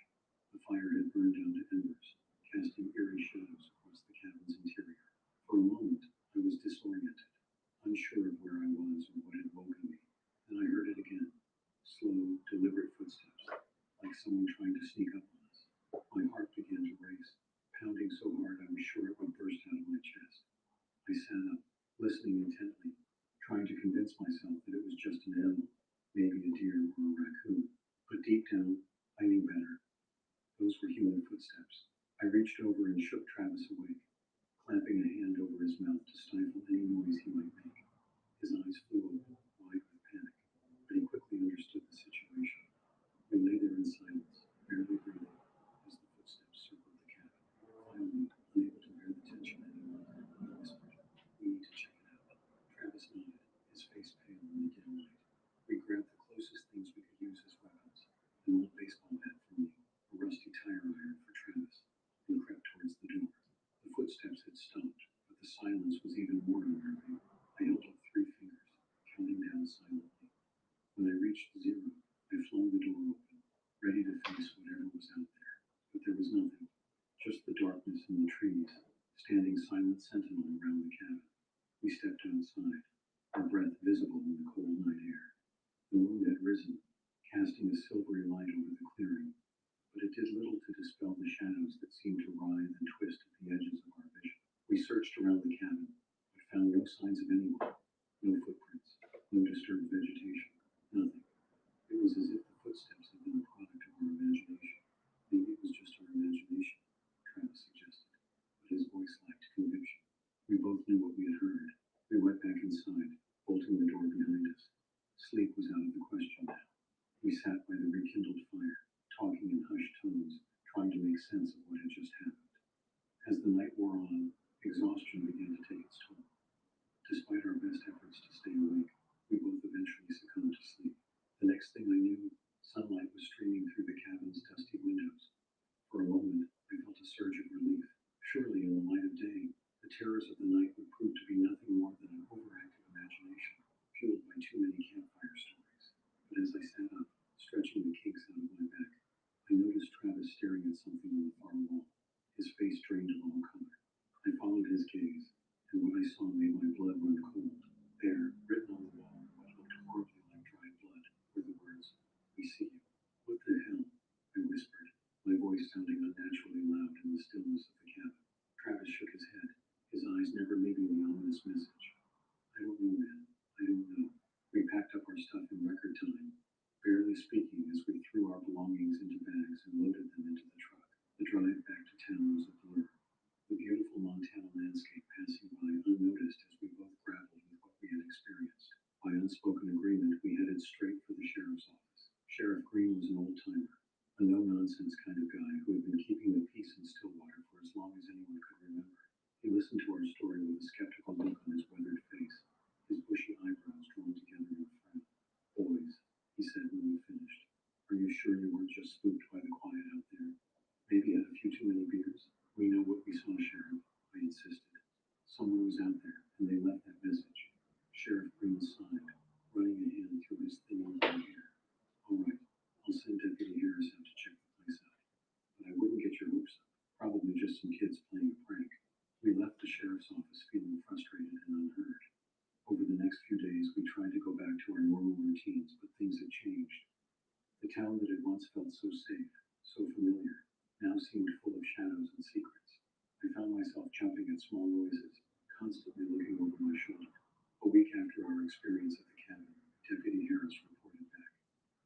Speaker 4: The fire had burned down to embers, casting eerie shadows across the cabin's interior. For a moment, I was disoriented, unsure of where I was or what had woken me. Then I heard it again. Slow, deliberate footsteps, like someone trying to sneak up on us. My heart began to race, pounding so hard I was sure it would burst out of my chest. I sat up, listening intently, trying to convince myself that it was just an animal, maybe a deer or a raccoon. But deep down, I knew better. Those were human footsteps. I reached over and shook Travis awake, clamping a hand over his mouth to stifle any noise he might make. His eyes flew open, wide with panic, but he quickly understood the situation. We lay there in silence, barely breathing, as the footsteps circled the cabin. Finally, unable to bear the tension any longer, I whispered, "We need to check it out." Travis nodded, his face pale in the dim light. We grabbed the closest things we could use as weapons, an old baseball bat for me, a rusty tire iron for Travis, and crept towards the door. The footsteps had stopped, but the silence was even more unnerving. I held up 3 fingers, counting down silently. When I reached 0, I flung the door open, ready to face whatever was out there. But there was nothing, just the darkness and the trees, standing silent sentinel around the cabin. We stepped outside, our breath visible in the cold night air. The moon had risen, casting a silvery light over the clearing, but it did little to dispel the shadows that seemed to writhe and twist at the edges of our vision. We searched around the cabin, but found no signs of anyone, no footprints, no disturbed vegetation, nothing. It was as if the footsteps had been a product of our imagination. Maybe it was just our imagination, Travis suggested, but his voice lacked conviction. We both knew what we had heard. We went back inside, bolting the door behind us. Sleep was out of the question now. We sat by the rekindled fire, talking in hushed tones, trying to make sense of what had just happened. As the night wore on, exhaustion began to take its toll. Despite our best efforts to stay awake, we both eventually succumbed to sleep. The next thing I knew, sunlight was streaming through the cabin's dusty windows. For a moment, I felt a surge of relief. Surely in the light of day, the terrors of the night would prove to be nothing painting on the far wall. His face drained of all color. I followed his gaze, and what I saw made my blood run cold. There, written on the wall, what looked horribly like dried blood, were the words, "We see you." "What the hell?" I whispered, my voice sounding unnaturally loud in the stillness of the cabin. Travis shook his head, his eyes never leaving the ominous message. "I don't know, man. I don't know." We packed up our stuff in record time, barely speaking as we threw our belongings into bags and loaded them into the truck. The drive back to town was a blur. The beautiful Montana landscape passing by unnoticed as we both grappled with what we had experienced. By unspoken agreement, we headed straight for the sheriff's office. Sheriff Green was an old-timer, a no-nonsense kind of guy who had been keeping the peace in Stillwater for as long as anyone could remember. He listened to our story with a skeptical look on his weathered face, his bushy eyebrows drawn together in a frown. "Boys," he said when we finished, "are you sure you weren't just spooked by the quiet out there? Maybe had a few too many beers?" "We know what we saw, Sheriff," I insisted. "Someone was out there, and they left that message." Sheriff Green sighed, running a hand through his thinning gray hair. "All right, I'll send Deputy Harris out to check the place out. But I wouldn't get your hopes up. Probably just some kids playing a prank." We left the sheriff's office feeling frustrated and unheard. Over the next few days, we tried to go back to our normal routines, but things had changed. The town that had once felt so safe, so familiar, now seemed full of shadows and secrets. I found myself jumping at small noises, constantly looking over my shoulder. A week after our experience at the cabin, Deputy Harris reported back.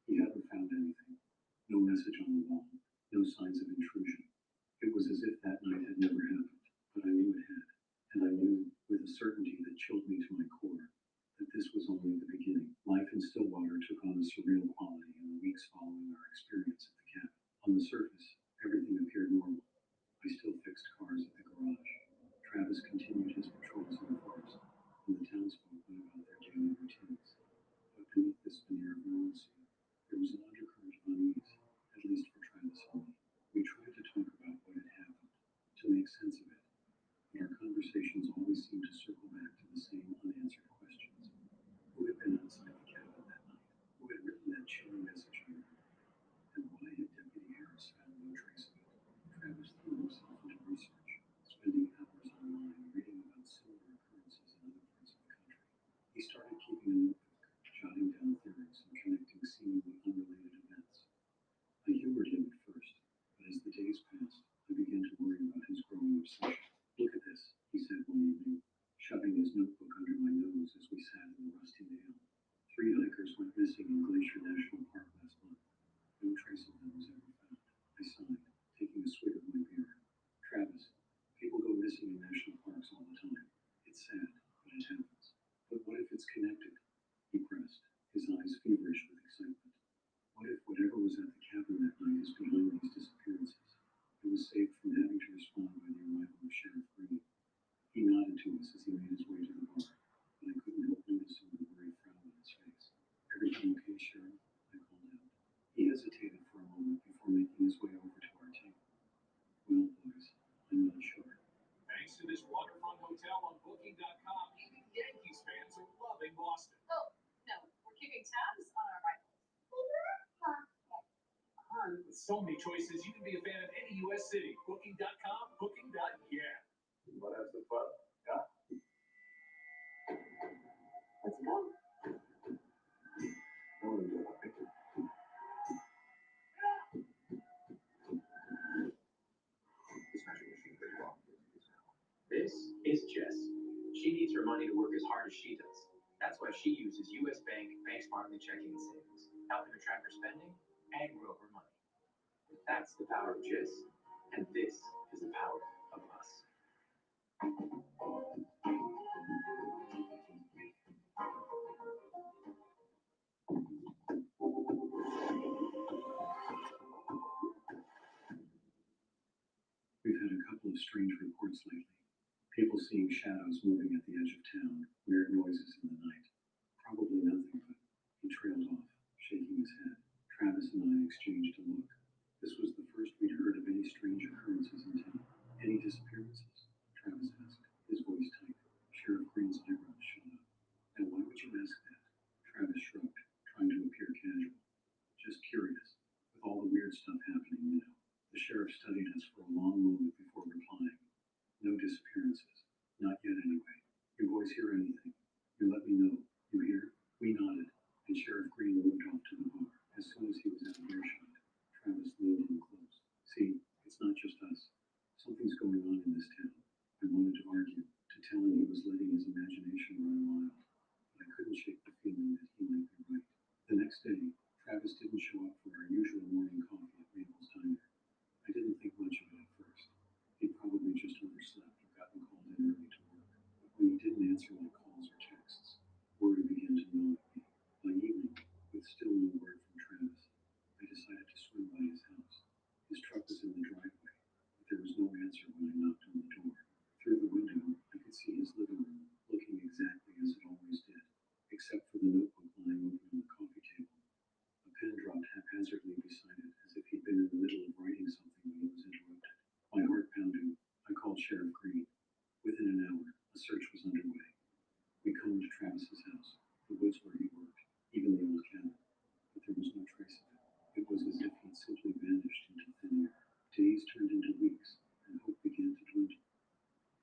Speaker 4: He hadn't found anything. No message on the wall, no signs of intrusion. It was as if that night had never happened, but I knew it had. And I knew, with a certainty that chilled me to my core, that this was only the beginning. Life in Stillwater took on a surreal quality in the weeks following our experience at the cabin. On the surface, everything appeared normal. I still fixed cars at the garage. Travis continued his patrols in the forest, and the townsfolk went about their daily routines. But beneath this veneer of normalcy, there was an undercurrent of unease, at least for Travis and me. We tried to talk about what had happened, to make sense of it, but our conversations always seemed to circle back to the same unanswered questions. Who had been outside the cabin that night? Who had written that chilling message on the wall? And why had Deputy Harris found no trace of it? Travis threw himself into research, spending hours online reading about similar occurrences in other parts of the country. He started keeping a notebook, jotting down theories and connecting seemingly unrelated events. I humored him at first, but as the days passed, I began to worry about his growing obsession. "Look at this," he said one evening, shoving his notebook under my nose as we sat in the rusty nail. 3 hikers went missing in Glacier National Park last month. No trace of them was ever found. I sighed, taking a swig of my beer. "Travis, people go missing in national parks all the time. It's sad, but it happens. But what if it's connected?" He pressed, his eyes feverish with excitement. "What if whatever was at the cabin that night is behind these disappearances?" I was saved from having to respond by the arrival of Sheriff Green. He nodded to us as he made his way to the bar, but I couldn't help noticing the worried frown on his face. "Everything okay, Sheriff?" I called out. He hesitated for a moment before making his way over to our table. "Well, boys, I'm not sure."
Speaker 3: Thanks to this waterfront hotel on Booking.com, even Yankees fans are loving Boston.
Speaker 6: Oh, no, we're keeping tabs on our rivals.
Speaker 3: With so many choices, you can be a fan of any U.S. city. Booking.com, Booking.yeah.
Speaker 9: You wanna have some fun? Yeah?
Speaker 1: Let's go.
Speaker 8: I wanna do it. This magic machine pretty well.
Speaker 10: This is Jess. She needs her money to work as hard as she does. That's why she uses US Bank Smartly Checking and Savings, helping her track her spending and grow her money. That's the power of Jess, and this is the power of us.
Speaker 4: We've had a couple of strange reports lately. People seeing shadows moving at the edge of town, weird noises in the night. Probably nothing, but he trailed off, shaking his head. Travis and I exchanged a look. This was the first we'd heard of any strange occurrences in town. "Any disappearances?" Travis asked, his voice tight. Sheriff Green's eyebrows shot up. "And why would you ask that?" Travis shrugged, trying to appear casual. "Just curious. With all the weird stuff happening, you know." The sheriff studied us Gus, something's going on in this town. I wanted to argue, to tell him he was letting his imagination run wild, but I couldn't shake the feeling that he might be right. The next day, Travis didn't show up for our usual morning coffee at Mabel's Diner. I didn't think much of it at first. He'd probably just overslept or gotten called in early to work. But when he didn't answer my calls or texts, worry began to gnaw at me. By evening, with still no word from Travis, I decided to swing by his house. His truck was in the driveway, but there was no answer when I knocked on the door. Through the window, I could see his living room, looking exactly as it always did, except for the notebook lying open on the coffee table. A pen dropped haphazardly beside it, as if he'd been in the middle of writing something when he was interrupted. My heart pounding, I called Sheriff Green. Within an hour, a search was underway. We combed Travis's house, the woods where he worked, even the old cabin, but there was no trace of it. It was as if he'd simply vanished into thin air. Days turned into weeks, and hope began to dwindle.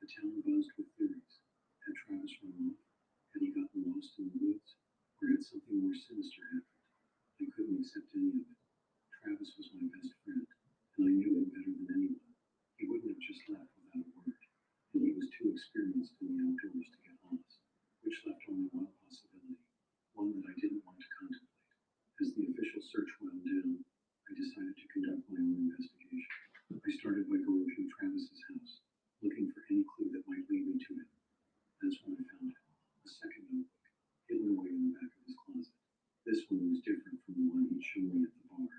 Speaker 4: The town buzzed with theories. Had Travis run off? Had he gotten lost in the woods? Or had something more sinister happened? I couldn't accept any of it. Travis was my best friend, and I knew him better than anyone. He wouldn't have just left without a word, and he was too experienced in the outdoors to get lost, which left only one possibility, one that I didn't want to contemplate. As the official search wound down, I decided to conduct my own investigation. I started by going through Travis's house, looking for any clue that might lead me to him. That's when I found it, a second notebook, hidden away in the back of his closet. This one was different from the one he'd shown me at the bar.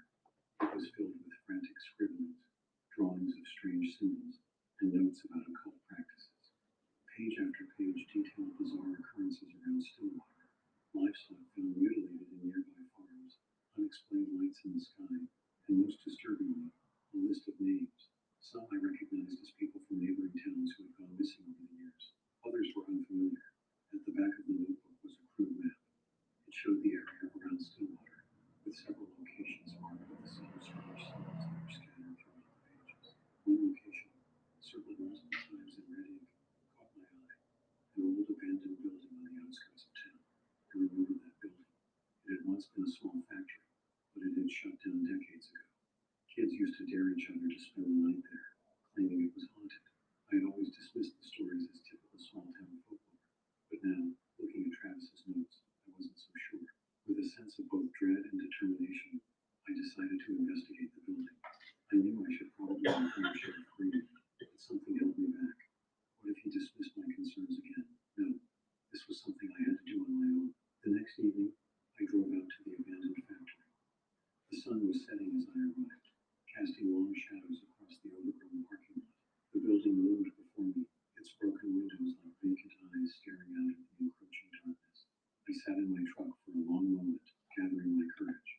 Speaker 4: It was filled with frantic scribblings, drawings of strange symbols, and notes about occult practices. Page after page detailed bizarre occurrences around Stillwater, livestock found mutilated in nearby farms, unexplained lights in the sky, and most disturbingly, a list of names. Some I recognized as people from neighboring towns who had gone missing over the years. Others were unfamiliar. At the back of the notebook was a crude map. It showed the area around Stillwater, with several locations marked with the same strange symbols that were scattered throughout the pages. One location, circled multiple times in red ink, caught my eye. An old abandoned building on the outskirts of town. I remembered that building. It had once been a small factory, but it had shut down decades ago. Kids used to dare each other to spend the night there, claiming it was haunted. I had always dismissed the stories as typical small-town folklore, but now, looking at Travis's notes, I wasn't so sure. With a sense of both dread and determination, I decided to investigate the building. I knew I should probably inform Sheriff Green, but something held me back. What if he dismissed my concerns again? No, this was something I had to do on my own. The next evening, I drove out to the abandoned factory. The sun was setting as I arrived, casting long shadows across the overgrown parking lot. The building loomed before me, its broken windows like vacant eyes staring out into the encroaching darkness. I sat in my truck for a long moment, gathering my courage.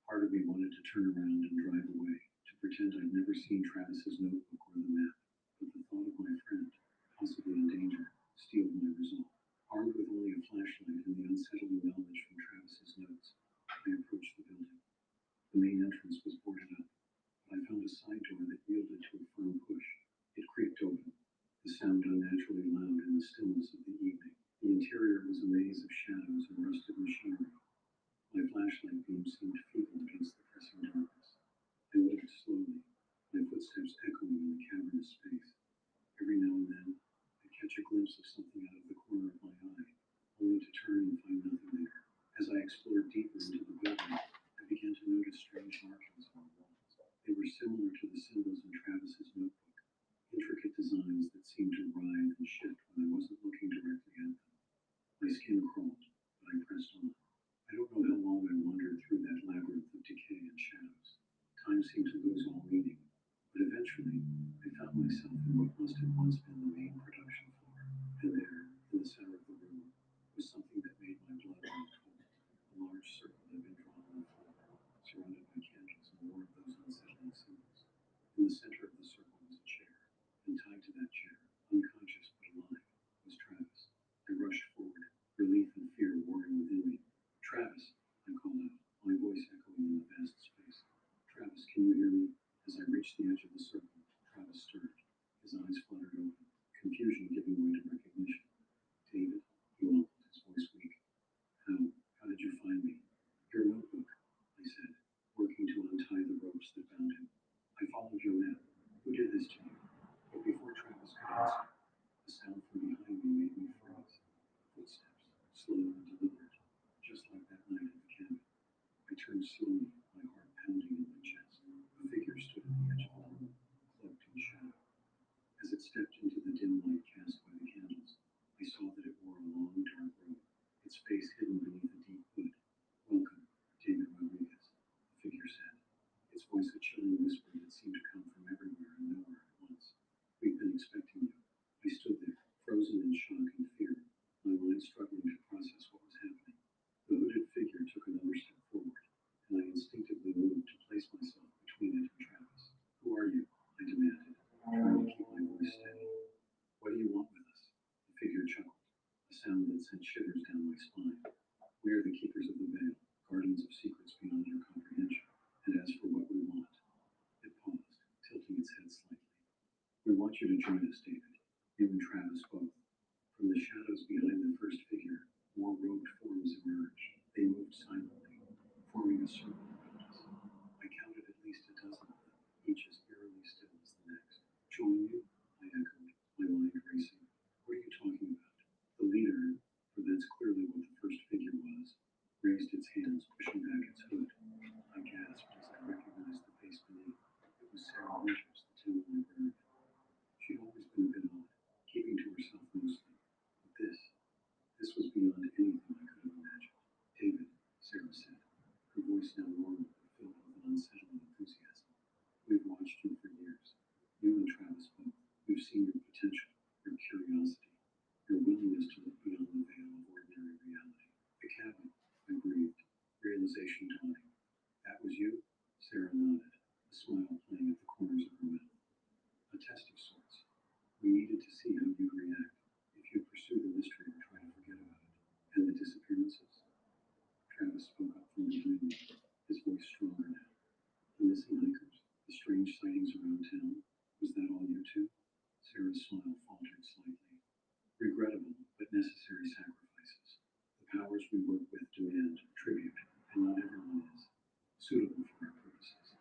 Speaker 4: Part of me wanted to turn around and drive away, to pretend I'd never seen Travis's notebook or the map, but the thought of my friend, possibly in danger, steeled my resolve. Armed with only a flashlight and the unsettling knowledge from Travis's notes, I approached the building. The main entrance was boarded up, but I found a side door that yielded to a firm push. It creaked open, the sound unnaturally loud in the stillness of the evening. The interior was a maze of shadows and rusted machinery. My flashlight beam seemed feeble against the pressing darkness. I moved slowly, my footsteps echoing in the cavernous space. Every now and then, I'd catch a glimpse of something out of the corner of my eye, only to turn and find nothing there. As I explored deeper into the building, I began to notice strange markings on the walls. They were similar to the symbols in Travis's notebook, intricate designs that seemed to writhe and shift when I wasn't looking directly at them. My skin crawled, but I pressed on. I don't know how long I wandered through that labyrinth of decay and shadows. Time seemed to lose all meaning, but eventually I found myself in what must have once been the main production floor. And there, in the center of the room, was something that made my blood run cold. A large circle had been drawn on the floor, surrounded by candles and more of those unsettling symbols. In the center of the circle was a chair, and tied to that chair, unconscious but alive, was Travis. I rushed forward, relief and fear warring within me. Travis, I called out, my voice echoing in the vast space. Travis, can you hear me? As I reached the edge of the circle, Travis stirred. His eyes fluttered open, confusion giving way to recognition. David, he mumbled, his voice weak. How did you find me? Your notebook, I said, working to untie the ropes that bound him. I followed your map. Who did this to Travis could answer. The sound from behind me made me freeze. Footsteps, slow and deliberate, just like that night at the cabin. I turned slowly, my heart pounding in my chest. A figure stood at the edge of the room, cloaked in shadow. As it stepped into the dim light cast by the candles, I saw that it wore a long, dark robe, its face hidden beneath a deep hood. "Welcome, David Rodriguez," the figure said, its voice a chilling whisper that seemed to come from everywhere and nowhere at once. "We've been expecting you." I stood there, frozen in shock and fear, my mind struggling to process what was happening. The hooded figure took another step forward, and I instinctively moved to place myself between it and Travis. "Who are you?" I demanded, trying to keep my voice steady. "What do you want with us?" The figure chuckled, a sound that sent shivers down my spine. "We are the keepers of the veil, guardians of secrets beyond your comprehension. And as for what we want," it paused, tilting its head slightly. "We want you to join us, David. You and Travis both." From the shadows behind the first figure, more robed forms emerged. They moved silently, forming a circle around us. I counted at least a dozen of them, each as eerily still as the next. "Join you?" I echoed, my mind racing. "What are you talking about?" The leader, for that's clearly what the first figure was, raised its hands, pushing back its hood. I gasped as I recognized the face beneath. It was Sarah Winters, the Timberline librarian. She'd always been a bit odd, keeping to herself mostly. But this was beyond anything I could have imagined. "David," Sarah said, her voice now normal but filled with an unsettling enthusiasm. "We've watched you for years. You and Travis both. We've seen your potential, your curiosity, your willingness to look beyond the veil of ordinary reality." "The cabin," I breathed, realization dawning. "That was you?" Sarah nodded, a smile playing at the corners of her mouth. "A test of sorts. We needed to see how you'd react, if you'd pursue the mystery or try to forget about it." "And the disappearances?" Travis spoke up from behind me, his voice stronger now. "The missing hikers, the strange sightings around town, was that all you two?" Sarah's smile faltered slightly. "Regrettable, but necessary sacrifices. The powers we work with demand tribute, and not everyone is suitable for our purposes."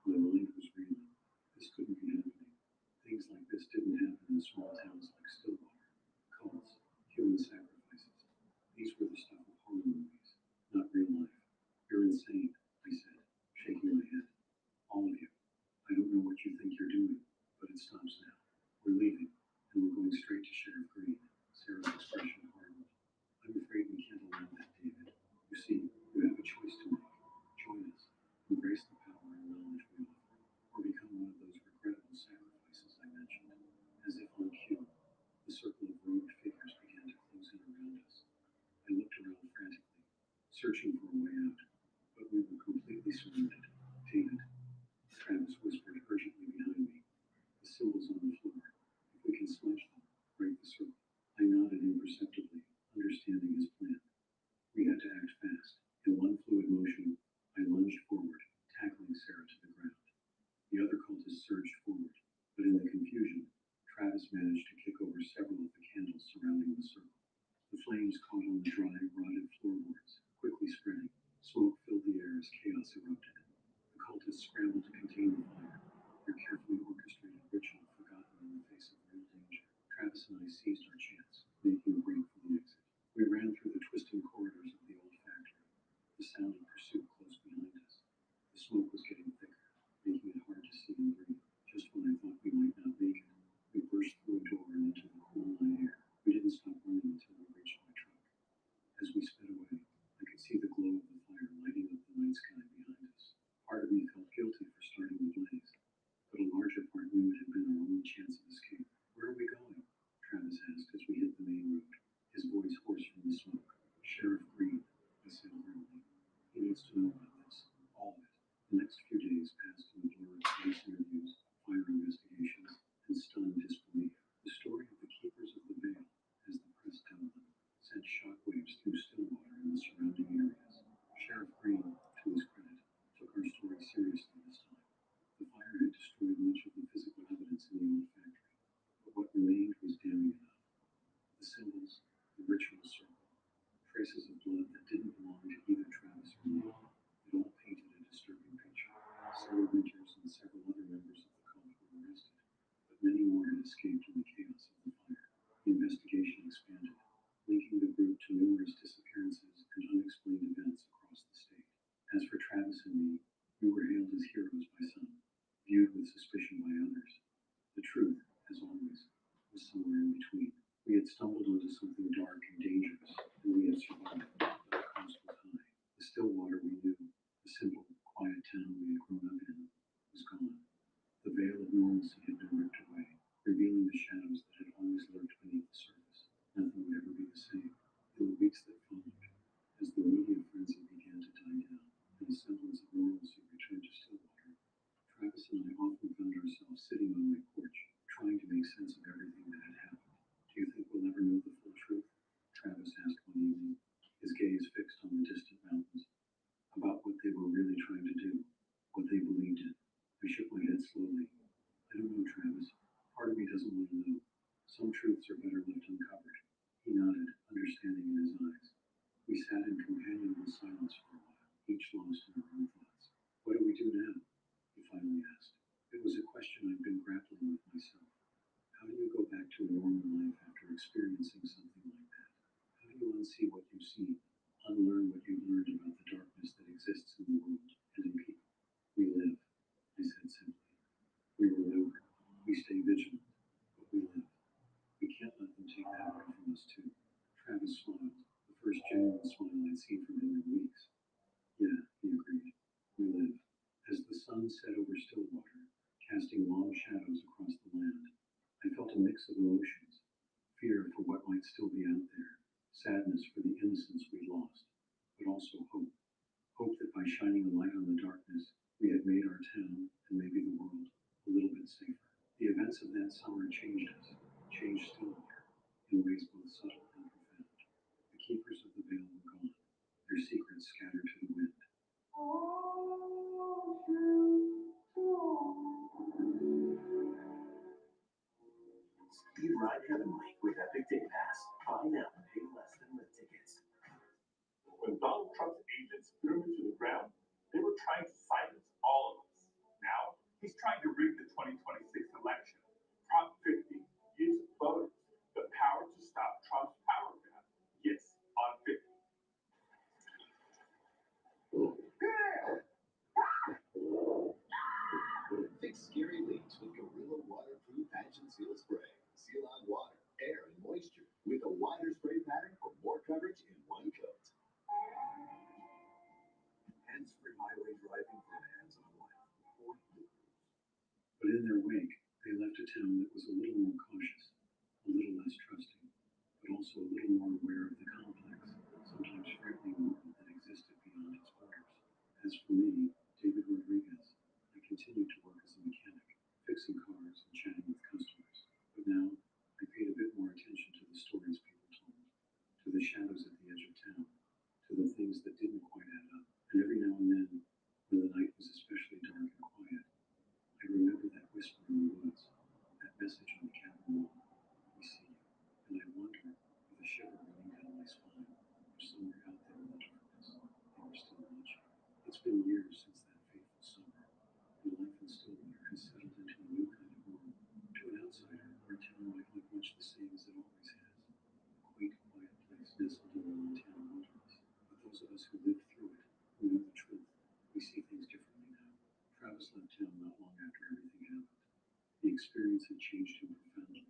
Speaker 4: My mind was reeling. This couldn't be happening. Things like this didn't happen in small towns like Stillwater. Cults, human sacrifices. These were the stuff of horror movies, not real life. "You're insane," I said, shaking my head. "All of you. I don't know what you think you're doing, but it stops now. We're leaving, and we're going straight to Sheriff Green." Sarah's expression hardened. "I'm afraid we can't allow that, David. You see, you have a choice to make. Join us, embrace the power and knowledge we offer, or become one of those regrettable sacrifices I mentioned." As if on cue, the circle of robed figures began to close in around us. I looked around frantically, searching for a way out, but we were completely surrounded. "David," Travis whispered urgently behind me, "the symbols on the floor. If we can smudge them, break the circle." I nodded imperceptibly, understanding his plan. We had to act fast. In one fluid motion, I lunged forward, tackling Sarah to the ground. The other cultists surged forward, but in the confusion, Travis managed to kick over several of the candles surrounding the circle. The flames caught on the dry, rotted floorboards, quickly spreading. Smoke filled the air as chaos erupted. The cultists scrambled to contain the fire, their carefully orchestrated ritual forgotten in the face of real danger. Travis and I seized our chance, making a break for the exit. We ran through the twisting corridors of the old factory, the sound of pursuit close behind us. The smoke was getting thicker, making it hard to see and breathe. Just when I thought we might not make it, we burst through a door and into the cool night air. We didn't stop running until we reached my truck. As we sped away, I could see the glow of the fire lighting up the night sky behind us. Part of me felt guilty for starting the blaze, but a larger part knew it had been our only chance of escape. "Where are we going?" Travis asked as we hit the main road, his voice hoarse from the smoke. "Sheriff Green," I said grimly. "He needs to know about this, all of it." The next few days passed in a blur of police interviews, fire investigations, and stunned disbelief. The story of the Keepers of the Veil, as the press dubbed them, sent shockwaves through Stillwater and the surrounding areas. Sheriff Green, to his credit, took our story seriously this time. The fire had destroyed much of the physical evidence in the old factory, but what remained was damning enough. The symbols, the ritual circle, traces of blood that didn't belong to either Travis or me. It all painted a disturbing picture. Sarah Winters and several other members of the cult were arrested, but Many more had escaped in the chaos of the fire. The investigation expanded, linking the group to numerous disappearances and unexplained events across the state. As for Travis and me, we were hailed as heroes by some, viewed with suspicion by others. The truth, as always, was somewhere in between. We had stumbled onto something dark and dangerous, and we had survived, but the cost was high. The still water we knew, the simple, quiet town we had grown up in, was gone. The veil of normalcy had been ripped away, revealing the shadows that had always lurked beneath the surface. Nothing would ever be the same. In the weeks that followed, as the media frenzy began to die down, and the semblance of normalcy returned to Stillwater, Travis and I often found ourselves sitting on my porch, trying to make sense of everything that had happened. Do you think we'll ever know the full truth? Travis asked one evening, his gaze fixed on the distant mountains. About what they were really trying to do, what they believed in. I shook my head slowly. I don't know, Travis. Part of me doesn't want to know. Some truths are better left uncovered. He nodded, understanding in his eyes. We sat in companionable silence for a while, each lost in our own thoughts. What do we do now? He finally asked. It was a question I'd been grappling with myself. How do you go back to a normal life after experiencing something like that? How do you unsee what you've seen, unlearn what you've learned about the darkness that exists in the world and in people? We live, I said simply. We remember, we stay vigilant, but we live. We can't let them take that away from us too. Travis smiled, the first genuine smile I'd seen from him in weeks. Yeah, he agreed. We live. As the sun set over Stillwater, casting long shadows across the land, I felt a mix of emotions. Fear for what might still be out there, sadness for the innocence we'd lost, but also hope. Hope that by shining a light on the darkness, we had made our town, and maybe the world, a little bit safer. The events of that summer changed us, changed Stillwater, in ways both subtle and profound. The keepers of the veil were gone, their secrets scattered to the wind.
Speaker 3: Speed Ride Heavenly with Epic Day Pass. Buy now and pay less than lift tickets.
Speaker 8: When Donald Trump's agents threw him to the ground, they were trying to silence all of us. Now, he's trying to rig the 2026 election. Prop 50 gives voters the power to stop Trump's power grab. Yes, on 50.
Speaker 11: Fix scary leaks with Gorilla Waterproof Patch and Seal Spray. Seal on water, air, and moisture with a wider spray pattern for more coverage in one coat.
Speaker 8: Hands-free highway driving for a hands-on life.
Speaker 4: But in their wake, they left a town that was a little more cautious, a little less trusting, but also a little more aware of the complex, sometimes frightening world that existed beyond its borders. As for me, David Rodriguez, I continued to work as a mechanic, fixing cars and chatting with customers. But now, I paid a bit more attention to the stories people told, to the shadows at the edge of town, to the things that didn't quite add up. And every now and then, when the night was especially dark and quiet, I remember that whisper in the woods, that message on the cabin wall. We see you. And I wonder, with a shiver running down my spine, if somewhere out there in the darkness, they were still watching. It's been years since that fateful summer, and life in Stillwater has settled into a new kind of world. To an outsider, our town might look much the same as it always has. A quaint, quiet place nestled in the Montana wilderness. But those of us who lived through it, who know the truth, we see things differently now. Travis left town not long after everything happened. The experience had changed him profoundly,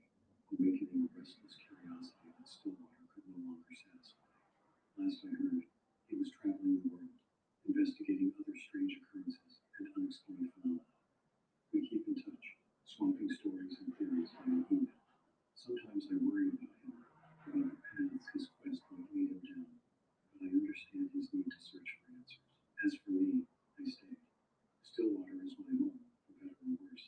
Speaker 4: awakening a restless curiosity that Stillwater could no longer satisfy. Last I heard, he was traveling the world, investigating other strange occurrences and unexplained phenomena. We keep in touch, swapping stories and theories via email. Sometimes I worry about him, about the paths his quest might lead him down, but I understand his need to search for answers. As for me, I stayed. Stillwater is my home, for better or worse,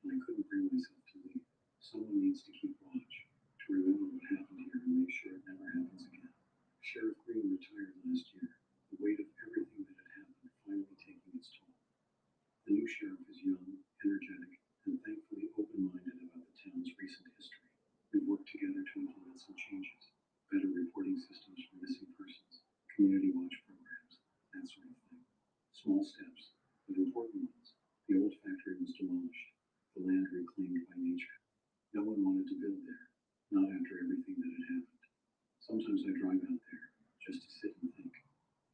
Speaker 4: and I couldn't bring myself to leave. Someone needs to keep watch, to remember what happened here and make sure it never happens again. Sheriff Green retired last year, the weight of everything that had happened finally taking its toll. The new sheriff is young, energetic, and thankfully open-minded about the town's recent history. We've worked together to implement some changes, better reporting systems for missing persons, community watch programs, that sort of thing. Small steps, but important ones. The old factory was demolished, the land reclaimed by nature. to build there, not after everything that had happened. Sometimes I drive out there just to sit and think.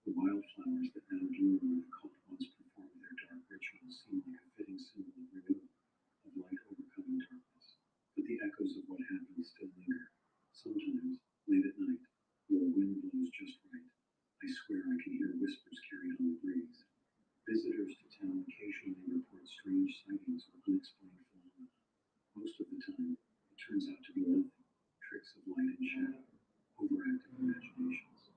Speaker 4: The wildflowers that now bloom where the cult once performed their dark rituals seem like a fitting symbol of renewal, of light overcoming darkness. But the echoes of what happened still linger. Sometimes, late at night, when the wind blows just right, I swear I can hear whispers carried on the breeze. Visitors to town occasionally report strange sightings or unexplained phenomena. Most of the time, it turns out to be nothing, tricks of light and shadow, overactive imaginations.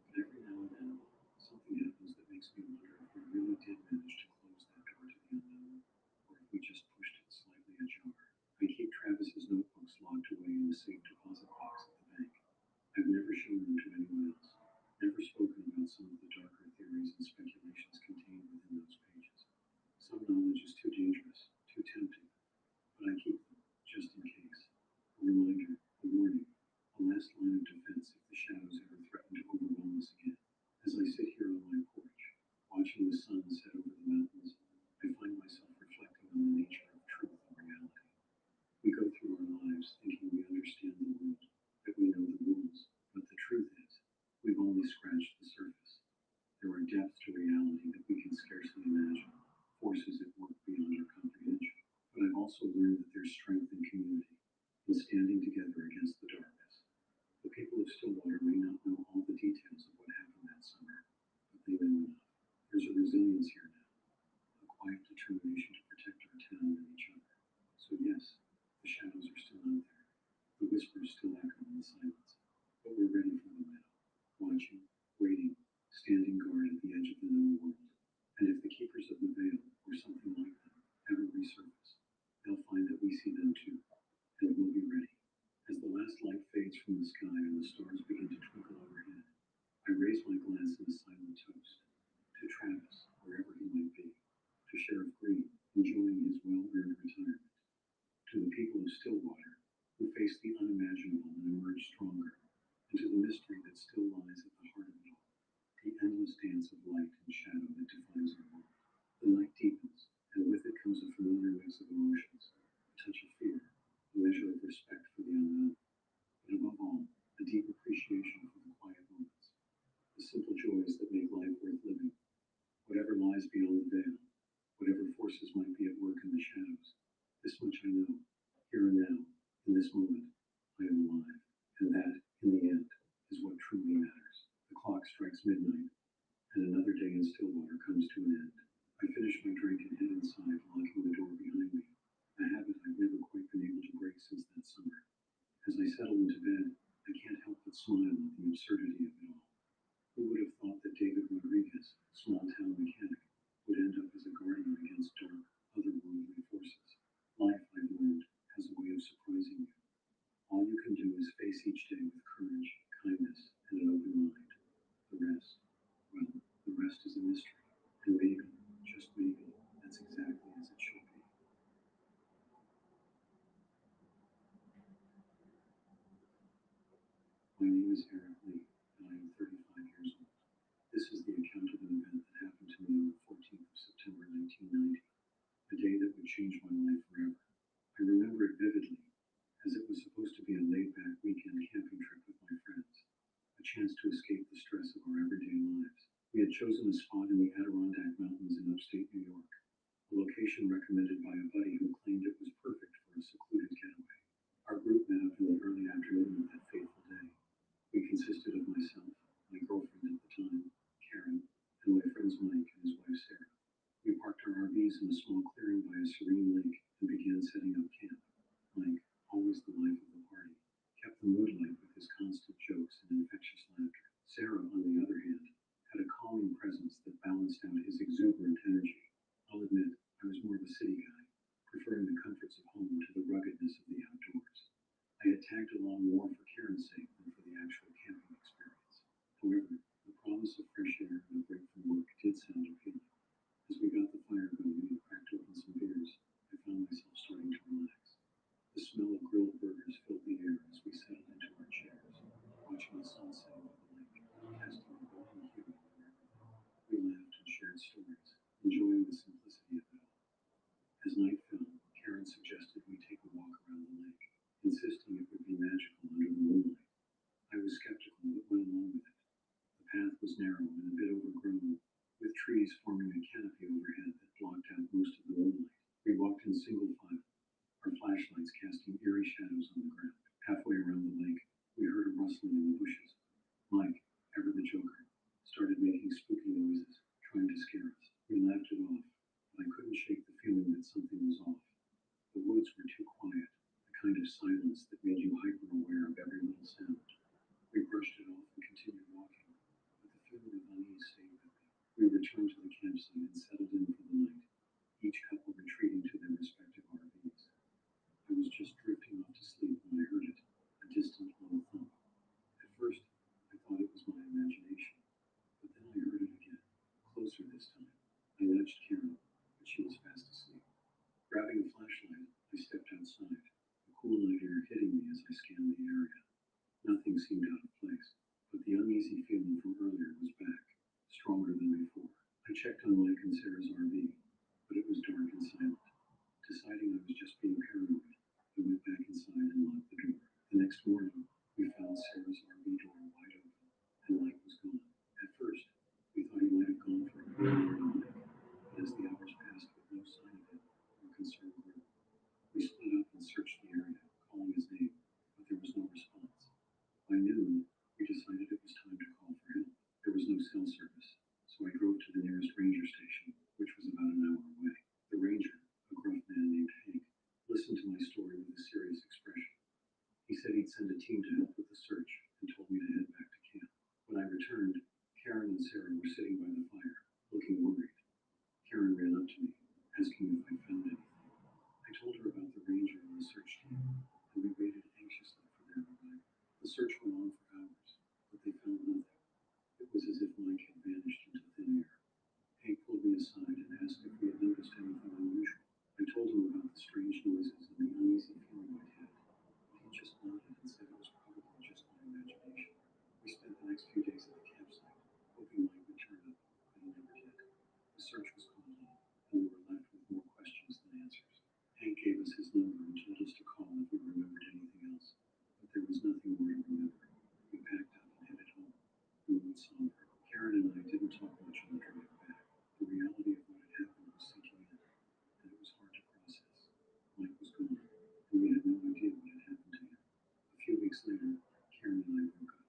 Speaker 4: But every now and then, something happens that makes me wonder if we really did manage to close that door to the unknown, or if we just pushed it slightly ajar. I keep Travis's notebooks locked away in the safe deposit box at the bank. I've never shown them to anyone else, never spoken about some of the darker theories and speculations contained within those pages. Some knowledge is too dangerous, too tempting, but I keep them, just in case. A reminder, a warning, a last line of defense if the shadows ever threaten to overwhelm us again. As I sit here on my porch, watching the sun set over the mountains, I find myself reflecting on the nature of truth and reality. We go through our lives thinking we understand the world, that we know the rules, but the truth is, we've only scratched the surface. There are depths to reality that we can scarcely imagine, forces at work beyond our comprehension. But I've also learned that there's strength in community, in standing together against the darkness. The people of Stillwater may not know all the details of what happened that summer, but they know enough. There's a resilience here now, a quiet determination to protect our town and each other. So yes, the shadows are still out there. The whispers still echo in the silence. But we're ready for the battle, watching, waiting, standing guard at the edge of the known world. And if the keepers of the veil, or something like them, ever resurface, they'll find that we see them too, and we'll be ready. As the last light fades from the sky and the stars begin to twinkle overhead, I raise my glass in a silent toast to Travis, wherever he might be, to Sheriff Green, enjoying his well-earned retirement, to the people of Stillwater, who face the unimaginable and emerge stronger, and to the mystery that still lies at the heart of it all, the endless dance of light and shadow that defines our world. The night deepens, and with it comes a familiar mix of emotions, a touch of fear, a measure of respect for the unknown, but above all, a deep appreciation for the quiet moments, the simple joys that make life worth living. Whatever lies beyond the veil, whatever forces might be at work in the shadows, this much I know, here and now, in this moment, I am alive, and that, in the end, is what truly matters. The clock strikes midnight, and another day in Stillwater comes to an end. I finish my drink and head inside, locking the door behind me, a habit I've never quite been able to break since that summer. As I settle into bed, I can't help but smile at the absurdity of it all. Who would have thought that David Rodriguez, small-town mechanic, would end up as a guardian against dark, otherworldly forces? Life, I've learned, has a way of surprising you. All you can do is face each day with courage, kindness, and an open mind. The rest, well, the rest is a mystery. And maybe, just maybe, that's exactly as it should be. My name is Eric Lee, and I am 35 years old. This is the account of an event that happened to me on the 14th of September 1990, a day that would change my life forever. I remember it vividly, as it was supposed to be a laid-back weekend camping trip with my friends, a chance to escape the stress of our everyday lives. We had chosen a spot in the Adirondack Mountains in upstate New York, a location recommended by a buddy who claimed it was perfect for a secluded getaway. Our group met up in the early afternoon of that fateful day. We consisted of myself, my girlfriend at the time, Karen, and my friends Mike and his wife Sarah. We parked our RVs in a small clearing by a serene lake and began setting up camp. Mike, always the life of the party, kept the mood light with his constant jokes and infectious laughter. Sarah, on the other hand, had a calming presence that balanced out his exuberant energy. I'll admit, I was more of a city guy, preferring the comforts of home to the ruggedness of the outdoors. I had tagged along more for Karen's sake than for the actual camping experience. However, the promise of fresh air and a break from work did sound appealing. As we got the fire going and cracked open some beers, I found myself starting to relax. The smell of grilled burgers filled the air as we settled into our chairs, watching the sunset over the lake, casting a golden hue over everything. We laughed and shared stories, enjoying the simplicity of it all. As night fell, Karen suggested we take a walk around the lake, insisting gray shadows on the ground. Halfway around the lake, we heard a rustling in the bushes. Mike, ever the joker, started making spooky noises, trying to scare us. We laughed it off, but I couldn't shake the feeling that something was off. The woods were too quiet, the kind of silence that made you hyper-aware of every little sound. We brushed it off and continued walking, but the feeling of unease stayed with me. We returned to the campsite and settled in for the night, each couple retreating to their respective RVs. I was just drifting off to sleep when I heard it, a distant low thump. At first, I thought it was my imagination, but then I heard it again, closer this time. I nudged Karen, but she was fast asleep. Grabbing a flashlight, I stepped outside, the cool night air hitting me as I scanned the area. Nothing seemed out of place, but the uneasy feeling from earlier was back, stronger than before. I checked on Mike and Sarah's RV, but it was dark and silent. Deciding I was just being paranoid, I went back inside and locked the door. The next morning, we found Sarah's RV door wide open, and Mike was gone. At first, we thought he might have gone for a walk, but as the hours passed with no sign of him, our concern grew. We split up and searched the area, calling his name, but there was no response. By noon, we decided it was time to call for help. There was no cell service, so I drove to the nearest ranger station, which was about an hour away. The ranger, a gruff man named Hank, listened to my story with a serious expression. He said he'd send a team to help with the search and told me to head back to camp. When I returned, Karen and Sarah were sitting by the fire, looking worried. Karen ran up to me, asking if I found anything. I told her about the ranger and the search team, and we waited anxiously for their arrival. The search went on for hours, but they found nothing. It was as if Mike had vanished into thin air. Hank pulled me aside and asked if we had noticed anything unusual. I told him about the strange noises and the uneasy feeling I'd had, but he just nodded and said it was probably just my imagination. We spent the next few days at the campsite, hoping Mike would turn up, but he never did. The search was called off, and we were left with more questions than answers. Hank gave us his number and told us to call if we remembered anything else, but there was nothing more to remember. We packed up and headed home. We went somber. Karen and I didn't talk much on the drive back. The reality of what had happened was sinking in, and it was hard to process. Mike was gone, and we had no idea what had happened to him. A few weeks later, Karen and I broke up.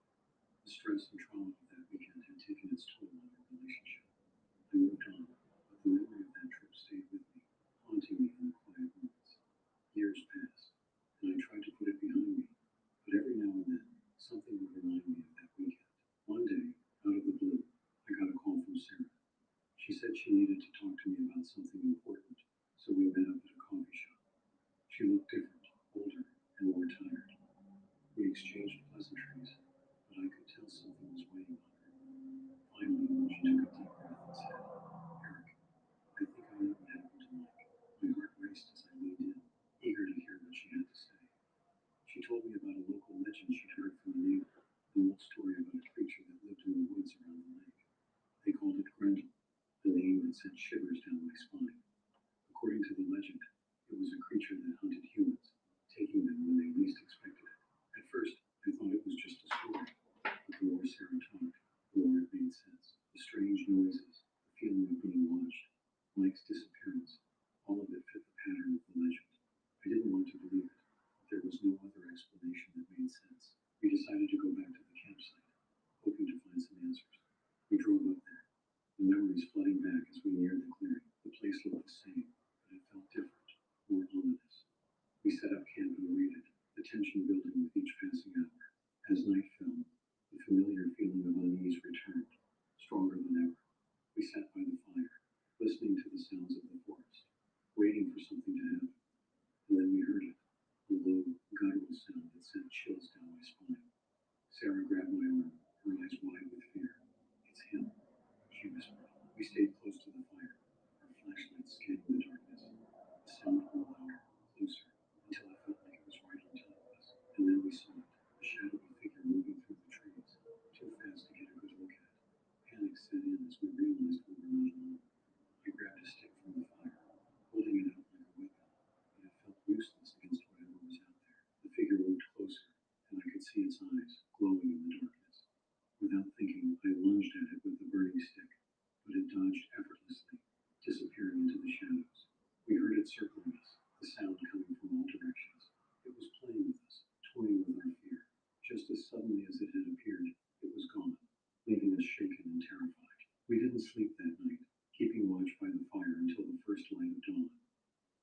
Speaker 4: The stress and trauma of that weekend had taken its toll on our relationship. I moved on, but the memory of that trip stayed with me, haunting me in the quiet moments. Years passed, and I tried to put it behind me, but every now and then, something would remind me of that weekend. One day, out of the blue, I got a call from Sarah. She said she needed to talk to me about something important, so we met up at a coffee shop. She looked different, older, and more tired. We exchanged pleasantries, but I could tell something was weighing on her. Finally, she took a deep breath and said, "Eric, I think I know what happened to Mike." My heart raced as I leaned in, eager to hear what she had to say. She told me about a local legend she'd heard from a neighbor, an old story about a creature that lived in the woods around the lake. They called it Grendel, a name that sent shivers down my spine. According to the legend, it was a creature that hunted humans, taking them when they least expected it. At first, I thought it was just a story, but the more Sarah talked, the more it made sense. The strange noises, the feeling of being watched, Mike's disappearance, all of it fit the pattern of the legend. I didn't want to believe it, but there was no other explanation that made sense. We decided to go back to the campsite, hoping to find some answers. We drove up there, the memories flooding back as we neared the clearing. The place looked the same, but it felt different, more ominous. We set up camp and waited, the tension building with each passing hour. As night fell, the familiar feeling of unease returned, stronger than ever. We sat by the fire, listening to the sounds of the forest, waiting for something to happen. And then we heard it, a low, guttural sound that sent chills down my spine. Sarah grabbed my arm, her eyes wide with fear. "It's him," she whispered. We stayed close to the fire, our flashlights scanning the darkness. The sound grew louder, closer, until I felt like it was right on top of us. And then we saw it, a shadowy figure moving through the trees, too fast to get a good look at. Panic set in as we realized we were not alone. I grabbed a stick from the fire, holding it out like a weapon, but it felt useless against whatever was out there. The figure moved closer, and I could see its eyes glowing in the darkness. Without thinking, I lunged at it with the burning stick, but it dodged effortlessly, disappearing into the shadows. We heard it circling us, the sound coming from all directions. It was playing toying with our fear. Just as suddenly as it had appeared, it was gone, leaving us shaken and terrified. We didn't sleep that night, keeping watch by the fire until the first light of dawn.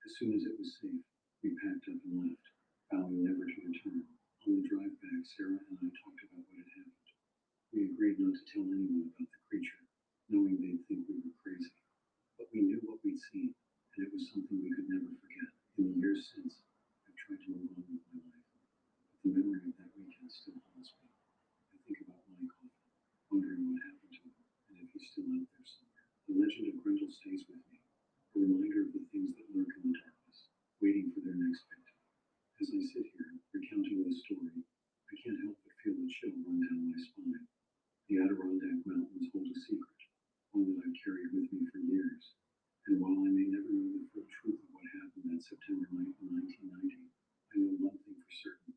Speaker 4: As soon as it was safe, we packed up and left, vowing never to return. On the drive back, Sarah and I talked about what had happened. We agreed not to tell anyone about the creature, knowing they'd think we were crazy. But we knew what we'd seen, and it was something we could never forget. In the years since, I've tried to move on with my life, but the memory of that weekend still haunts me. I think about Mike often, wondering what happened to him, and if he's still out there somewhere. The legend of Grendel stays with me, a reminder of the things that lurk in the darkness, waiting for their next victim. As I sit here, recounting this story, I can't help but feel a chill run down my spine. The Adirondack Mountains hold a secret, one that I've carried with me for years. And while I may never know the full truth of what happened that September night in 1990, I know one thing for certain.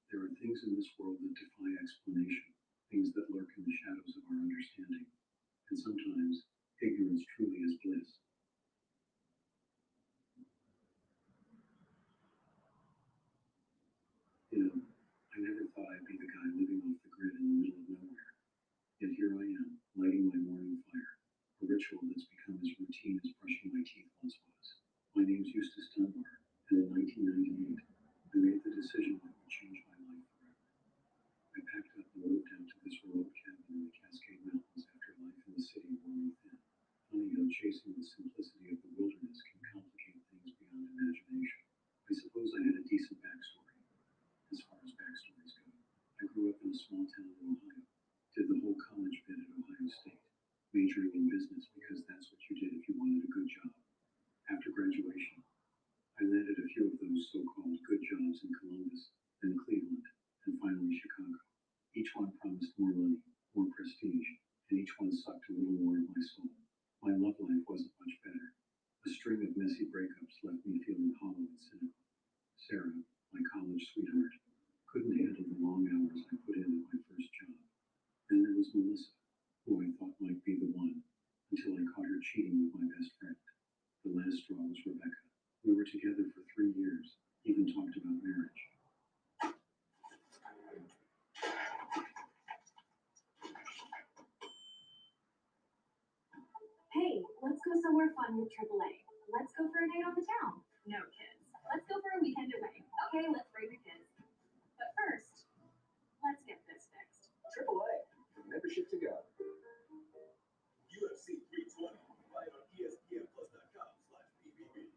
Speaker 4: There are things in this world that defy explanation, things that lurk in the shadows of our understanding. And sometimes, ignorance truly is bliss. You know, I never thought I'd be the guy living off the grid in the middle of nowhere. Yet here I am, lighting my morning fire, a ritual that's become as routine as brushing my teeth once was. My name's Eustace Dunbar, and in 1998, I made the decision that would change my life forever. I packed up and moved out to this remote cabin in the Cascade Mountains after life in the city wore me thin. Funny how chasing the simplicity of the wilderness can complicate things beyond imagination. I suppose I had a decent backstory, as far as backstories go. I grew up in a small town in Ohio, did the whole college bit at Ohio State, majoring in business because that's what you did if you wanted a good job. After graduation, I landed a few of those so-called good jobs in Columbus, then Cleveland, and finally Chicago. Each one promised more money, more prestige, and each one sucked a little more of my soul. My love life wasn't much better. A string of messy breakups left me feeling hollow and cynical. Sarah, my college sweetheart, couldn't handle the long hours I put in at my first job. Then there was Melissa, who I thought might be the one, until I caught her cheating with my best friend. The last straw was Rebecca. We were together for 3 years, even talked about marriage.
Speaker 6: Hey, let's go somewhere fun with AAA. Let's go for a day on the town. No, kids. Let's go for a weekend away. Okay, let's bring the kids. But first, let's get this fixed.
Speaker 11: AAA, membership to go.
Speaker 8: UFC 320, right on ESPNplus.com/BBB.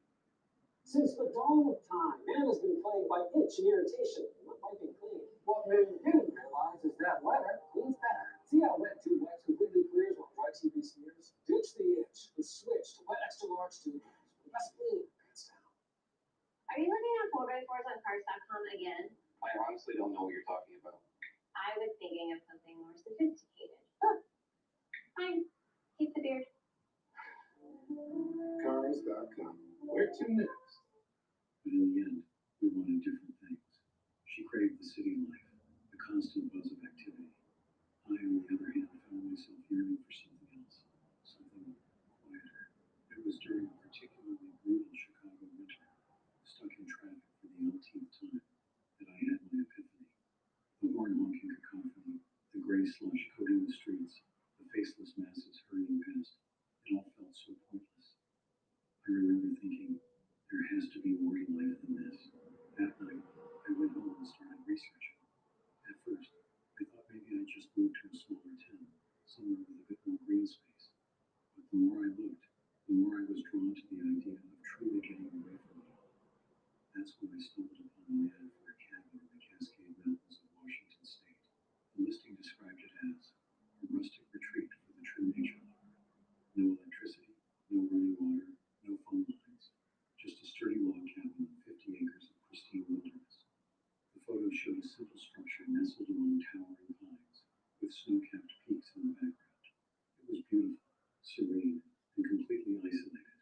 Speaker 12: Since the dawn of time, man has been plagued by itch and irritation. What might be clean? What many didn't realize is that wetter cleans better. See how Wet 2 Wet completely clears what dry TV smears? Ditch the itch and switch to Wet Extra Large 2 Wet. The best clean, hands down.
Speaker 7: Are you looking at 4x4s on Cars.com again?
Speaker 10: I honestly don't know what you're talking about.
Speaker 7: I was thinking of something more sophisticated. Oh, fine. Keep the beard.
Speaker 11: Cars.com. Where to next?
Speaker 4: But in the end, we wanted different things. She craved the city life, the constant buzz of activity. I, on the other hand, found myself yearning for something else, something quieter. It was during a particularly brutal Chicago winter, stuck in traffic for the umpteenth time, that I had my epiphany. The horn honking cacophony, the gray slush coating the streets, the faceless masses hurrying past, it all felt so pointless. I remember thinking, there has to be more to life than this. That night, I went home and started researching. At first, I thought maybe I'd just move to a smaller town, somewhere with a bit more green space. But the more I looked, the more I was drawn to the idea of truly getting away from it all. That's when I stumbled upon an ad for a cabin in the Cascade Mountains of Washington State. The listing described it as a rustic retreat for the true nature lover. No electricity, no running water, no phone lines. Just a sturdy log cabin on 50 acres of pristine wilderness. The photo showed a simple structure nestled among towering pines, with snow-capped peaks in the background. It was beautiful, serene, and completely isolated.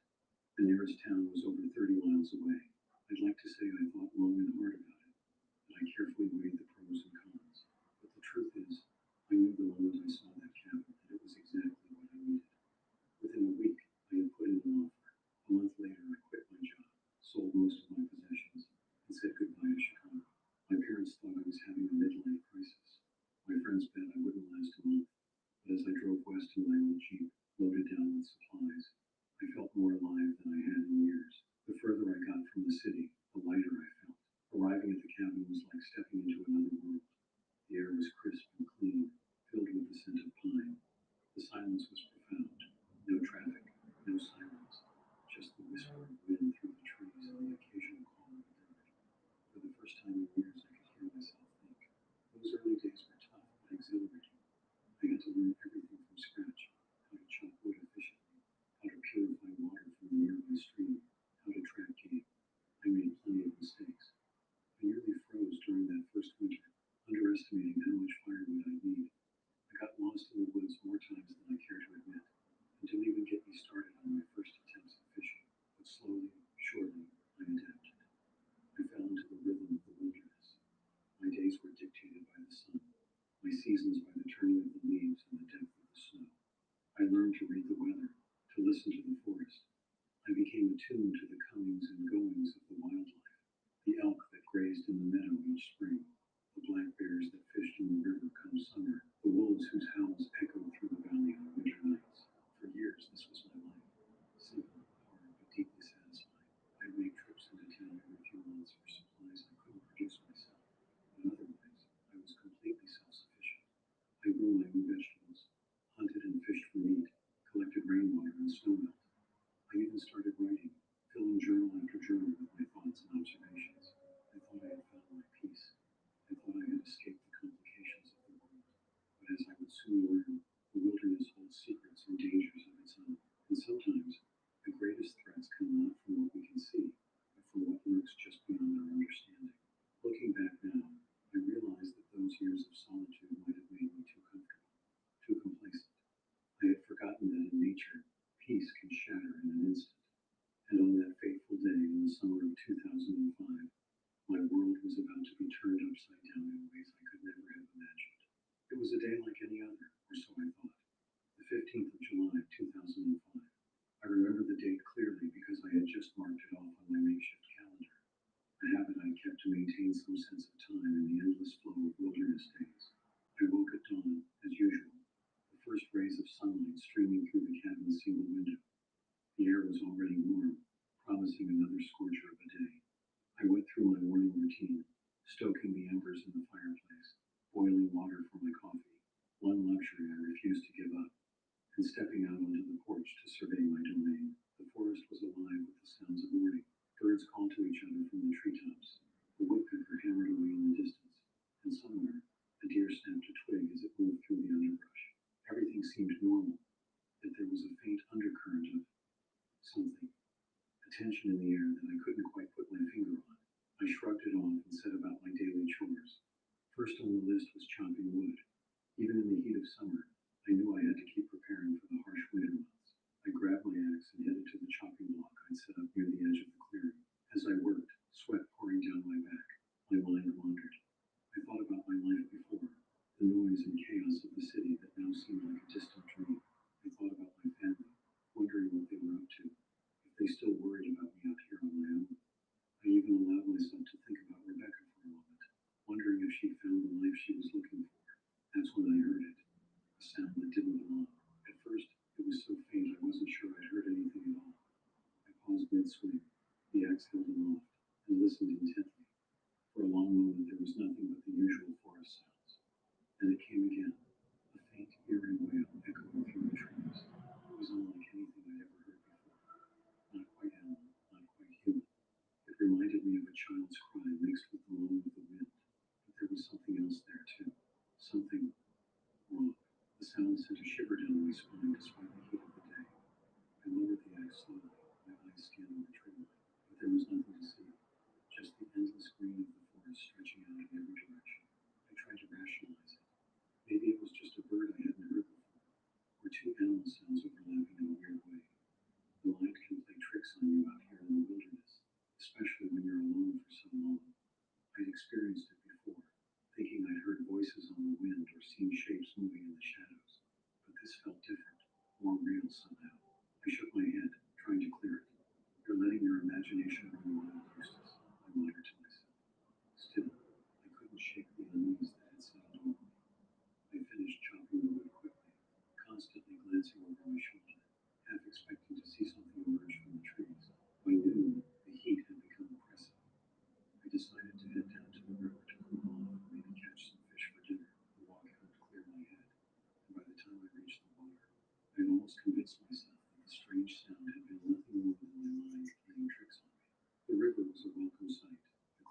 Speaker 4: The nearest town was over 30 miles away. I'd like to say I thought long and hard about it, that I carefully weighed the pros and cons. But the truth is, I knew the moment I saw that cabin that it was exactly what I needed. Within a week, I had put in an offer. A month later, I quit my job, sold most of my possessions, and said goodbye to Chicago. My parents thought first time in years I could hear myself think. Those early days were tough but exhilarating. I had to learn everything from scratch: how to chop wood efficiently, how to purify water from a nearby stream, how to track game. I made plenty of mistakes. I nearly froze during that first winter, underestimating how much firewood I'd need. I got lost in the woods more times than I care to admit, and don't even get me started on my first attempts at fishing. But slowly, surely, I adapted. I fell into the rhythm of the wilderness. My days were dictated by the sun, my seasons by the turning of the leaves and the depth of the snow. I learned to read the weather, to listen to the forest. I became attuned to the comings and goings of the wildlife, the elk that grazed in the meadow each spring, the black bears that fished in the river come summer, the wolves whose howls echoed through the valley on winter nights. For years, this was my life. Simple, hard, but deeply satisfying. I'd make trips into town every few months for supplies I couldn't produce myself. But otherwise, I was completely self-sufficient. I grew my own vegetables, hunted and fished for meat, collected rainwater and snowmelt. I even started writing, filling journal after journal with my thoughts and observations. I thought I had found my peace. I thought I had escaped the complications of the world. But as I would soon learn, the wilderness holds secrets and dangers of its own. And sometimes, the greatest threats come not from what we can see, but from what lurks just beyond our understanding. Looking back now, I realize that those years of solitude might have made me too comfortable, too complacent. I had forgotten that in nature, peace can shatter in an instant. And on that fateful day in the summer of 2005, my world was about to be turned upside down in ways I could never have imagined. It was a day like any other, or so I thought. The 15th of July, 2005. I remember the date clearly because I had just marked it off on my makeshift calendar, a habit I kept to maintain some sense of time in the endless flow of wilderness days. I woke at dawn, as usual, the first rays of sunlight streaming through the cabin's single window. The air was already warm, promising another scorcher of a day. I went through my morning routine, stoking the embers in the fireplace, boiling water for my coffee, one luxury I refused to give up, and stepping out onto the porch to survey my domain. The forest was alive with the sounds of morning. Birds called to each other from the treetops. The woodpecker hammered away in the distance, and somewhere, a deer snapped a twig as it moved through the underbrush. Everything seemed normal, yet there was a faint undercurrent of something, a tension in the air that I couldn't quite put my finger on. I shrugged it off and set about my daily chores. First on the list was chopping wood. Even in the heat of summer, I knew I had to keep preparing for the harsh winter months. I grabbed my axe and headed to the chopping block I'd set up near the edge of the clearing. As I worked, sweat pouring down my back, my mind wandered. I thought about my life before, the noise and chaos of the city that now seemed like a distant dream. I thought about my family, wondering what they were up to, if they still worried about me out here on my own. I even allowed myself to think about Rebecca for a moment, wondering if she'd found the life she was looking for. That's when I heard it, a sound that didn't belong. At first, it was so faint I wasn't sure I'd heard anything at all. I paused mid-swing, the axe held aloft, and listened intently. For a long moment there was nothing but the usual forest sounds. Then it came again, a faint, eerie wail echoing through the trees. It was unlike anything I'd ever heard before. Not quite animal, not quite human. It reminded me of a child's cry mixed with the moan of the wind. But there was something else there too. Something wrong. The sound sent a shiver down my spine despite the heat of the day. I lowered the axe slowly, my eyes scanning the tree line, but there was nothing to see. Just the endless green of the forest stretching out in every direction. I tried to rationalize it. Maybe it was just a bird I hadn't heard before, or two animal sounds overlapping in a weird way. The mind can play tricks on you out here in the wilderness, especially when you're alone for so long. I'd experienced it before, thinking I'd heard voices on the wind or seen shapes moving in the shadows. But this felt different, more real somehow. I shook my head, trying to clear it. You're letting your imagination run wild, Eustace, I muttered to myself. Still, I couldn't shake the unease that had settled over me. I finished chopping the wood quickly, constantly glancing over my shoulder, half expecting to see something emerge from the trees. By noon, the heat had become oppressive. I decided to head down to the river to cool off and maybe catch some fish for dinner. The walk helped clear my head, and by the time I reached the water, I had almost convinced myself that the strange sound had been nothing more than my mind playing tricks on me. The river was a welcome sight, a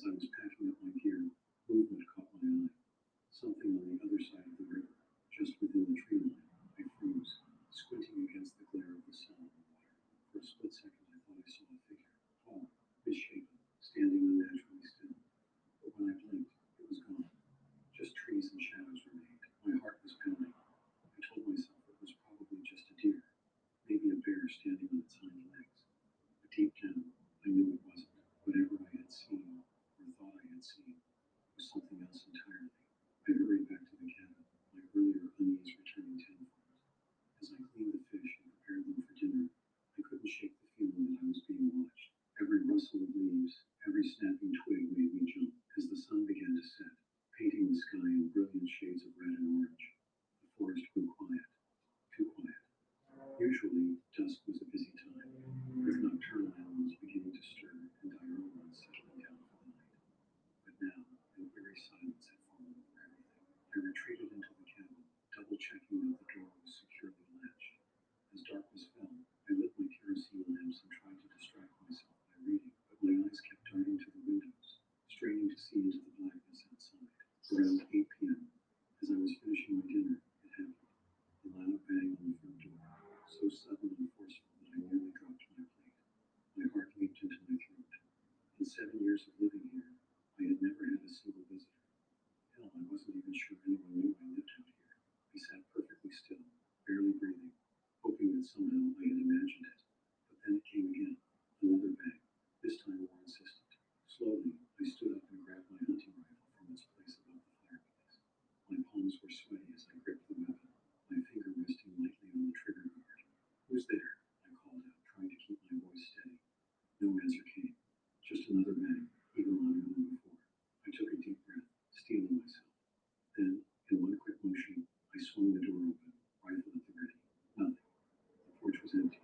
Speaker 4: I was packing up my gear, movement caught my eye. Something on the other side of the river, just within the tree line. I froze, squinting against the glare of the sun on the water. For a split second, I thought I saw a figure, tall, misshapen, standing unnaturally still. But when I blinked, it was gone. Just trees and shadows remained. My heart was pounding. I told myself it was probably just a deer, maybe a bear standing on its hind legs. But deep down, I knew it wasn't. Whatever I had seen, or thought I had seen, was something else entirely. I hurried back to the cabin, my earlier unease returning tenfold. As I cleaned the fish and prepared them for dinner, I couldn't shake the feeling that I was being watched. Every rustle of leaves, every snapping twig made me jump. As the sun began to set, painting the sky in brilliant shades of red and orange, the forest grew quiet, too quiet. Usually, dusk was a busy time, with nocturnal animals beginning to stir and diurnal ones settling down for the night. But now, an eerie silence had fallen over everything. I retreated into the cabin, double-checking that the door was securely latched. As darkness fell, I lit my kerosene lamps and tried to distract myself by reading, but my eyes kept darting to the windows, straining to see into the blackness outside. Around 8 p.m., as I was finishing my dinner, it happened. A loud bang on the front door, so sudden and forceful that I nearly dropped my plate. My heart leaped into my throat. In 7 years of living here, I had never had a single visitor. Hell, I wasn't even sure anyone knew I lived out here. I sat perfectly still, barely breathing, hoping that somehow I had imagined it. But then it came again, another bang, this time more insistent. Slowly, I stood up and grabbed my hunting rifle from its place above the fireplace. My palms were sweaty as I gripped the weapon, my finger resting lightly on the trigger guard. "Who's there?" I called out, trying to keep my voice steady. No answer came. Just another bang, even louder than before. I took a deep breath, steeling myself. Then, in one quick motion, I swung the door open, rifle at the ready. Nothing. The porch was empty.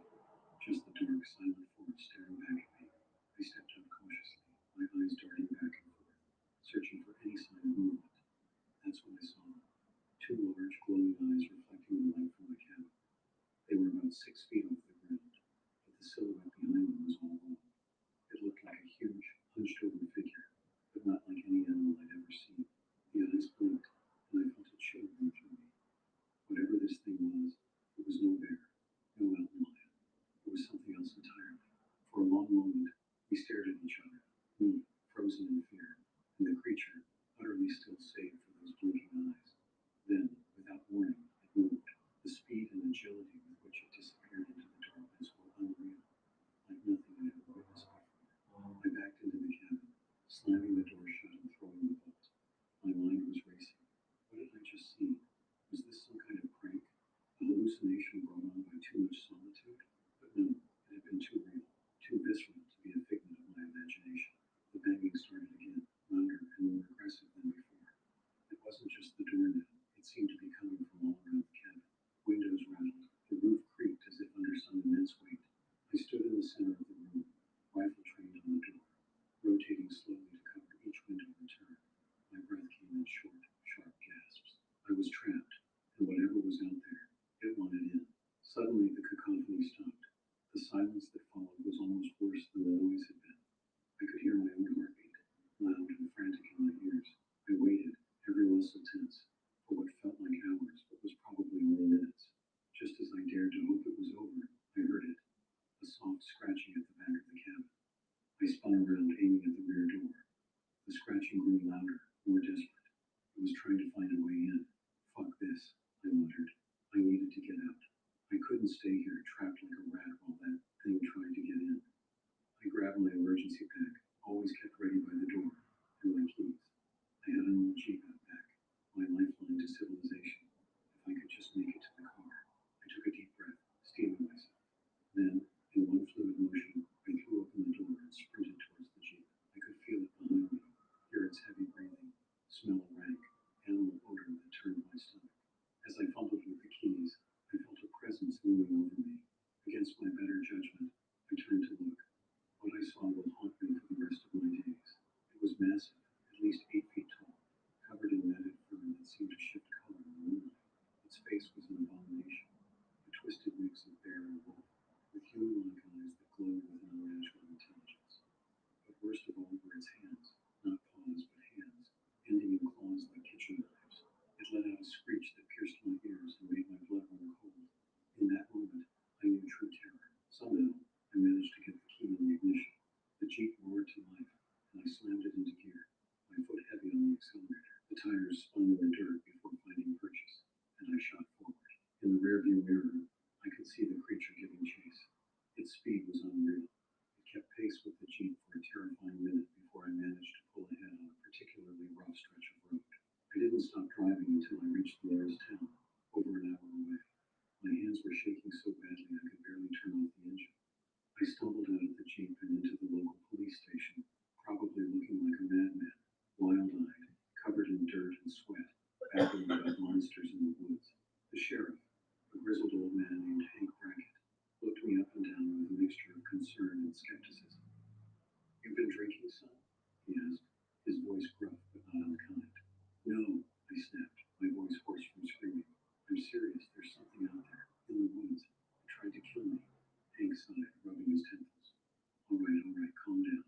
Speaker 4: Just the dark, silent forest staring back at me. I stepped up cautiously, my eyes darting back and forth, searching for any sign of movement. That's when I saw them. Two large, glowing eyes reflecting the light from the cabin. They were about 6 feet off the ground, but the silhouette behind them was all wrong. It looked like a huge, hunched-over figure, but not like any animal I'd ever seen. The eyes blinked, and I felt a chill run through me. Whatever this thing was, it was no bear, no mountain lion. It was something else entirely. For a long moment, we stared at each other, me, frozen in fear, and the creature, utterly still save for those blinking eyes. Then, without warning, it moved. The speed and agility with which it disappeared into the darkness were unreal, like nothing I had ever witnessed before. I backed into the cabin, slamming the door shut and throwing the bolt. My mind was racing. What had I just seen? Was this some kind of prank? A hallucination brought on by too much solitude? But no, it had been too real, too visceral to be a figment of my imagination. The banging started again, louder and more aggressive than before. It wasn't just the door now. It seemed to be coming from all around the cabin. Windows rattled, the roof creaked as if under some immense weight. I stood in the center of the room, rifle trained on the door, rotating slowly to cover each window in turn. My breath came in short, sharp gasps. I was trapped, and whatever was out there, it wanted in. Suddenly the cacophony stopped. The silence that followed was almost worse than the noise had been. I could hear my own heartbeat, loud and frantic in my ears. I waited, every muscle tense, for what felt like hours, but was probably only minutes. Just as I dared to hope it was over, I heard it, a soft scratching at the back of the cabin. I spun around, aiming at the rear door. The scratching grew louder, more desperate. It was trying to find a way in. "Fuck this," I muttered. I needed to get out. I couldn't stay here, trapped like a rat while that thing tried to get in. I grabbed my emergency pack, always kept ready by the door, and my keys. I had an old Jeep out back, my lifeline to civilization. If I could just make it to the car. I took a deep breath, steeling myself. Then, in one fluid motion, I threw open the door and sprinted towards the Jeep. I could feel it behind me, hear its heavy breathing, smell into gear, my foot heavy on the accelerator. The tires spun in the dirt before finding purchase, and I shot forward. In the rearview mirror, I could see the creature giving chase. Its speed was unreal. It kept pace with the Jeep for a terrifying minute before I managed to pull ahead on a particularly rough stretch of road. I didn't stop driving until I reached the nearest town, over an hour away. My hands were shaking so badly I could barely turn off the engine. I stumbled out of the Jeep and into the local police station, probably looking like a madman, wild-eyed, covered in dirt and sweat, babbling about monsters in the woods. The sheriff, a grizzled old man named Hank Brackett, looked me up and down with a mixture of concern and skepticism. "You've been drinking, son?" he asked, his voice gruff but not unkind. "No," I snapped, my voice hoarse from screaming. "I'm serious. There's something out there, in the woods. It tried to kill me." Hank sighed, rubbing his temples. All right, calm down.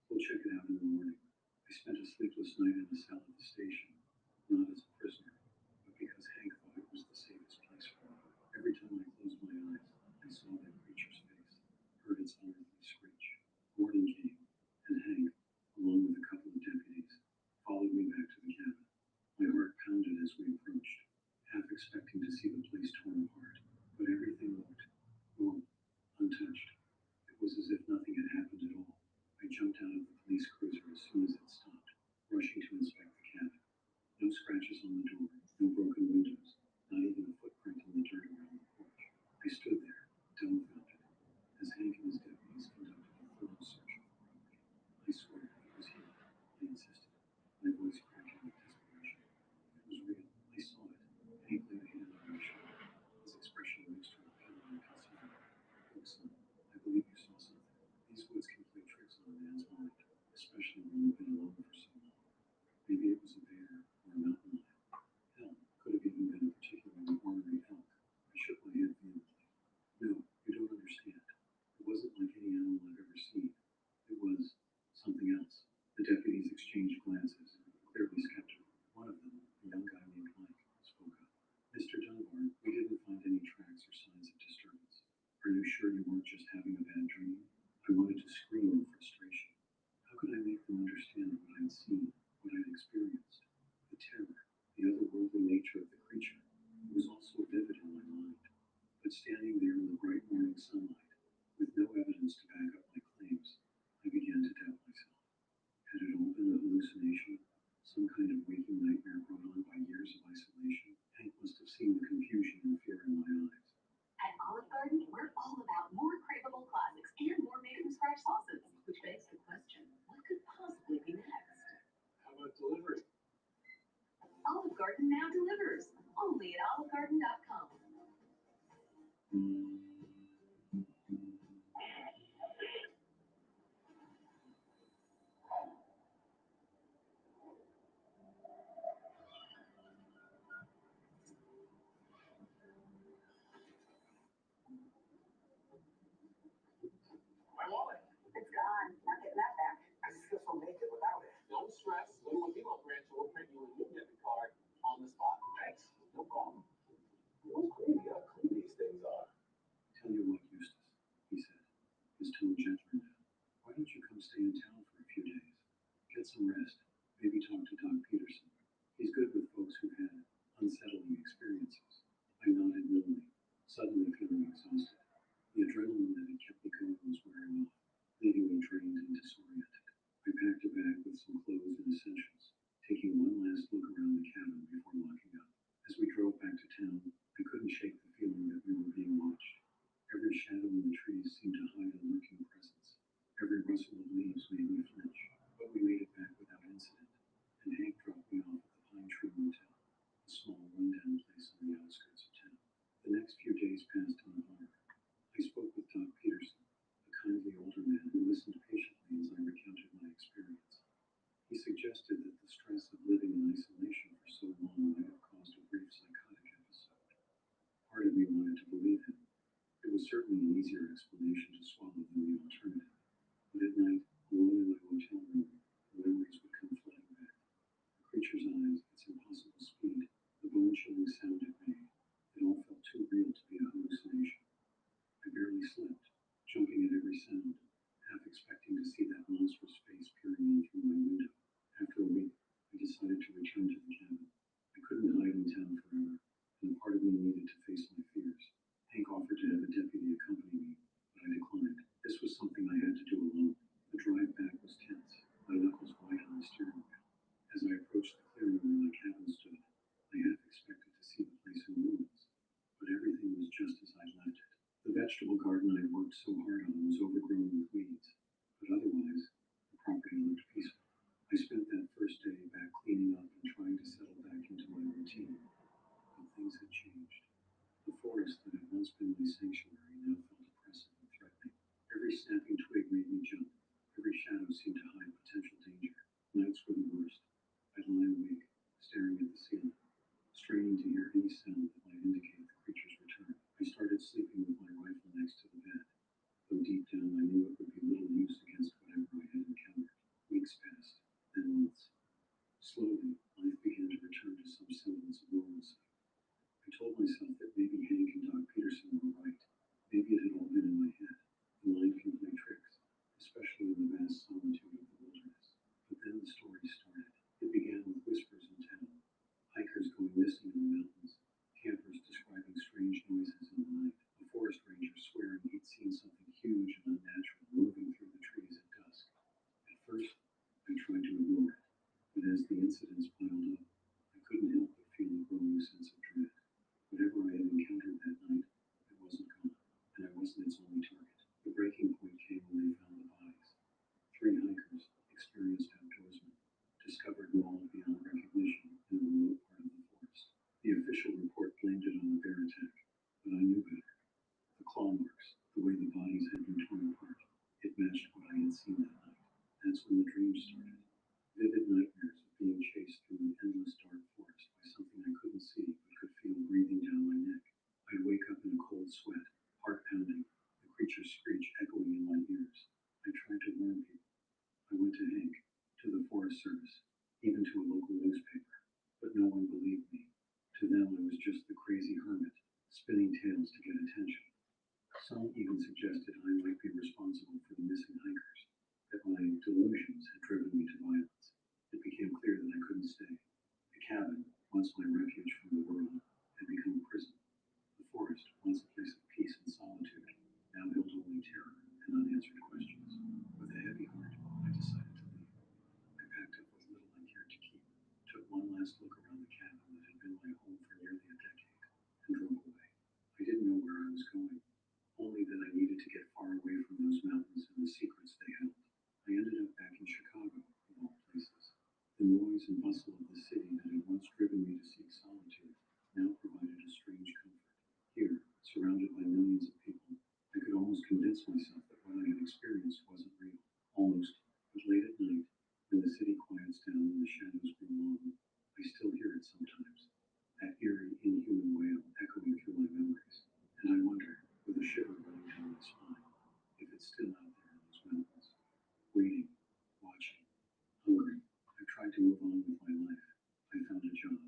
Speaker 4: We'll check it out in the morning." I spent a sleepless night in a cell at the station, not as a prisoner, but because Hank thought it was the safest place for me. Every time I closed my eyes, I saw that creature's face, heard its unearthly screech. Morning came, and Hank, along with a couple of deputies, followed me back to the cabin. My heart pounded as we approached, half expecting to see the place torn apart, but everything looked normal, untouched. It was as if nothing had happened at all. I jumped out of the police cruiser as soon as it stopped, rushing to inspect the cabin. No scratches on the door, no broken windows, not even a footprint in the dirt around the porch. I stood there, dumbfounded, as Hank and his deputies conducted a thorough search of the property. "I swear it was here," I insisted, my voice cracking with desperation. It was real. I saw it. Hank laid a hand on my shoulder, his expression mixed with pity and concern. "Look, son, I believe you saw something. These woods can play tricks on a man's mind, especially when you've been alone for so long. Maybe it was a bear or a mountain lion. Hell, could have even been a particularly ornery elk." I shook my head vehemently. "No, you don't understand. It wasn't like any animal I've ever seen. It was something else." The deputies exchanged glances, clearly skeptical. One of them, a young guy named Mike, spoke up. "Mr. Dunbar, we didn't find any tracks or signs of disturbance. Are you sure you weren't just having a bad dream?" I wanted to scream in frustration. How could I make them understand what I'd seen, what I'd experienced? The terror, the otherworldly nature of the creature, it was all so vivid in my mind. But standing there in the bright morning sunlight, with no evidence to back up my claims, I began to doubt myself. Had it all been a hallucination? Some kind of waking nightmare brought on by years of isolation? Hank must have seen the confusion and fear in my eyes.
Speaker 6: At Olive Garden, we're all about more craveable classics and more made-from-scratch sauces, which begs the question, what could possibly be next?
Speaker 3: How about delivery?
Speaker 6: Olive Garden now delivers, only at olivegarden.com.
Speaker 3: My wallet.
Speaker 5: It's gone. Not getting that back.
Speaker 3: I still so naked without it. Don't stress. Little Hero branch will print you a new debit card on the spot. Thanks. No problem. It was crazy how clean these things are.
Speaker 4: "Tell you what, Eustace," he said, his tone gentler now. "Why don't you come stay in town for a few days? Get some rest. Maybe talk to Doc Peterson. He's good with folks who've had unsettling experiences." I nodded numbly, suddenly feeling exhausted. The adrenaline that had kept me going was wearing off, leaving me drained and disoriented. I packed a bag with some clothes and essentials, taking one last look around the cabin before locking up. As we drove back to town, I couldn't shake the feeling that we were being watched. Every shadow in the trees seemed to hide a lurking presence. Every rustle of leaves made me flinch, but we made it back without incident, and Hank dropped me off at the Pine Tree Motel, a small rundown place on the outskirts of town. The next few days passed unharmed. I spoke with Doc Peterson, a kindly older man who listened patiently as I recounted my experience. He suggested that the stress of living in isolation for so long might have caused a brief psychotic episode. Part of me wanted to believe him. It was certainly an easier explanation to swallow than the alternative. But at night, alone in my hotel room, the memories would come flooding back. The creature's eyes, its impossible speed, the bone-chilling sound it made, it all felt too real to be a hallucination. I barely slept, jumping at every sound, half expecting to see that monstrous face peering in through my window. so hard on was overgrown with weeds, but otherwise, the property looked peaceful. I spent that first day back cleaning up and trying to settle back into my routine, but things had changed. The forest that had once been my sanctuary now felt oppressive and threatening. Every snapping twig made me jump. Every shadow seemed to hide potential danger. Nights were the worst. I'd lie awake, staring at the ceiling, straining to hear any sound that might indicate the creature's return. I started sleeping with my rifle next to the bed, though deep down I knew it would be little use against whatever I had encountered. Weeks passed, then months. Slowly, life began to return to some semblance of normalcy. I told myself that maybe Hank and Doc Peterson were right. Maybe it had all been in my head. The mind can play tricks, especially in the vast solitude of the wilderness. But then the story started. It began with whispers in town, hikers going missing in the mountains, campers describing strange noises in the night, a forest ranger swearing he'd seen something huge and unnatural moving through the trees at dusk. At first, I tried to ignore it, but as the incidents piled up, I couldn't help but feel a growing sense of dread. Whatever I had encountered that night, it wasn't gone, and I wasn't its only target. The breaking point came when they found the bodies. 3 hikers, experienced outdoorsmen, discovered mauled beyond recognition in a remote part of the forest. The official report blamed it on a bear attack, but I knew better. The claw marks, the way the bodies had been torn apart, it matched what I had seen that night. That's when the dreams started. Vivid nightmares of being chased through an endless dark forest by something I couldn't see but could feel breathing down my neck. I'd wake up in a cold sweat, heart pounding, the creature's screech echoing in my ears. I tried to warn people. I went to Hank, to the Forest Service, even to a local newspaper, but no one believed me. To them, I was just the crazy hermit, spinning tales to get attention. Some even suggested I might be responsible for the missing hikers, that my delusions had driven me to violence. It became clear that I couldn't stay. The cabin, once my refuge from the world, had become a prison. The forest, once a place of peace and solitude, now held only terror and unanswered questions. With a heavy heart, I decided to leave. I packed up what little I cared to keep, took one last look around the cabin that had been my home for nearly a decade, and drove away. I didn't know where I was going, only that I needed to get far away from those mountains and the secrets they held. I ended up back in Chicago, of all places. The noise and bustle of the city that had once driven me to seek solitude now provided a strange comfort. Here, surrounded by millions of people, I could almost convince myself that what I had experienced wasn't real. Almost, but late at night, when the city quiets down and the shadows grow long, I still hear it sometimes, that eerie, inhuman wail echoing through my memories. And I wonder, with a shiver running down my spine, if it's still out there in those mountains, waiting, watching, hungry. I tried to move on with my life. I found a job,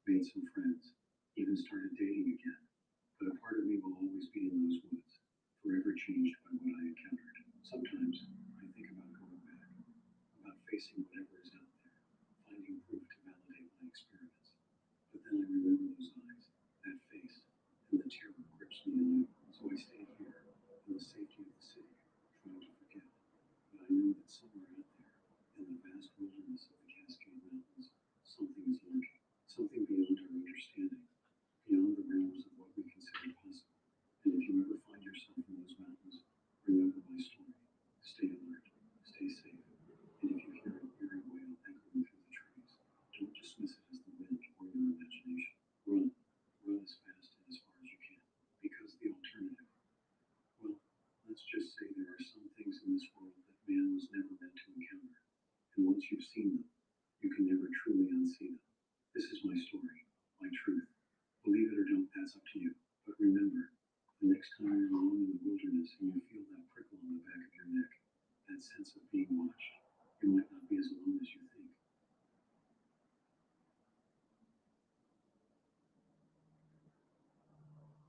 Speaker 4: made some friends, even started dating again. But a part of me will always be in those woods, forever changed by what I encountered. Sometimes I think about going back, about facing whatever is out there, finding proof to validate my experience. But then I remember those eyes, that face, and the terror grips me anew. So I stayed here, in the safety of the city, trying to forget. But I know that somewhere out there, in the vast wilderness of the Cascade Mountains, something is lurking, something beyond our understanding, beyond the realms of what we consider possible. And if you ever find yourself in those mountains, remember my story. Stay alert, stay safe, and if you hear an eerie wail echoing through the trees, don't dismiss it as the wind or your imagination. Run, run as fast and as far as you can, because the alternative, well, let's just say there are some things in this world that man was never meant to encounter, and once you've seen them, you can never truly unsee them. This is my story, my truth. Believe it or don't, that's up to you. But remember, the next time you're alone in the wilderness and you feel that prickle on the back of your neck, that sense of being watched, you might not be as alone as you think.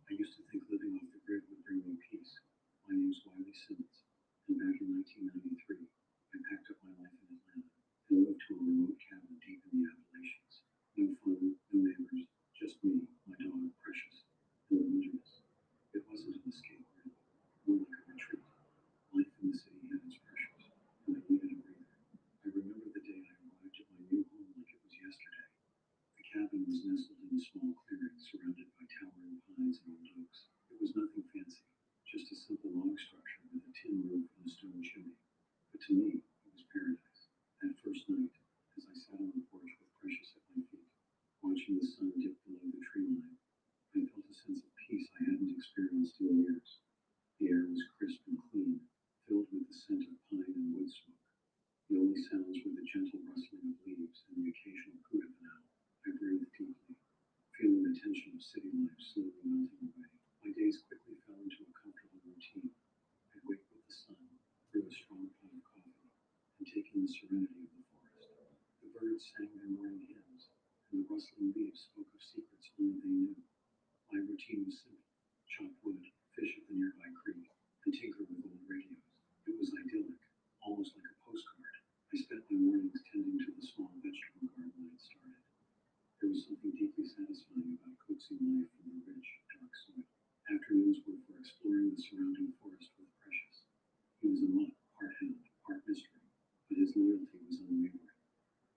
Speaker 4: I used to think living off the grid would bring me peace. My name's Wiley Simmons, and back in 1993, I packed up my life in Atlanta and moved to a remote cabin deep in the Appalachians. No fun, no neighbors, just me, my dog, Precious, and the wilderness. It wasn't an escape, really, more like a retreat. Life in the city had its pressures, and I needed a breather. I remember the day I arrived at my new home like it was yesterday. The cabin was nestled in a small clearing surrounded by towering pines and old oaks. It was nothing fancy, just a simple log structure sun dipped below the tree line, I felt a sense of peace I hadn't experienced in years. The air was crisp and clean, filled with the scent of pine and wood smoke. The only sounds were the gentle rustling of leaves and the occasional hoot of an owl. I breathed deeply, feeling the tension of city life slowly melting away. My days quickly fell into a comfortable routine. I'd wake with the sun, brew a strong pot of coffee, and take in the serenity of the forest. The birds sang their morning hymns, and the rustling leaves spoke of secrets only they knew. My routine was simple: chop wood, fish at the nearby creek, and tinker with old radios. It was idyllic, almost like a postcard. I spent my mornings tending to the small vegetable garden I'd started. There was something deeply satisfying about coaxing life from the rich, dark soil. Afternoons were for exploring the surrounding forest with Precious. He was a mutt, part hound, part mystery, but his loyalty was unwavering.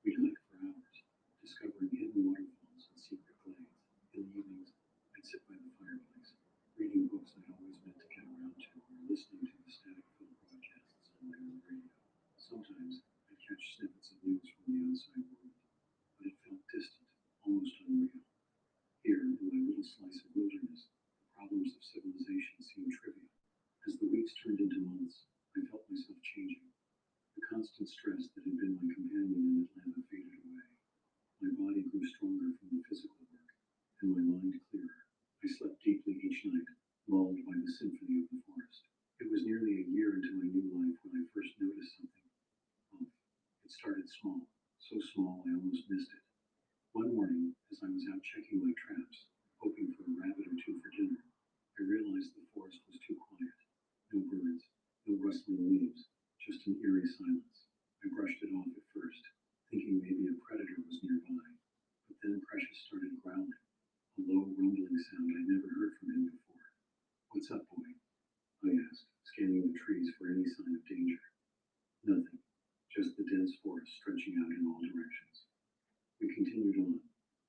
Speaker 4: We'd hike for hours, discovering hidden waterfalls and secret glades. In the evenings, I'd sit by the fireplace, reading books I'd always meant to get around to, or listening to the static-filled broadcasts on my own radio. Sometimes I'd catch snippets of news from the outside world, but it felt distant, almost unreal. Here, in my little slice of wilderness, the problems of civilization seemed trivial. As the weeks turned into months, I felt myself changing. The constant stress that had been my companion in Atlanta faded away. My body grew stronger from the physical work, and my mind clearer. I slept deeply each night, lulled by the symphony of the forest. It was nearly a year into my new life when I first noticed something off. It started small, so small I almost missed it. One morning, as I was out checking my traps, hoping for a rabbit or two for dinner, I realized the forest was too quiet. No birds, no rustling leaves, just an eerie silence. I brushed it off at first, thinking maybe a predator was nearby. But then Precious started growling, a low rumbling sound I'd never heard from him before. "What's up, boy?" I asked, scanning the trees for any sign of danger. Nothing, just the dense forest stretching out in all directions. We continued on,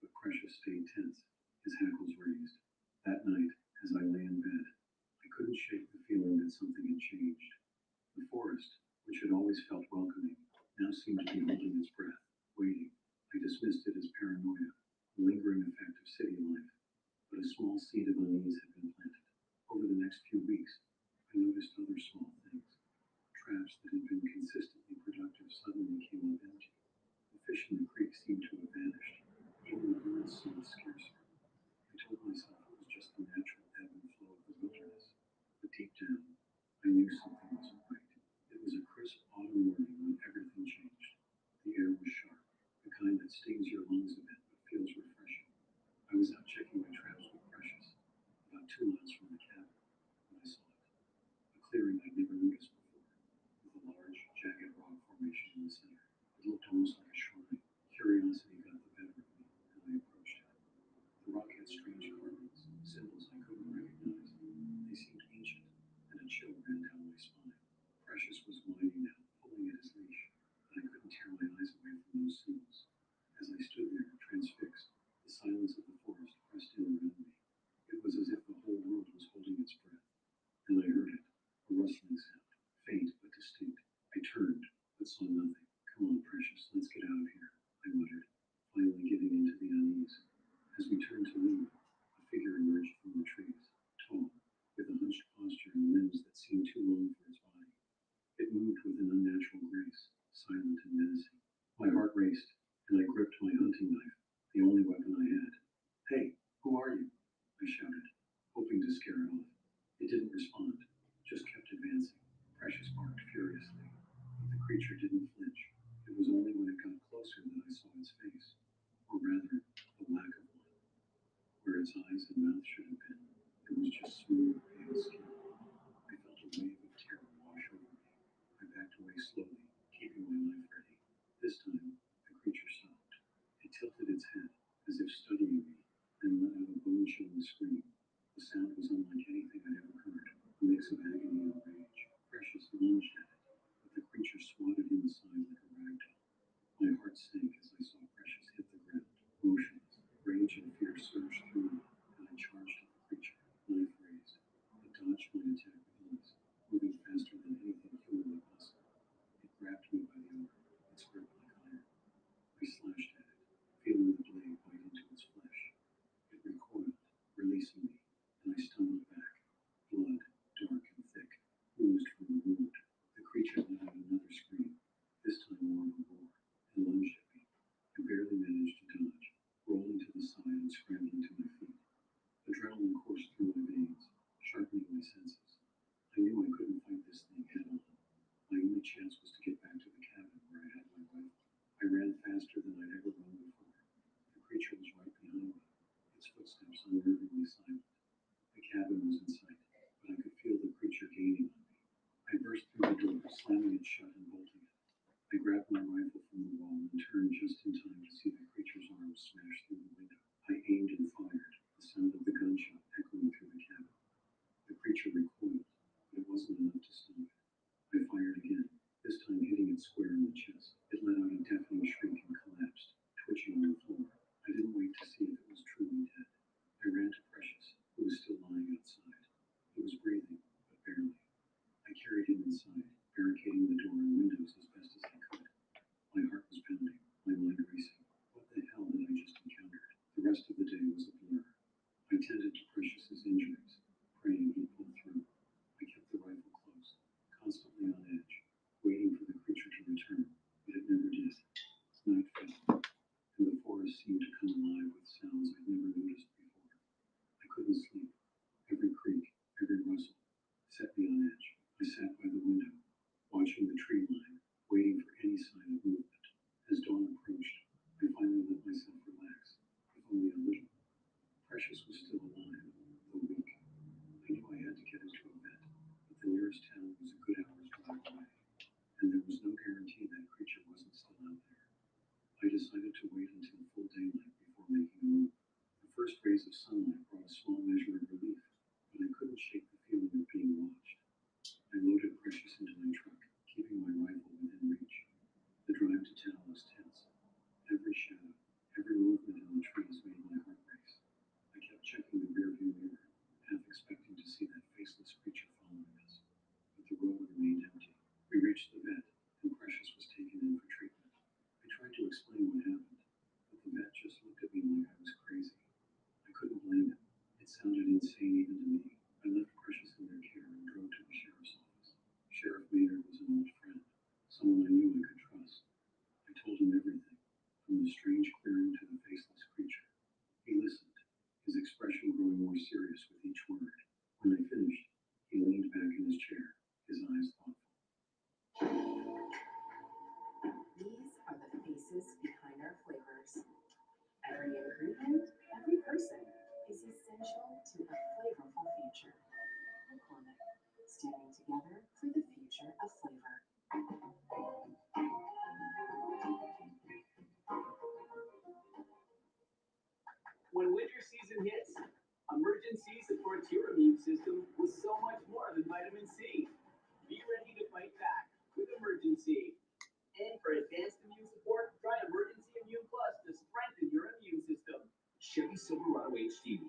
Speaker 4: but Precious stayed tense, his hackles raised. That night, as I lay in bed, I couldn't shake the feeling that something had changed. The forest, which had always felt welcoming, now seemed to be holding its breath, waiting. I dismissed it as paranoia, a lingering effect of city life, but a small seed of unease had been planted. Over the next few weeks, I noticed other small things. Traps that had been consistently productive suddenly came up empty. The fish in the creek seemed to have vanished. Even the birds seemed scarcer. I told myself it was just the natural ebb and flow of the wilderness. But deep down, I knew something wasn't right. It was a crisp autumn morning when everything changed. The air was sharp, the kind that stings your lungs a bit but feels refreshing. I was out checking my traps with Precious, about 2 miles from the cabin, when I saw it. A clearing I'd never noticed before, with a large, jagged rock formation in the center. It looked almost like a shrine. Curiosity got the better of me, and I approached it. The rock had strange carvings, symbols I couldn't recognize. They seemed ancient, and a chill ran down my spine. Precious was whining now, pulling at his leash, but I couldn't tear my eyes away from those symbols. As I stood there, transfixed, the silence of the forest pressed in around me. It was as if the whole world was holding its breath. And I heard it, a rustling sound, faint but distinct. I turned, but saw nothing. "Come on, Precious, let's get out of here," I muttered, finally giving in to the unease. As we turned to leave, a figure emerged from the trees, tall, with a hunched posture and limbs that seemed too long for its body. It moved with an unnatural grace, silent and menacing. My heart raced, and I gripped my hunting knife, the only weapon I had. "Hey, who are you?" I shouted, hoping to scare it off. It didn't respond, just kept advancing. Precious barked furiously, but the creature didn't flinch. It was only when it got closer that I saw its face, or rather, the lack of one. Where its eyes and mouth should have been, it was just smooth, pale skin. I felt a wave of terror wash over me. I backed away slowly, keeping my knife ready. This time, the creature stopped. It tilted its head, as if studying faster than I'd ever run before. The creature was right behind me, its footsteps unnervingly silent. The cabin was in sight, but I could feel the creature gaining on me. I burst through the door, slamming it shut and bolting it. I grabbed my rifle from the wall and turned just in time to see the creature's arms smash through the window. I aimed and fired, the sound of the gunshot echoing through the cabin. The creature recoiled, but it wasn't enough to stop it. I fired again, this time hitting it square in the chest. It let out a deafening shriek and collapsed, twitching on the floor. I didn't wait to see if it was truly dead. I ran to Precious, who was still lying outside. He was breathing, but barely. I carried him inside, barricading the door and windows as best as I could. My heart was pounding, my mind racing. What the hell had I just encountered? The rest of the day was a blur. I tended to Precious's injuries, praying he'd pull through. I kept the rifle close, constantly on edge, waiting for the creature to return, but it never did. Night fell, and the forest seemed to come alive with sounds I'd never noticed before. I couldn't sleep. Every creak, every rustle, set me on edge. I sat by the window, watching the tree line, waiting for any sign of movement. As dawn approached, I finally let myself relax, if only a little. Precious was still alive, though weak. I knew I had to get her to a vet, but the nearest town was a good hour's drive away, and there was no guarantee that creature wasn't still out there. I decided to wait until full daylight before making a move. The first rays of sunlight brought a small measure of relief, but I couldn't shake the feeling of being watched. I loaded Precious into my truck, keeping my rifle within reach. The drive to town was tense. Every shadow, every movement in the trees made my heart race. I kept checking the rearview mirror, half expecting to see that faceless creature following us, but the road remained empty. We reached the vet, and Precious was taken in for treatment. I tried to explain what happened, but the vet just looked at me like I was crazy. I couldn't blame him. It sounded insane even to me. I left Precious in their care and drove to the sheriff's office. Sheriff Maynard was an old friend, someone I knew I could trust. I told him everything, from the strange clearing to the faceless creature. He listened, his expression growing more serious with each word. When I finished, he leaned back in his chair, his eyes thoughtful.
Speaker 1: These are the faces behind our flavors. Every ingredient, every person is essential to a flavorful future. McCormick, standing together for the future of flavor.
Speaker 3: When winter season hits, Emergen-C supports your immune system with so much more than vitamin C. Be ready to fight back with Emergen-C. And for advanced immune support, try Emergen-C Immune Plus to strengthen your immune system. Chevy Silverado HD